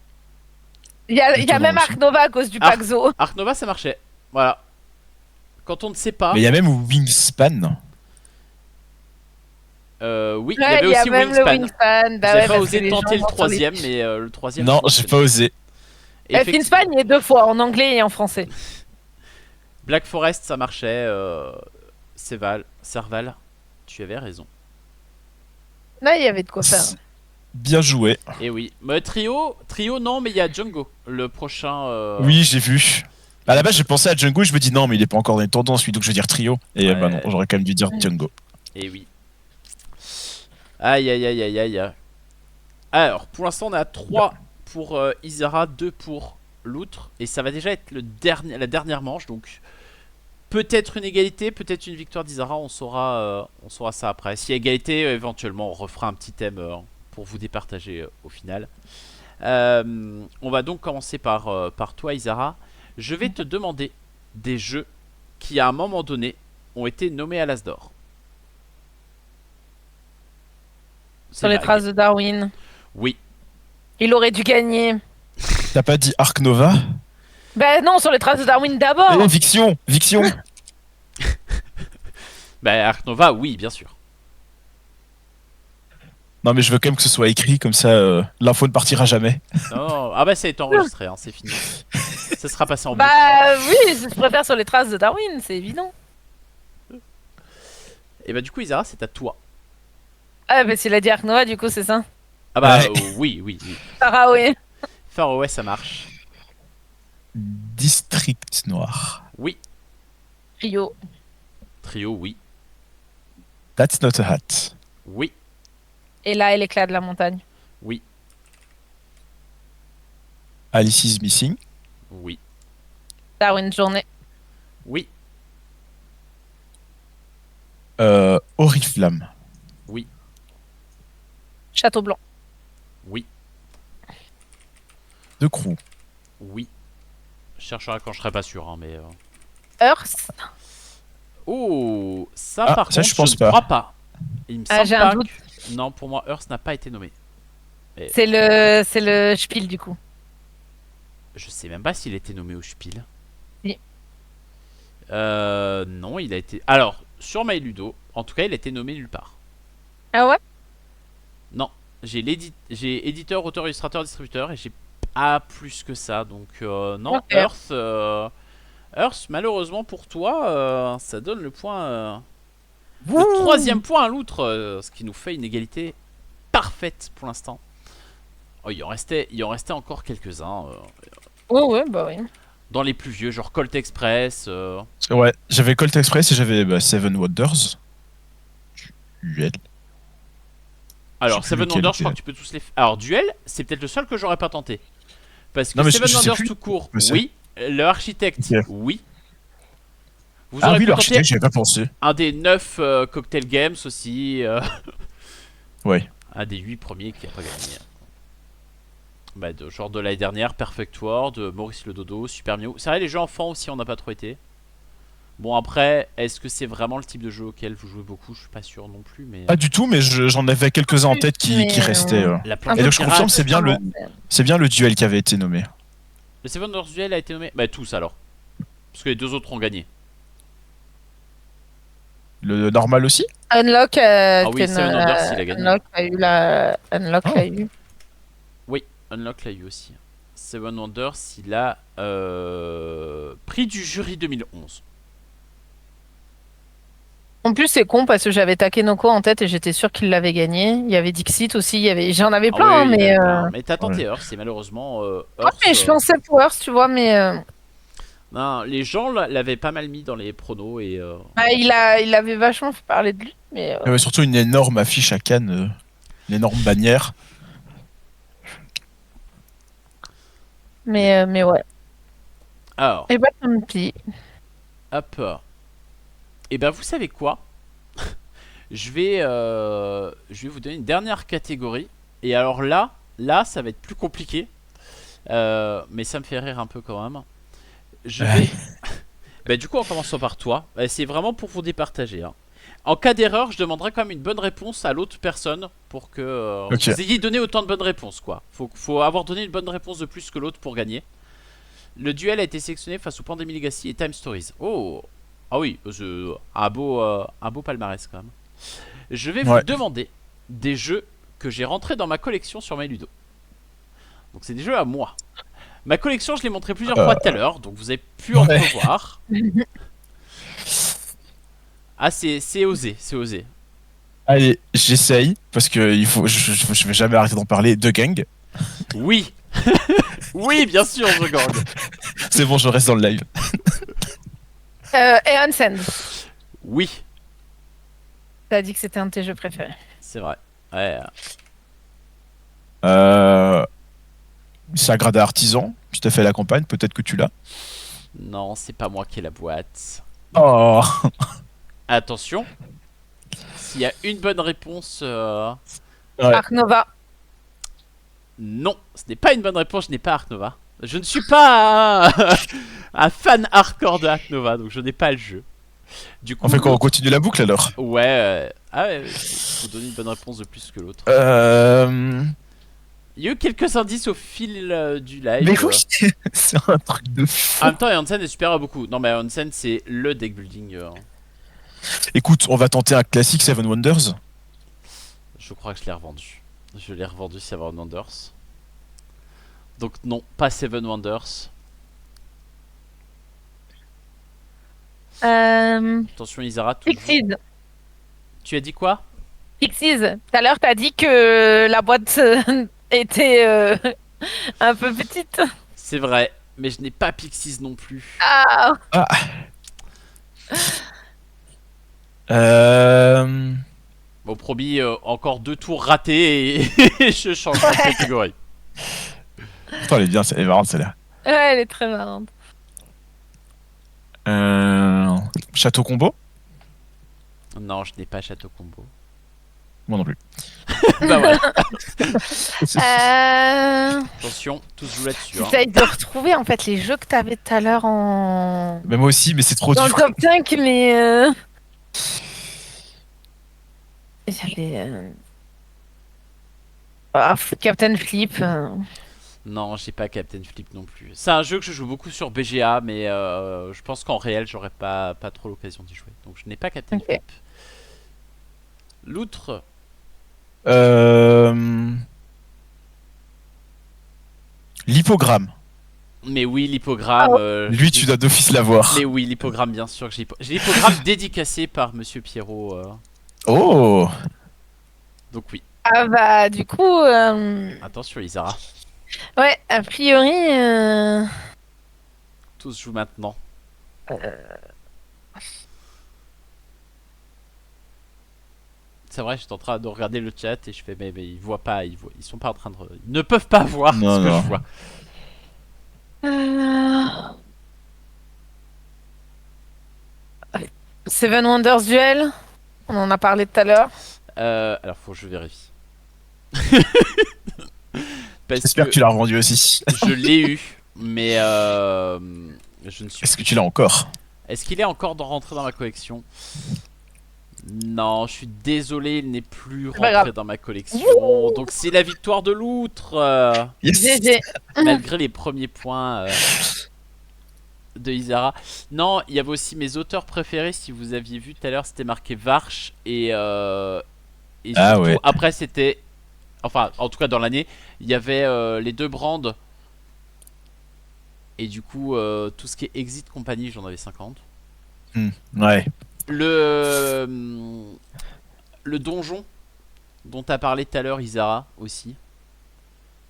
Il y a Étonnant même aussi. Ark Nova à cause du Ark- Paxo. Ark Nova, ça marchait. Voilà. Quand on ne sait pas. Mais il y a même Wingspan. Oui, il y Ouais, avait aussi même Wingspan. le Wingspan. Bah J'ai ouais, pas parce osé que les tenter gens le vont sur les- troisième, mais le troisième. Non, je pense j'ai que pas osé. Effectivement. Finspan, il est 2 fois, en anglais et en français. Black Forest, ça marchait. Serval, tu avais raison. Là, il y avait de quoi faire. Bien joué. Et oui. Mais trio, non, mais il y a Django, le prochain. Oui, j'ai vu. À la base, j'ai pensé à Django, je me dis non, mais il est pas encore dans les tendances, lui, donc je vais dire trio. Et Ouais. bah non, j'aurais quand même dû dire Django. Et oui. Aïe aïe aïe aïe aïe. Alors, pour l'instant, on est à 3 pour Isara, 2 pour l'outre. Et ça va déjà être la dernière manche. Donc, peut-être une égalité, peut-être une victoire d'Isara. On saura ça après. S'il y a égalité, éventuellement, on refera un petit thème pour vous départager au final. On va donc commencer par toi, Isara. Je vais te demander des jeux qui, à un moment donné, ont été nommés à l'As d'or. Sur les traces de Darwin. Oui. Il aurait dû gagner. T'as pas dit Ark Nova? Bah non, sur les traces de Darwin d'abord. Eh, Viction! Viction! Bah, Ark Nova, oui, bien sûr. Non, mais je veux quand même que ce soit écrit, comme ça l'info ne partira jamais. Non, ah bah, ça est enregistré, hein, c'est fini. Ça sera passé en boucle. Bah oui, je préfère sur les traces de Darwin, c'est évident. Et bah, du coup, Isara, c'est à toi. Ah bah s'il a dit Ark Nova, du coup c'est ça. Ah bah, Ouais. oui. Faraway. Faraway, ça marche. District Noir. Oui. Rio. Trio, oui. That's not a hat. Oui. Et là, et l'éclat de la montagne. Oui. Alice is Missing. Oui. Darwin Journée. Oui. Oriflamme. Oui. Château Blanc. Oui. De Crew. Oui. Je chercherai quand je serai pas sûr, hein, mais. Earth. Oh, ça Ah, par ça, contre, je pense ne pas. crois pas. Il me Ah, semble j'ai pas un doute. Non, pour moi, Earth n'a pas été nommé. C'est le Spiel du coup. Je sais même pas s'il a été nommé au Spiel. Oui. Non, il a été. Alors, sur My Ludo, en tout cas, il a été nommé nulle part. Ah ouais? Non, j'ai éditeur, auteur, illustrateur, distributeur et j'ai pas plus que ça. Donc, non, Ok. Earth, malheureusement pour toi, ça donne le point. Le troisième point à l'outre, ce qui nous fait une égalité parfaite pour l'instant. Oh, il en restait encore quelques-uns. Oh ouais, bah oui. Dans les plus vieux, genre Colt Express. Ouais, j'avais Colt Express et j'avais Seven Wonders. UL. Alors, Je sais plus Seven lequel Wonders, je crois était. que tu peux tous les. Alors, Duel, c'est peut-être le seul que j'aurais pas tenté. Parce que Non, mais Seven je sais Wonders plus. tout court, Je sais. oui. Le Architecte, Ok. oui. Vous Ah aurez oui, pu tenter l'architecte, j'y avais pas pensé. un des 9 Cocktail Games aussi. Ouais. Un des 8 premiers qui a pas gagné. Bah, genre de l'année dernière, Perfect World, Maurice le Dodo, Super Mio. C'est vrai, les jeux enfants aussi, on n'a pas trop été. Bon, après, est-ce que c'est vraiment le type de jeu auquel vous jouez beaucoup? Je suis pas sûr non plus, mais. Pas du tout, mais j'en avais quelques-uns en tête Mais, qui restaient. La Un planche Et peu donc je plus confirme, rapide, c'est bien le duel qui avait été nommé. Le Seven Wonders Duel a été nommé. Bah, tous alors. Parce que les deux autres ont gagné. Le normal aussi? Unlock, Ah oui, Seven Wonders, il a gagné. Unlock a eu la. Unlock Ah. l'a eu. Unlock l'a eu aussi. Seven Wonders, il a prix du jury 2011. En plus, c'est con parce que j'avais Takenoko en tête et j'étais sûr qu'il l'avait gagné. Il y avait Dixit aussi. J'en avais Ah plein, oui, hein, il y en mais. avait plein. Mais t'as tenté Ouais. Earth, c'est malheureusement Ouais, Earth, mais je pensais pour Earth, tu vois, mais. non, les gens l'avaient pas mal mis dans les pronos et Bah, il avait vachement fait parler de lui, mais. Il y avait surtout une énorme affiche à Cannes, une énorme bannière. Mais ouais. alors, Et bah, tant pis. hop. Et ben vous savez quoi? je vais vous donner une dernière catégorie. Et alors là, ça va être plus compliqué. Mais ça me fait rire un peu quand même. Je vais. Bah, du coup, en commençant par toi, c'est vraiment pour vous départager. Hein. En cas d'erreur, je demanderai quand même une bonne réponse à l'autre personne pour que Ok. vous ayez donné autant de bonnes réponses. Quoi. Faut avoir donné une bonne réponse de plus que l'autre pour gagner. Le duel a été sélectionné face au Pandemic Legacy et Time Stories. Oh, ah oui, un beau palmarès quand même. Je vais vous demander des jeux que j'ai rentrés dans ma collection sur MyLudo. Donc c'est des jeux à moi. Ma collection, je l'ai montré plusieurs fois tout à l'heure, donc vous avez pu entrevoir. Ah, c'est osé, c'est osé. Allez, j'essaye, parce que je vais jamais arrêter d'en parler. De Gang. Oui. Oui, bien sûr, je gang. C'est bon, je reste dans le live. Et Unsend. Oui, T'as dit que c'était un de tes jeux préférés. c'est vrai. Ouais. Sagrada Artisan, tu t'as fait la campagne, peut-être que tu l'as. Non, c'est pas moi qui ai la boîte. Oh. Attention. S'il y a une bonne réponse... Ouais. Ark Nova. Non, ce n'est pas une bonne réponse, je n'ai pas Ark Nova. Je ne suis pas un fan hardcore de Ark Nova, donc je n'ai pas le jeu. Du coup, On fait quoi? On continue la boucle alors? ouais, ah ouais, faut donner une bonne réponse de plus que l'autre. Il y a eu quelques indices au fil du live. Mais oui, c'est un truc de fou. En même temps, Hansen est super à beaucoup. Non, mais Hansen, c'est le deck building. Écoute, on va tenter un classique Seven Wonders. Je crois que je l'ai revendu. Je l'ai revendu Seven Wonders. Donc non, pas Seven Wonders. Attention Isara, toujours. Pixies. Tu as dit quoi? Pixies. Tout à l'heure, t'as dit que la boîte était un peu petite. C'est vrai, mais je n'ai pas Pixies non plus. Ah. Bon, promis, encore 2 tours ratés et je change de catégorie. Putain, elle est bien, elle est marrante celle-là. Ouais, elle est très marrante. Château Combo? Non, je n'ai pas Château Combo. Moi non plus. Bah voilà. Euh... Attention, tous jouent là-dessus. Hein. J'essaye de retrouver en fait les jeux que t'avais tout à l'heure en. Mais moi aussi, mais c'est trop Dans le dur. top 5, mais. J'avais. Captain Flip. Non, j'ai pas Captain Flip non plus. C'est un jeu que je joue beaucoup sur BGA, mais je pense qu'en réel, j'aurais pas trop l'occasion d'y jouer. Donc je n'ai pas Captain Flip. L'outre. L'hippogramme. Mais oui, l'hippogramme. Lui, tu dois d'office l'avoir. Mais oui, l'hippogramme, bien sûr que j'ai l'hippogramme dédicacé par Monsieur Pierrot. Oh. Donc oui. Ah bah du coup, Attention, Isara. ouais, a priori, Tous jouent maintenant. C'est vrai, j'étais en train de regarder le chat et je fais, mais ils voient pas, ils sont pas en train de. Ils ne peuvent pas voir Non, ce que non. je vois. euh, Seven Wonders Duel, on en a parlé tout à l'heure. Alors, faut que je vérifie. Parce J'espère que que tu l'as revendu aussi. je l'ai eu, mais je ne suis. Est-ce que tu l'as encore? Est-ce qu'il est encore rentré dans ma collection? Non, je suis désolé, il n'est plus C'est pas grave. rentré dans ma collection. Donc c'est la victoire de l'outre, Yes. GG. malgré les premiers points de Isara. Non, il y avait aussi mes auteurs préférés. Si vous aviez vu tout à l'heure, c'était marqué Varch et Ah surtout ouais. après c'était, enfin en tout cas dans l'année, il y avait les deux brands. Et du coup, tout ce qui est Exit Company, j'en avais 50. Ouais. Le donjon dont t'as parlé tout à l'heure, Isara, aussi.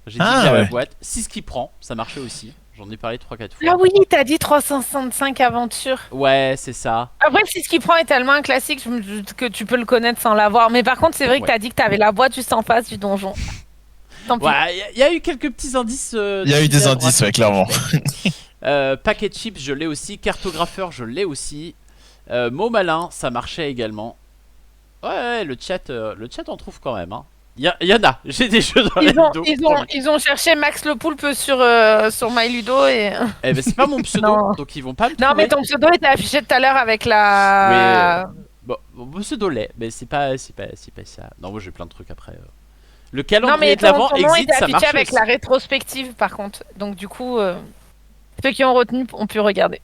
J'ai dit Ah, que j'avais la ouais. boîte. 6 qui prend, ça marchait aussi. J'en ai parlé 3-4 fois. Ah oui, t'as dit 365 aventures. Ouais, c'est ça. Après, si ce qui prend est tellement un classique je me doute que tu peux le connaître sans l'avoir. Mais par contre, c'est vrai que Ouais. t'as dit que t'avais la boîte juste en face du donjon. Tant pis. Ouais, il y a eu quelques petits indices. Il y a eu des à droite. indices, ouais, clairement. Packet Chips, je l'ai aussi. Cartographeur, je l'ai aussi. Mot malin, ça marchait également. Ouais, le chat en trouve quand même. Hein. Il y en a. J'ai des jeux dans les dos. Ils ont cherché Max le Poulpe sur MyLudo et. Eh ben, c'est pas mon pseudo, Non. donc ils vont pas me Non, mais trouver. ton pseudo était affiché tout à l'heure avec la. Bon, mon pseudo l'est, mais c'est pas ça. Non, moi j'ai plein de trucs après. Le calendrier Non, mais de l'avant, ton nom Exit, était ça affiché marche avec aussi. la rétrospective par contre. Donc, du coup, ceux qui ont retenu ont pu regarder.